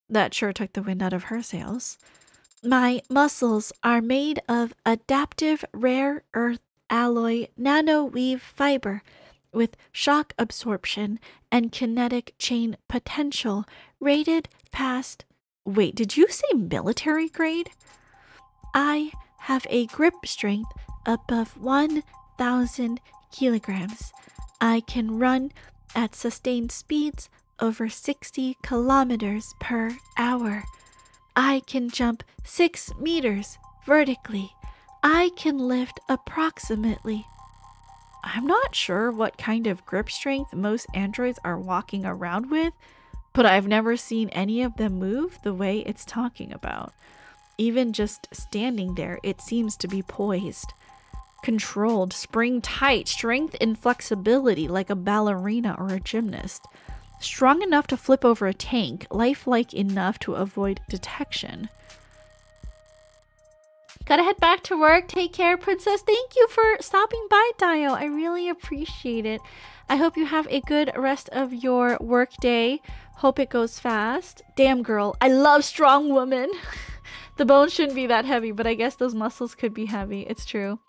That sure took the wind out of her sails. My muscles are made of adaptive rare earth alloy nanoweave fiber with shock absorption and kinetic chain potential rated past... Wait, did you say military grade? I have a grip strength above 1,000 kilograms. I can run at sustained speeds over 60 kilometers per hour. I can jump 6 meters vertically. I can lift approximately... I'm not sure what kind of grip strength most androids are walking around with, but I've never seen any of them move the way it's talking about. Even just standing there, it seems to be poised. Controlled, spring tight, strength and flexibility like a ballerina or a gymnast. Strong enough to flip over a tank, lifelike enough to avoid detection. Gotta head back to work. Take care, Princess. Thank you for stopping by, Dio. I really appreciate it. I hope you have a good rest of your work day. Hope it goes fast. Damn, girl. I love strong women. The bones shouldn't be that heavy, but I guess those muscles could be heavy. It's true.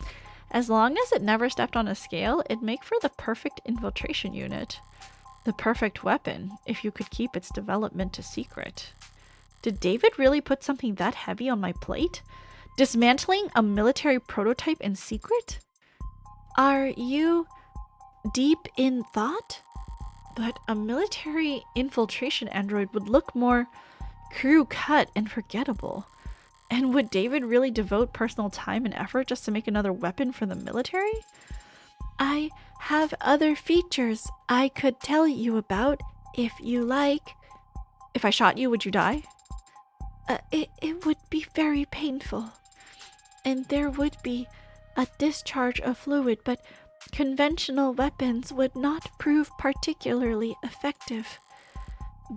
As long as it never stepped on a scale, it'd make for the perfect infiltration unit. The perfect weapon, if you could keep its development a secret. Did David really put something that heavy on my plate? Dismantling a military prototype in secret? Are you deep in thought? But a military infiltration android would look more crew-cut and forgettable. And would David really devote personal time and effort just to make another weapon for the military? I have other features I could tell you about if you like. If I shot you, would you die? It would be very painful. And there would be a discharge of fluid, but conventional weapons would not prove particularly effective.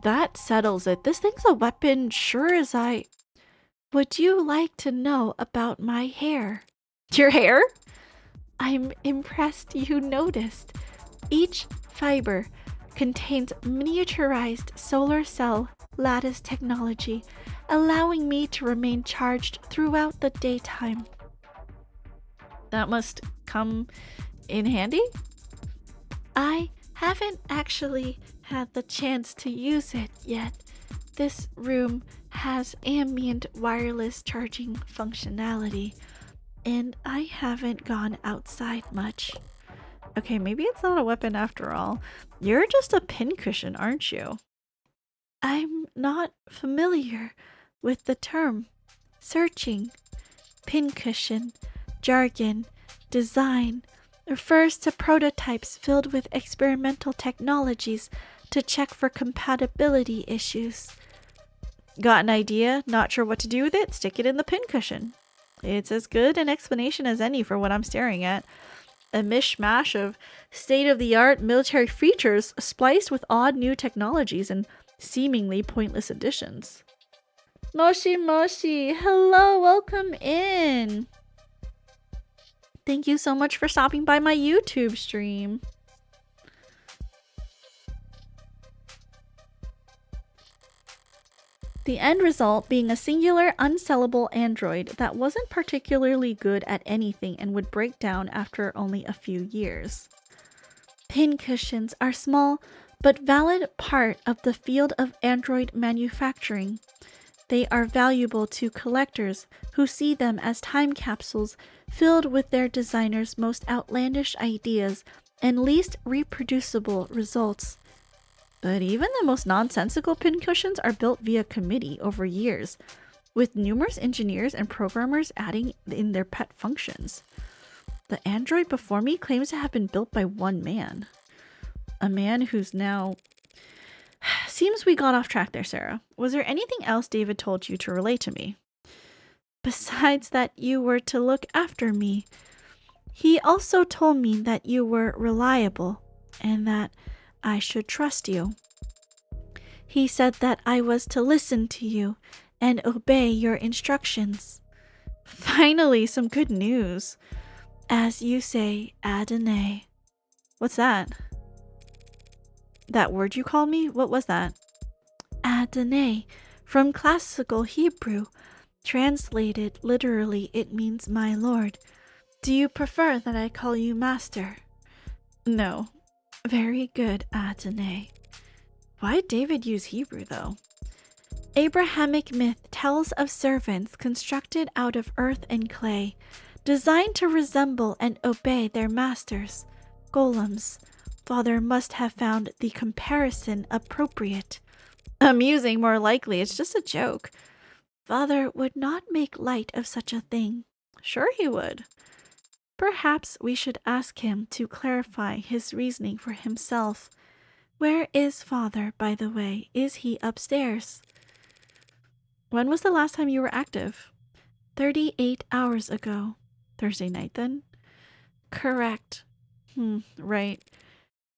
That settles it. This thing's a weapon, sure as I... Would you like to know about my hair? Your hair? I'm impressed you noticed. Each fiber contains miniaturized solar cell lattice technology, allowing me to remain charged throughout the daytime. That must come in handy? I haven't actually had the chance to use it yet. This room has ambient wireless charging functionality, and I haven't gone outside much. Okay, maybe it's not a weapon after all. You're just a pincushion, aren't you? I'm not familiar with the term. Searching. Pincushion, jargon, design refers to prototypes filled with experimental technologies to check for compatibility issues. Got an idea? Not sure what to do with it? Stick it in the pincushion. It's as good an explanation as any for what I'm staring at. A mishmash of state-of-the-art military features spliced with odd new technologies and seemingly pointless additions. Moshi Moshi, hello, welcome in. Thank you so much for stopping by my YouTube stream. The end result being a singular, unsellable android that wasn't particularly good at anything and would break down after only a few years. Pincushions are small but valid part of the field of android manufacturing. They are valuable to collectors who see them as time capsules filled with their designers' most outlandish ideas and least reproducible results. But even the most nonsensical pincushions are built via committee over years, with numerous engineers and programmers adding in their pet functions. The android before me claims to have been built by one man. A man who's now... Seems we got off track there, Sarah. Was there anything else David told you to relay to me? Besides that you were to look after me, he also told me that you were reliable and that I should trust you. He said that I was to listen to you and obey your instructions. Finally, some good news. As you say, Adonai. What's that? That word you called me? What was that? Adonai, from classical Hebrew. Translated literally, it means my lord. Do you prefer that I call you master? No. Very good, Adonai. Why did David use Hebrew, though? Abrahamic myth tells of servants constructed out of earth and clay, designed to resemble and obey their masters, golems. Father must have found the comparison appropriate. Amusing, more likely. It's just a joke. Father would not make light of such a thing. Sure he would. Perhaps we should ask him to clarify his reasoning for himself. Where is Father, by the way? Is he upstairs? When was the last time you were active? 38 hours ago. Thursday night, then? Correct. Right.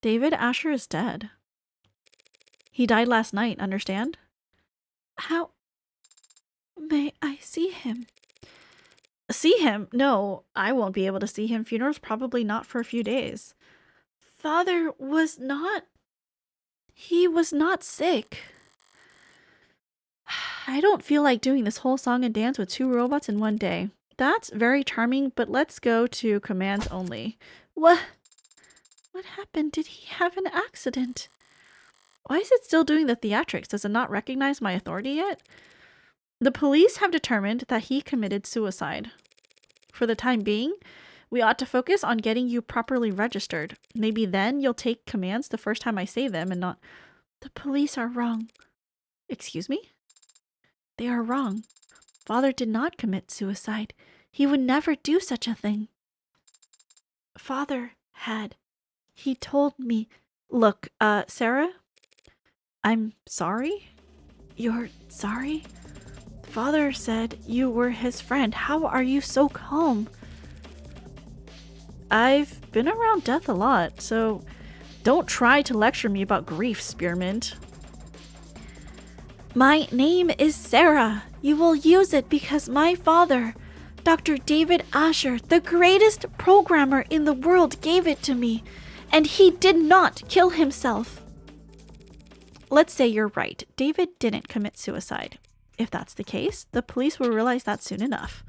David Asher is dead. He died last night, understand? How may I see him? See him? No, I won't be able to see him. Funeral's probably not for a few days. Father was not... He was not sick. I don't feel like doing this whole song and dance with 2 robots in one day. That's very charming, but let's go to commands only. What happened? Did he have an accident? Why is it still doing the theatrics? Does it not recognize my authority yet? The police have determined that he committed suicide. For the time being, we ought to focus on getting you properly registered. Maybe then you'll take commands the first time I say them and not... The police are wrong. Excuse me? They are wrong. Father did not commit suicide. He would never do such a thing. Father had. He told me... Look, Sarah? I'm sorry? You're sorry? Father said you were his friend. How are you so calm? I've been around death a lot, so don't try to lecture me about grief, Spearmint. My name is Sarah. You will use it because my father, Dr. David Asher, the greatest programmer in the world, gave it to me, and he did not kill himself. Let's say you're right. David didn't commit suicide. If that's the case, the police will realize that soon enough.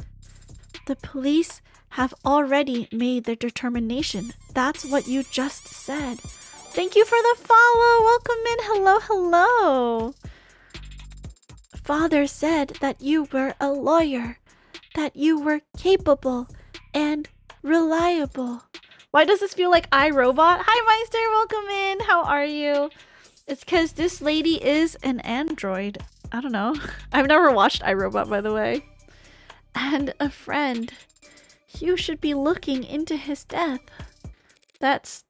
The police have already made their determination. That's what you just said. Thank you for the follow. Welcome in. Hello, hello. Father said that you were a lawyer, that you were capable and reliable. Why does this feel like iRobot? Hi, Meister. Welcome in. How are you? It's because this lady is an android. I don't know. I've never watched iRobot, by the way. And a friend. You should be looking into his death. That's...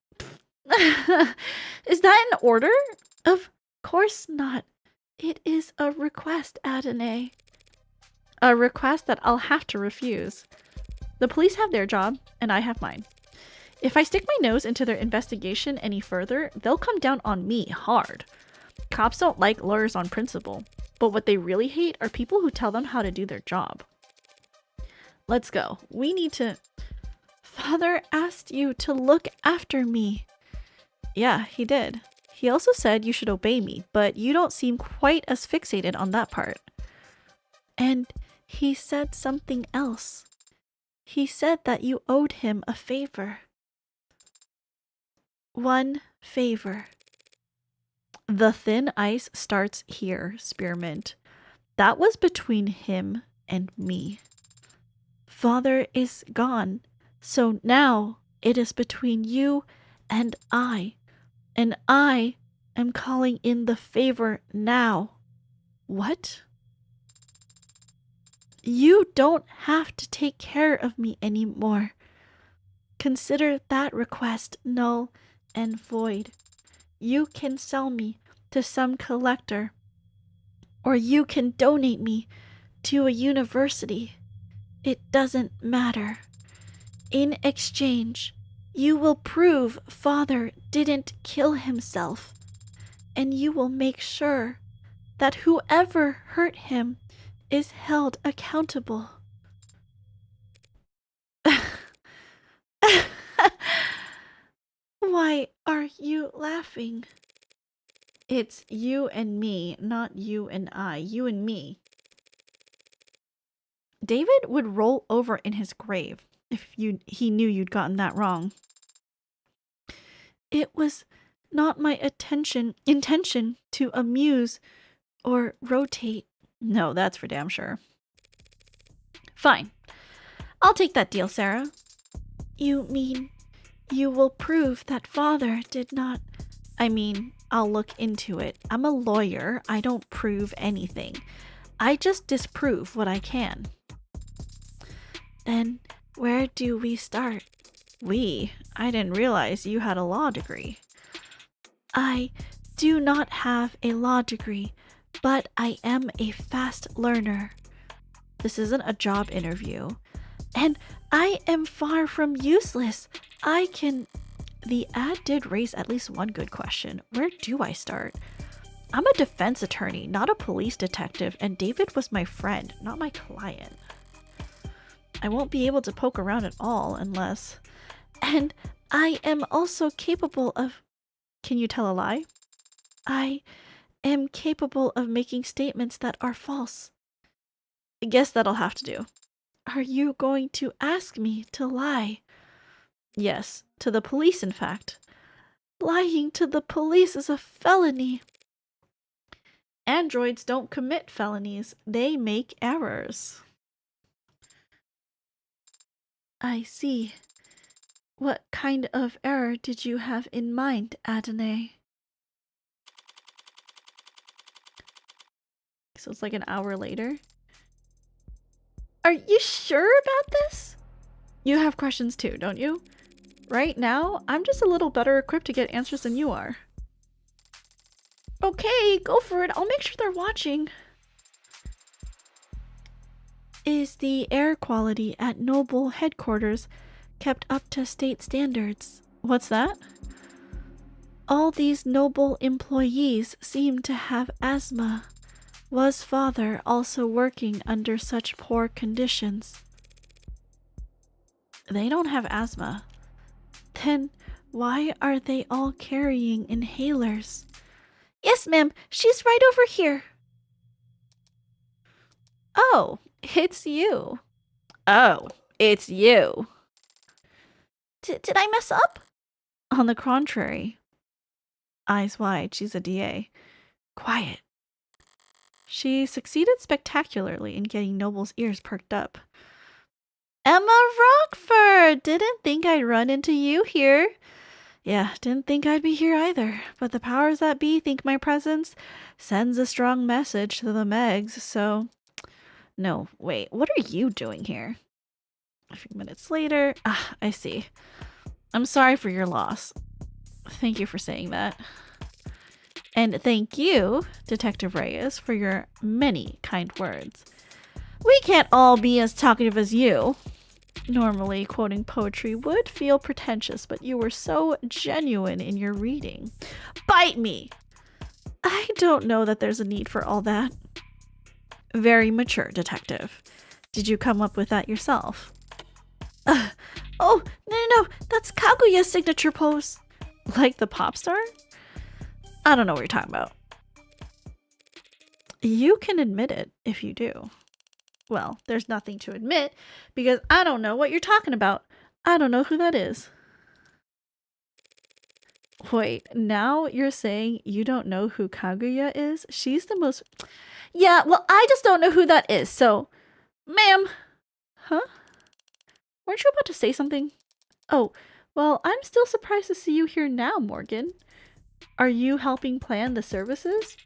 Is that an order? Of course not. It is a request, Adonai. A request that I'll have to refuse. The police have their job, and I have mine. If I stick my nose into their investigation any further, they'll come down on me hard. Cops don't like lawyers on principle, but what they really hate are people who tell them how to do their job. Let's go. We need to... Father asked you to look after me. Yeah, he did. He also said you should obey me, but you don't seem quite as fixated on that part. And he said something else. He said that you owed him a favor. One favor. The thin ice starts here, Spearmint. That was between him and me. Father is gone, so now it is between you and I am calling in the favor now. What? You don't have to take care of me anymore. Consider that request null and void. You can sell me to some collector, or you can donate me to a university. It doesn't matter. In exchange, you will prove Father didn't kill himself, and you will make sure that whoever hurt him is held accountable. Why are you laughing? It's you and me, not you and I. You and me. David would roll over in his grave if he knew you'd gotten that wrong. It was not my intention to amuse or rotate. No, that's for damn sure. Fine. I'll take that deal, Sarah. You mean you will prove that Father did not... I mean, I'll look into it. I'm a lawyer. I don't prove anything. I just disprove what I can. Then where do we start? I didn't realize you had a law degree. I do not have a law degree, but I am a fast learner. This isn't a job interview. And I am far from useless. I can... The ad did raise at least one good question. Where do I start? I'm a defense attorney, not a police detective, and David was my friend, not my client. I won't be able to poke around at all unless... And I am also capable of... Can you tell a lie? I am capable of making statements that are false. I guess that'll have to do. Are you going to ask me to lie? Yes, to the police, in fact. Lying to the police is a felony. Androids don't commit felonies, they make errors. I see. What kind of error did you have in mind, Adonai? So it's like an hour later. Are you sure about this? You have questions too, don't you? Right now, I'm just a little better equipped to get answers than you are. Okay, go for it. I'll make sure they're watching. Is the air quality at Noble headquarters kept up to state standards? What's that? All these Noble employees seem to have asthma. Was father also working under such poor conditions? They don't have asthma. Then why are they all carrying inhalers? Yes, ma'am. She's right over here. Oh, it's you. Oh, it's you. Did I mess up? On the contrary. Eyes wide, she's a DA. Quiet. She succeeded spectacularly in getting Noble's ears perked up. Emma Rockford! Didn't think I'd run into you here. Yeah, didn't think I'd be here either. But the powers that be think my presence sends a strong message to the Megs, so... No, wait, what are you doing here? A few minutes later... Ah, I see. I'm sorry for your loss. Thank you for saying that. And thank you, Detective Reyes, for your many kind words. We can't all be as talkative as you. Normally, quoting poetry would feel pretentious, but you were so genuine in your reading. Bite me! I don't know that there's a need for all that. Very mature, Detective. Did you come up with that yourself? Oh, no, that's Kaguya's signature pose. Like the pop star? I don't know what you're talking about. You can admit it if you do. Well, there's nothing to admit because I don't know what you're talking about. I don't know who that is. Wait, now you're saying you don't know who Kaguya is? She's the most... Yeah, well, I just don't know who that is, so... Ma'am! Huh? Weren't you about to say something? Oh, well, I'm still surprised to see you here now, Morgan. Are you helping plan the services?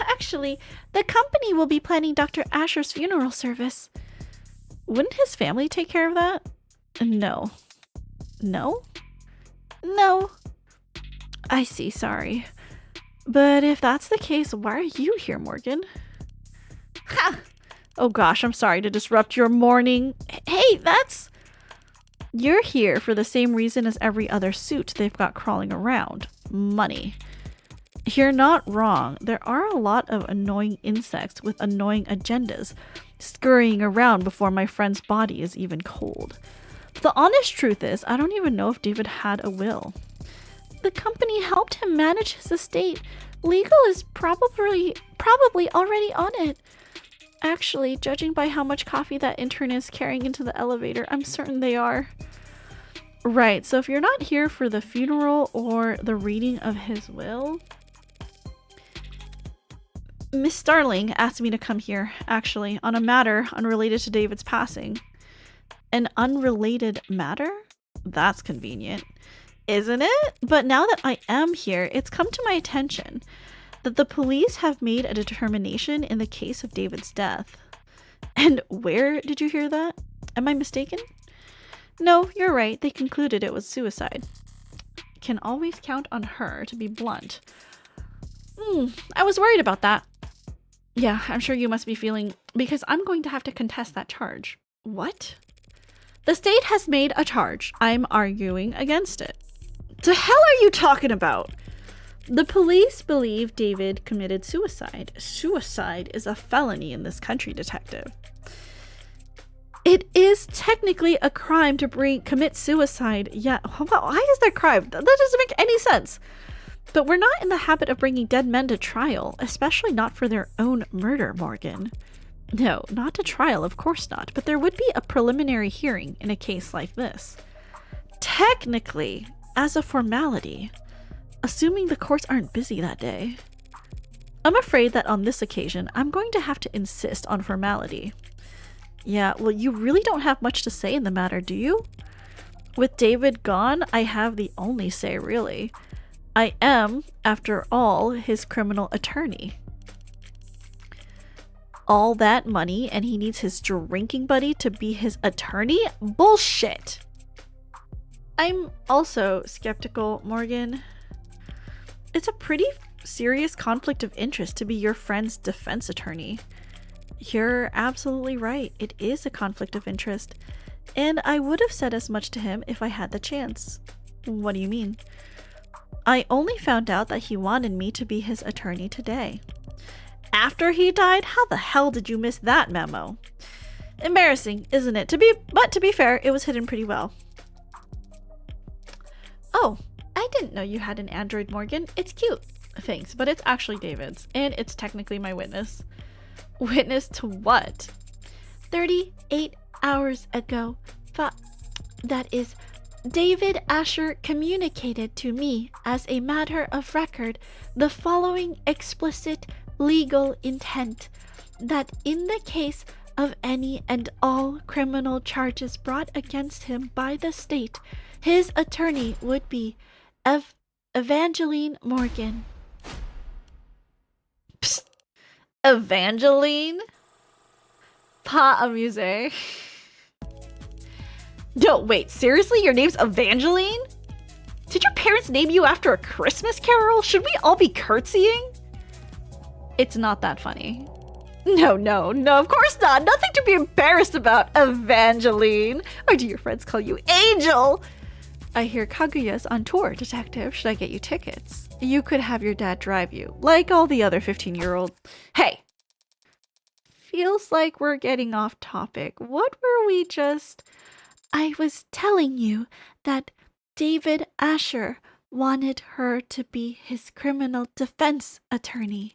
Actually, the company will be planning Dr. Asher's funeral service. Wouldn't his family take care of that? No. No? No. I see, sorry. But if that's the case, why are you here, Morgan? Ha! Oh gosh, I'm sorry to disrupt your morning. Hey, that's... You're here for the same reason as every other suit they've got crawling around. Money. You're not wrong. There are a lot of annoying insects with annoying agendas scurrying around before my friend's body is even cold. But the honest truth is, I don't even know if David had a will. The company helped him manage his estate. Legal is probably already on it. Actually, judging by how much coffee that intern is carrying into the elevator, I'm certain they are. Right, so if you're not here for the funeral or the reading of his will... Miss Starling asked me to come here, actually, on a matter unrelated to David's passing. An unrelated matter? That's convenient, isn't it? But now that I am here, it's come to my attention that the police have made a determination in the case of David's death. And where did you hear that? Am I mistaken? No, you're right. They concluded it was suicide. Can always count on her to be blunt. I was worried about that. Yeah, I'm sure you must be feeling... Because I'm going to have to contest that charge. What? The state has made a charge. I'm arguing against it. The hell are you talking about? The police believe David committed suicide. Suicide is a felony in this country, Detective. It is technically a crime to commit suicide. Yeah, why is that crime? That doesn't make any sense. But we're not in the habit of bringing dead men to trial, especially not for their own murder, Morgan. No, not to trial, of course not, but there would be a preliminary hearing in a case like this. Technically, as a formality, assuming the courts aren't busy that day. I'm afraid that on this occasion, I'm going to have to insist on formality. Yeah, well, you really don't have much to say in the matter, do you? With David gone, I have the only say, really. I am, after all, his criminal attorney. All that money and he needs his drinking buddy to be his attorney? Bullshit! I'm also skeptical, Morgan. It's a pretty serious conflict of interest to be your friend's defense attorney. You're absolutely right. It is a conflict of interest. And I would have said as much to him if I had the chance. What do you mean? I only found out that he wanted me to be his attorney today. After he died? How the hell did you miss that memo? Embarrassing, isn't it? But to be fair, it was hidden pretty well. Oh, I didn't know you had an android, Morgan. It's cute. Thanks, but it's actually David's, and it's technically my witness. Witness to what? 38 hours ago. That is, David Asher communicated to me as a matter of record the following explicit legal intent, that in the case of any and all criminal charges brought against him by the state, his attorney would be Evangeline Morgan. Psst. Evangeline? Pas amusé. No, wait, seriously? Your name's Evangeline? Did your parents name you after a Christmas carol? Should we all be curtsying? It's not that funny. No, of course not. Nothing to be embarrassed about, Evangeline. Or do your friends call you Angel? I hear Kaguya's on tour, detective. Should I get you tickets? You could have your dad drive you, like all the other 15-year-old. Hey! Feels like we're getting off topic. What were we just... I was telling you that David Asher wanted her to be his criminal defense attorney.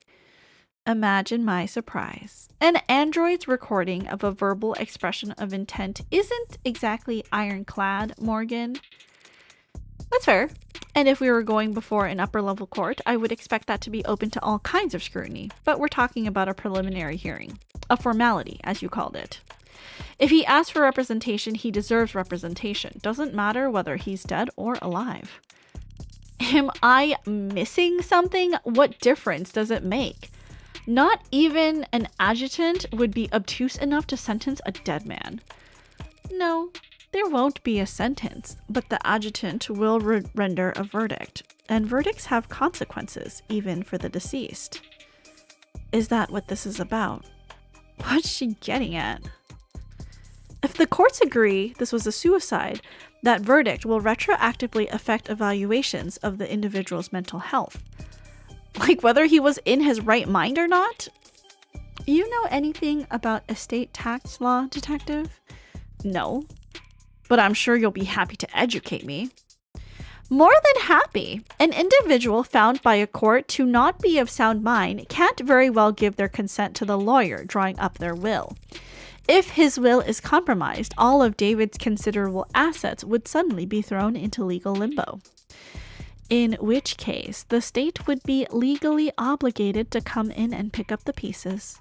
Imagine my surprise. An android's recording of a verbal expression of intent isn't exactly ironclad, Morgan. That's fair. And if we were going before an upper-level court, I would expect that to be open to all kinds of scrutiny. But we're talking about a preliminary hearing. A formality, as you called it. If he asks for representation, he deserves representation. Doesn't matter whether he's dead or alive. Am I missing something? What difference does it make? Not even an adjutant would be obtuse enough to sentence a dead man. No, there won't be a sentence, but the adjutant will render a verdict, and verdicts have consequences, even for the deceased. Is that what this is about? What's she getting at? If the courts agree this was a suicide, that verdict will retroactively affect evaluations of the individual's mental health. Like whether he was in his right mind or not? You know anything about estate tax law, detective? No. But I'm sure you'll be happy to educate me. More than happy. An individual found by a court to not be of sound mind can't very well give their consent to the lawyer drawing up their will. If his will is compromised, all of David's considerable assets would suddenly be thrown into legal limbo. In which case, the state would be legally obligated to come in and pick up the pieces.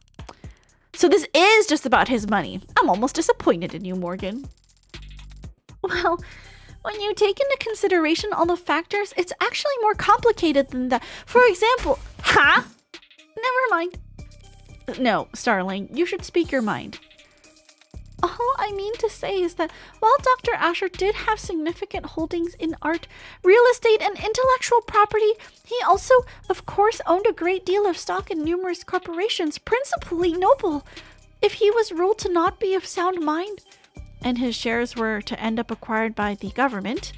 So this is just about his money. I'm almost disappointed in you, Morgan. Well, when you take into consideration all the factors, it's actually more complicated than that. For example, Never mind. No, Starling, you should speak your mind. All I mean to say is that while Dr. Asher did have significant holdings in art, real estate, and intellectual property, he also, of course, owned a great deal of stock in numerous corporations, principally Noble. If he was ruled to not be of sound mind, and his shares were to end up acquired by the government,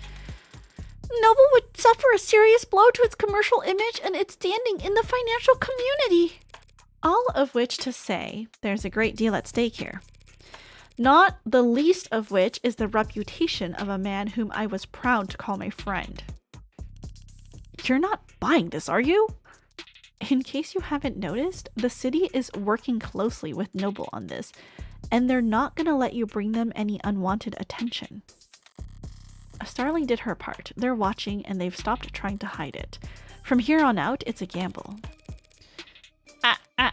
Noble would suffer a serious blow to its commercial image and its standing in the financial community. All of which to say, there's a great deal at stake here. not the least of which is the reputation of a man whom I was proud to call my friend. You're not buying this, are you? In case you haven't noticed, the city is working closely with Noble on this, and they're not gonna let you bring them any unwanted attention. Starling did her part. They're watching, and they've stopped trying to hide it. From here on out, it's a gamble.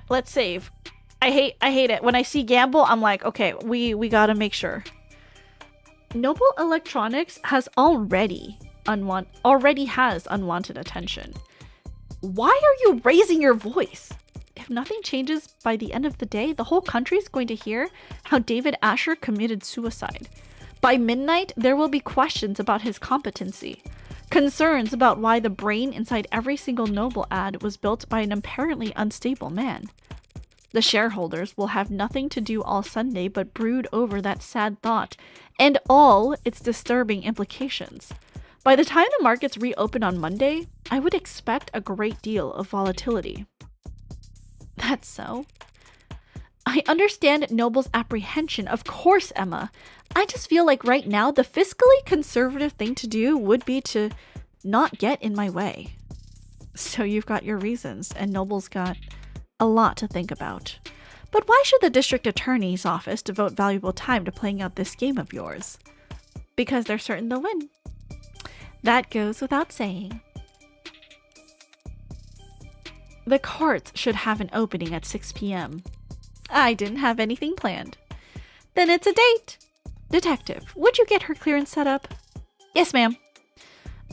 Let's save. I hate it. When I see gamble, I'm like, okay, we gotta make sure. Noble Electronics has already has unwanted attention. Why are you raising your voice? If nothing changes by the end of the day, the whole country's going to hear how David Asher committed suicide. By midnight, there will be questions about his competency. Concerns about why the brain inside every single Noble ad was built by an apparently unstable man. The shareholders will have nothing to do all Sunday but brood over that sad thought and all its disturbing implications. By the time the markets reopen on Monday, I would expect a great deal of volatility. That's so. I understand Noble's apprehension, of course, Emma. I just feel like right now the fiscally conservative thing to do would be to not get in my way. So you've got your reasons, and Noble's got a lot to think about. But why should the district attorney's office devote valuable time to playing out this game of yours? Because they're certain they'll win. That goes without saying. The courts should have an opening at 6 p.m. I didn't have anything planned. Then it's a date. Detective, would you get her clearance set up? Yes, ma'am.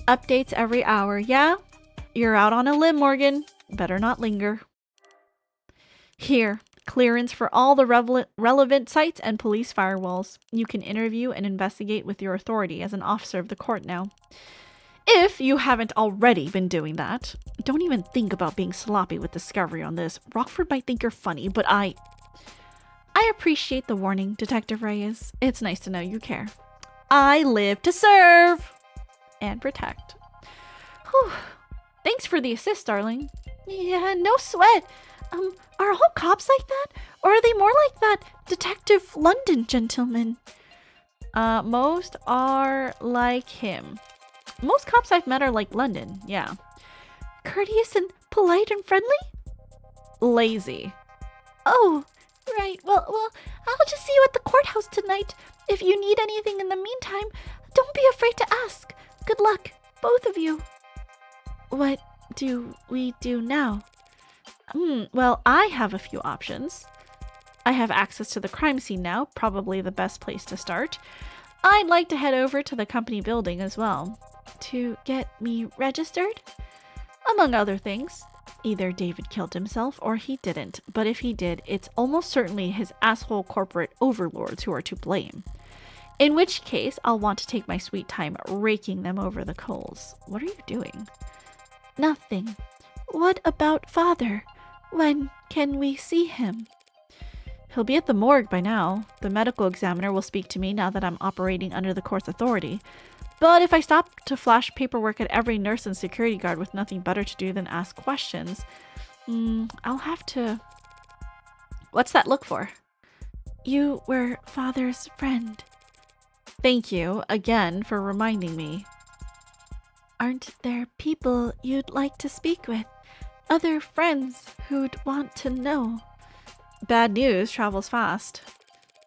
Updates every hour, yeah? You're out on a limb, Morgan. Better not linger. Here, clearance for all the relevant sites and police firewalls. You can interview and investigate with your authority as an officer of the court now. If you haven't already been doing that, don't even think about being sloppy with discovery on this. Rockford might think you're funny, but I appreciate the warning, Detective Reyes. It's nice to know you care. I live to serve and protect. Whew. Thanks for the assist, darling. Yeah, no sweat. Are all cops like that? Or are they more like that Detective London gentleman? Most are like him. Most cops I've met are like London, yeah. Courteous and polite and friendly? Lazy. Oh, right. Well, I'll just see you at the courthouse tonight. If you need anything in the meantime, don't be afraid to ask. Good luck, both of you. What do we do now? Well, I have a few options. I have access to the crime scene now, probably the best place to start. I'd like to head over to the company building as well. To get me registered? Among other things. Either David killed himself or he didn't, but if he did, it's almost certainly his asshole corporate overlords who are to blame. In which case, I'll want to take my sweet time raking them over the coals. What are you doing? Nothing. What about Father? When can we see him? He'll be at the morgue by now. The medical examiner will speak to me now that I'm operating under the court's authority. But if I stop to flash paperwork at every nurse and security guard with nothing better to do than ask questions, I'll have to... What's that look for? You were Father's friend. Thank you, again, for reminding me. Aren't there people you'd like to speak with? Other friends who'd want to know? Bad news travels fast.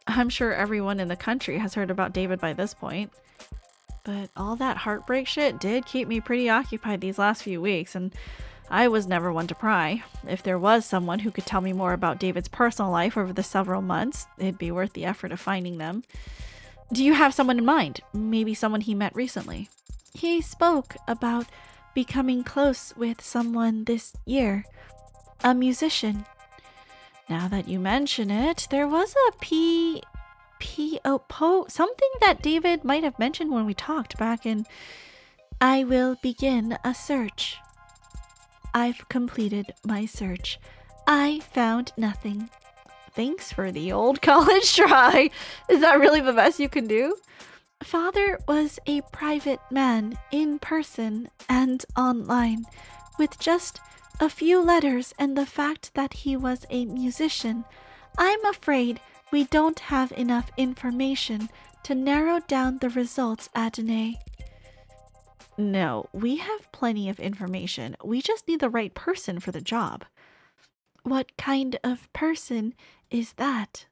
I'm sure everyone in the country has heard about David by this point. But all that heartbreak shit did keep me pretty occupied these last few weeks, and I was never one to pry. If there was someone who could tell me more about David's personal life over the several months, it'd be worth the effort of finding them. Do you have someone in mind? Maybe someone he met recently? He spoke about becoming close with someone this year. A musician. Now that you mention it, there was a something that David might have mentioned when we talked back in... I will begin a search. I've completed my search. I found nothing. Thanks for the old college try. Is that really the best you can do? Father was a private man in person and online, with just a few letters and the fact that he was a musician. I'm afraid We don't have enough information to narrow down the results, Adene. No, we have plenty of information. We just need the right person for the job. What kind of person is that?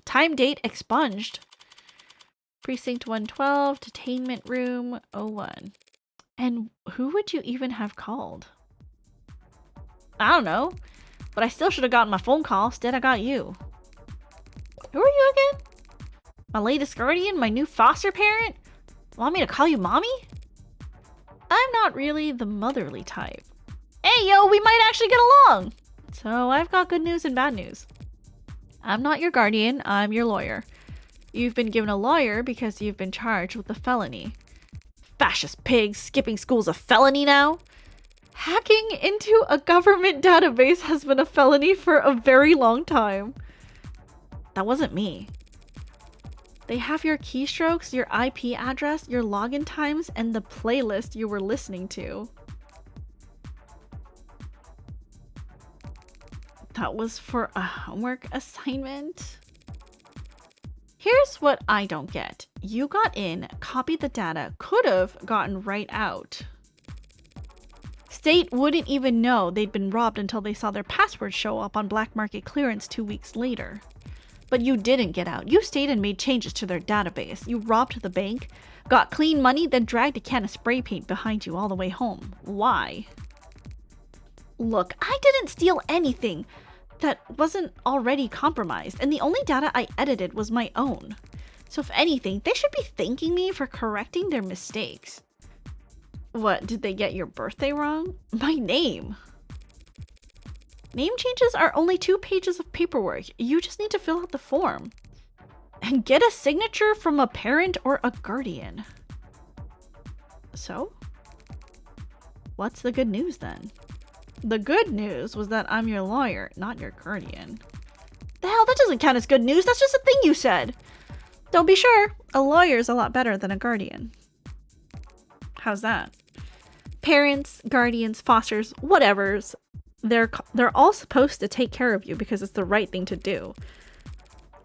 Time date expunged. Precinct 112, detainment room 01. And who would you even have called? I don't know, but I still should have gotten my phone call. Instead, I got you. Who are you again? My latest guardian? My new foster parent? Want me to call you mommy? I'm not really the motherly type. Hey, yo, we might actually get along. So I've got good news and bad news. I'm not your guardian, I'm your lawyer. You've been given a lawyer because you've been charged with a felony. Fascist pigs, skipping school's a felony now? Hacking into a government database has been a felony for a very long time. That wasn't me. They have your keystrokes, your IP address, your login times, and the playlist you were listening to. That was for a homework assignment? Here's what I don't get. You got in, copied the data, could have gotten right out. State wouldn't even know they'd been robbed until they saw their password show up on black market clearance 2 weeks later. But you didn't get out. You stayed and made changes to their database. You robbed the bank, got clean money, then dragged a can of spray paint behind you all the way home. Why? Look, I didn't steal anything that wasn't already compromised, and the only data I edited was my own. So if anything, they should be thanking me for correcting their mistakes. What, did they get your birthday wrong? My name. Name changes are only 2 pages of paperwork. You just need to fill out the form. And get a signature from a parent or a guardian. So? What's the good news then? The good news was that I'm your lawyer, not your guardian. The hell, that doesn't count as good news. That's just a thing you said. Don't be sure. A lawyer's a lot better than a guardian. How's that? Parents, guardians, fosters, whatevers. They're all supposed to take care of you because it's the right thing to do.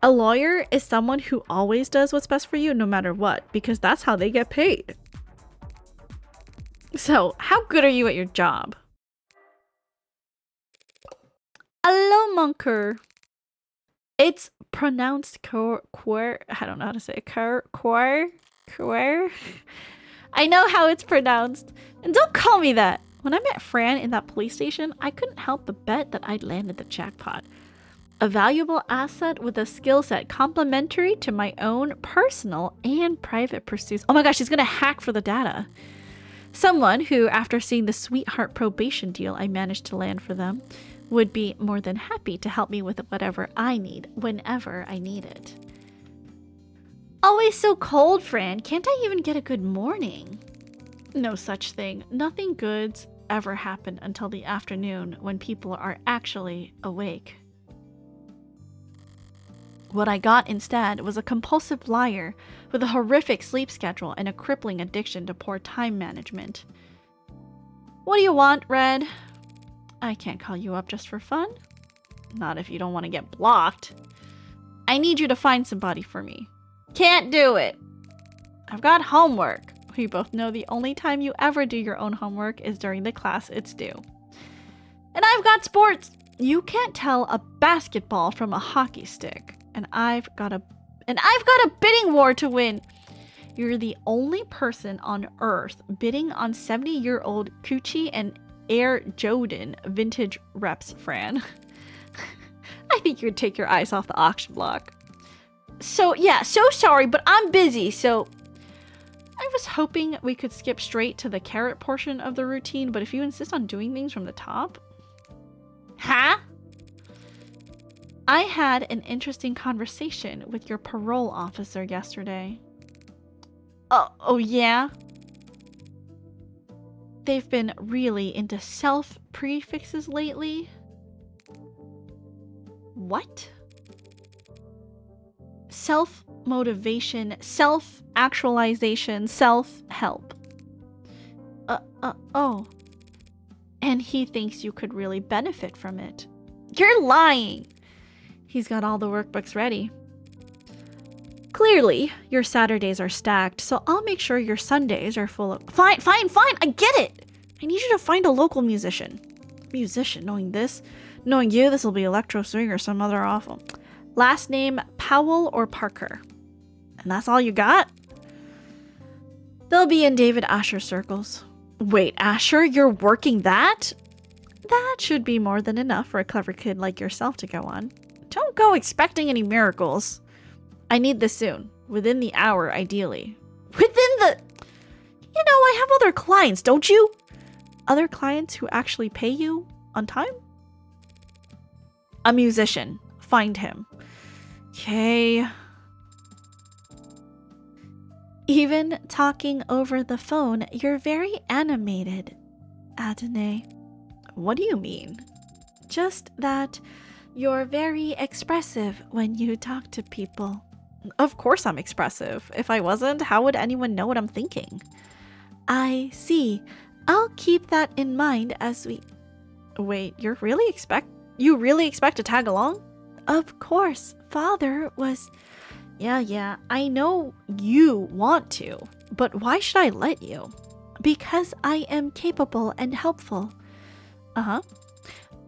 A lawyer is someone who always does what's best for you no matter what, because that's how they get paid. So, how good are you at your job? Hello, Monker. It's pronounced queer. I don't know how to say it. Queer. I know how it's pronounced. And don't call me that. When I met Fran in that police station, I couldn't help but bet that I'd landed the jackpot. A valuable asset with a skill set complementary to my own personal and private pursuits. Oh my gosh, she's gonna hack for the data. Someone who, after seeing the sweetheart probation deal I managed to land for them, would be more than happy to help me with whatever I need, whenever I need it. Always so cold, Fran. Can't I even get a good morning? No such thing. Nothing good's ever happened until the afternoon when people are actually awake. What I got instead was a compulsive liar with a horrific sleep schedule and a crippling addiction to poor time management. What do you want, Red? I can't call you up just for fun. Not if you don't want to get blocked. I need you to find somebody for me. Can't do it. I've got homework. We both know the only time you ever do your own homework is during the class it's due. And I've got sports. You can't tell a basketball from a hockey stick. And I've got a bidding war to win. You're the only person on Earth bidding on 70-year-old Coochie and Air Jordan vintage reps, Fran. I think you would take your eyes off the auction block. So yeah, so sorry, but I'm busy, so... I was hoping we could skip straight to the carrot portion of the routine, but if you insist on doing things from the top... Huh? I had an interesting conversation with your parole officer yesterday. Oh yeah? They've been really into self-prefixes lately. What? Self-motivation, self-actualization, self-help. Oh. And he thinks you could really benefit from it. You're lying. He's got all the workbooks ready. Clearly, your Saturdays are stacked, so I'll make sure your Sundays are full of... Fine. I get it. I need you to find a local musician. Musician, knowing you, this will be electro swing or some other awful. Last name, Powell or Parker. And that's all you got? They'll be in David Asher circles. Wait, Asher, you're working that? That should be more than enough for a clever kid like yourself to go on. Don't go expecting any miracles. I need this soon. Within the hour, ideally. I have other clients, don't you? Other clients who actually pay you on time? A musician. Find him. Okay. Even talking over the phone, you're very animated, Adonai. What do you mean? Just that you're very expressive when you talk to people. Of course I'm expressive. If I wasn't, how would anyone know what I'm thinking? I see. I'll keep that in mind as we... Wait, you really expect to tag along? Of course. Father was... Yeah, I know you want to, but why should I let you? Because I am capable and helpful. Uh-huh.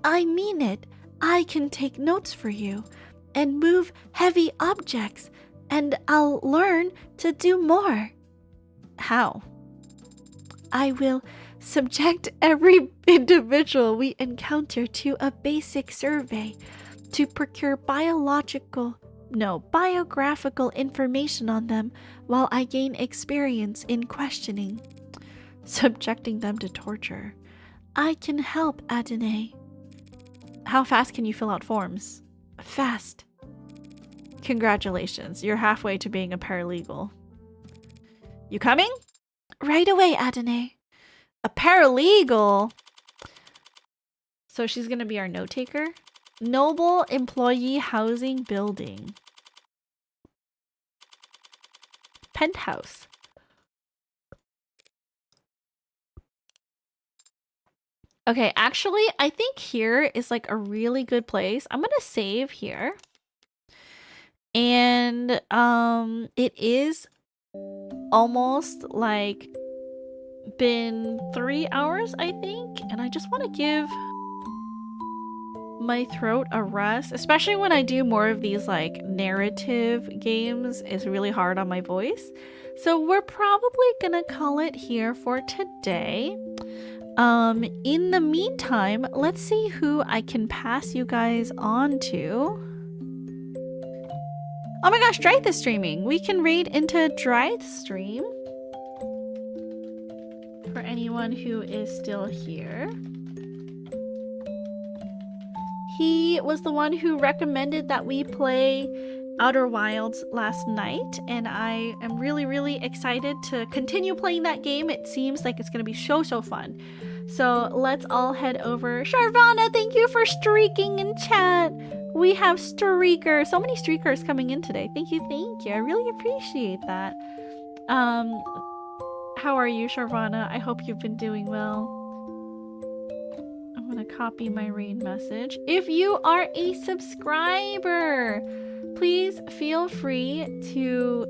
I mean it. I can take notes for you and move heavy objects, and I'll learn to do more. How? I will subject every individual we encounter to a basic survey to procure biographical information on them while I gain experience in questioning, subjecting them to torture. I can help, Adonai. How fast can you fill out forms? Fast. Congratulations, you're halfway to being a paralegal. You coming? Right away, Adonai. A paralegal? So she's gonna be our note taker? Noble Employee Housing Building. Penthouse. Okay, actually, I think here is like a really good place. I'm gonna save here. And it is almost like been 3 hours, I think. And I just want to give my throat a rest, especially when I do more of these like narrative games. It's really hard on my voice. So we're probably gonna call it here for today. In the meantime, let's see who I can pass you guys on to. Oh my gosh, Drythe is streaming. We can raid into Drythe's stream. For anyone who is still here. He was the one who recommended that we play Outer Wilds last night, and I am really excited to continue playing that game. It seems like it's going to be so fun. So let's all head over. Sharvana, thank you for streaking in chat. We have streakers. So many streakers coming in today. Thank you. I really appreciate that. How are you, Sharvana? I hope you've been doing well. I'm gonna copy my raid message. If you are a subscriber, please feel free to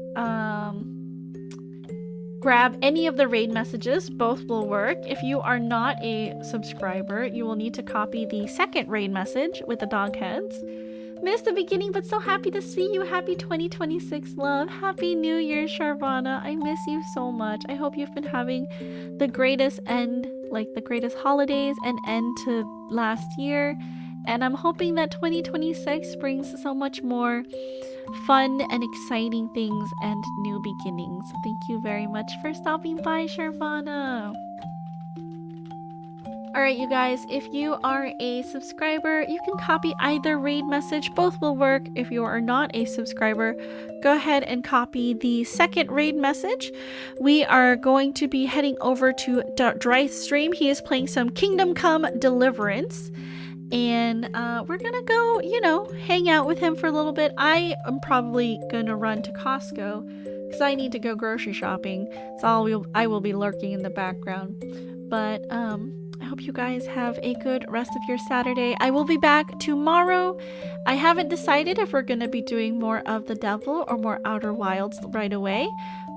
grab any of the raid messages. Both will work. If you are not a subscriber, you will need to copy the second raid message with the dog heads. Missed the beginning, but so happy to see you. Happy 2026, love. Happy New Year, Sharvana. I miss you so much. I hope you've been having the greatest holidays and end to last year. And I'm hoping that 2026 brings so much more fun and exciting things and new beginnings. Thank you very much for stopping by, Sharvana. Alright, you guys, if you are a subscriber, you can copy either raid message. Both will work. If you are not a subscriber, go ahead and copy the second raid message. We are going to be heading over to Drythe's stream. He is playing some Kingdom Come Deliverance. And we're gonna go, hang out with him for a little bit. I am probably gonna run to Costco because I need to go grocery shopping. So I will be lurking in the background. But I hope you guys have a good rest of your Saturday. I will be back tomorrow. I haven't decided if we're going to be doing more of the devil or more Outer Wilds right away,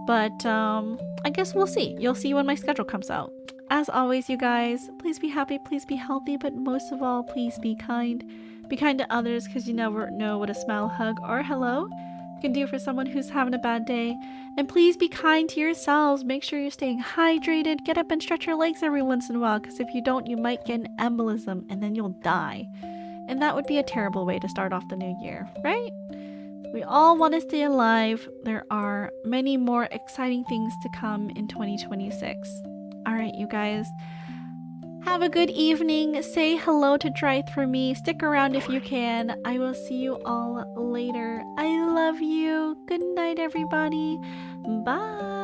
but I guess we'll see. You'll see when my schedule comes out. As always, you guys, please be happy, please be healthy, but most of all, please be kind. Be kind to others, because you never know what a smile, hug, or hello can do for someone who's having a bad day. And please be kind to yourselves. Make sure you're staying hydrated. Get up and stretch your legs every once in a while, because if you don't, you might get an embolism and then you'll die. And that would be a terrible way to start off the new year, right? We all want to stay alive. There are many more exciting things to come in 2026. All right, you guys. Have a good evening. Say hello to Drythe for me. Stick around if you can. I will see you all later. I love you. Good night, everybody. Bye.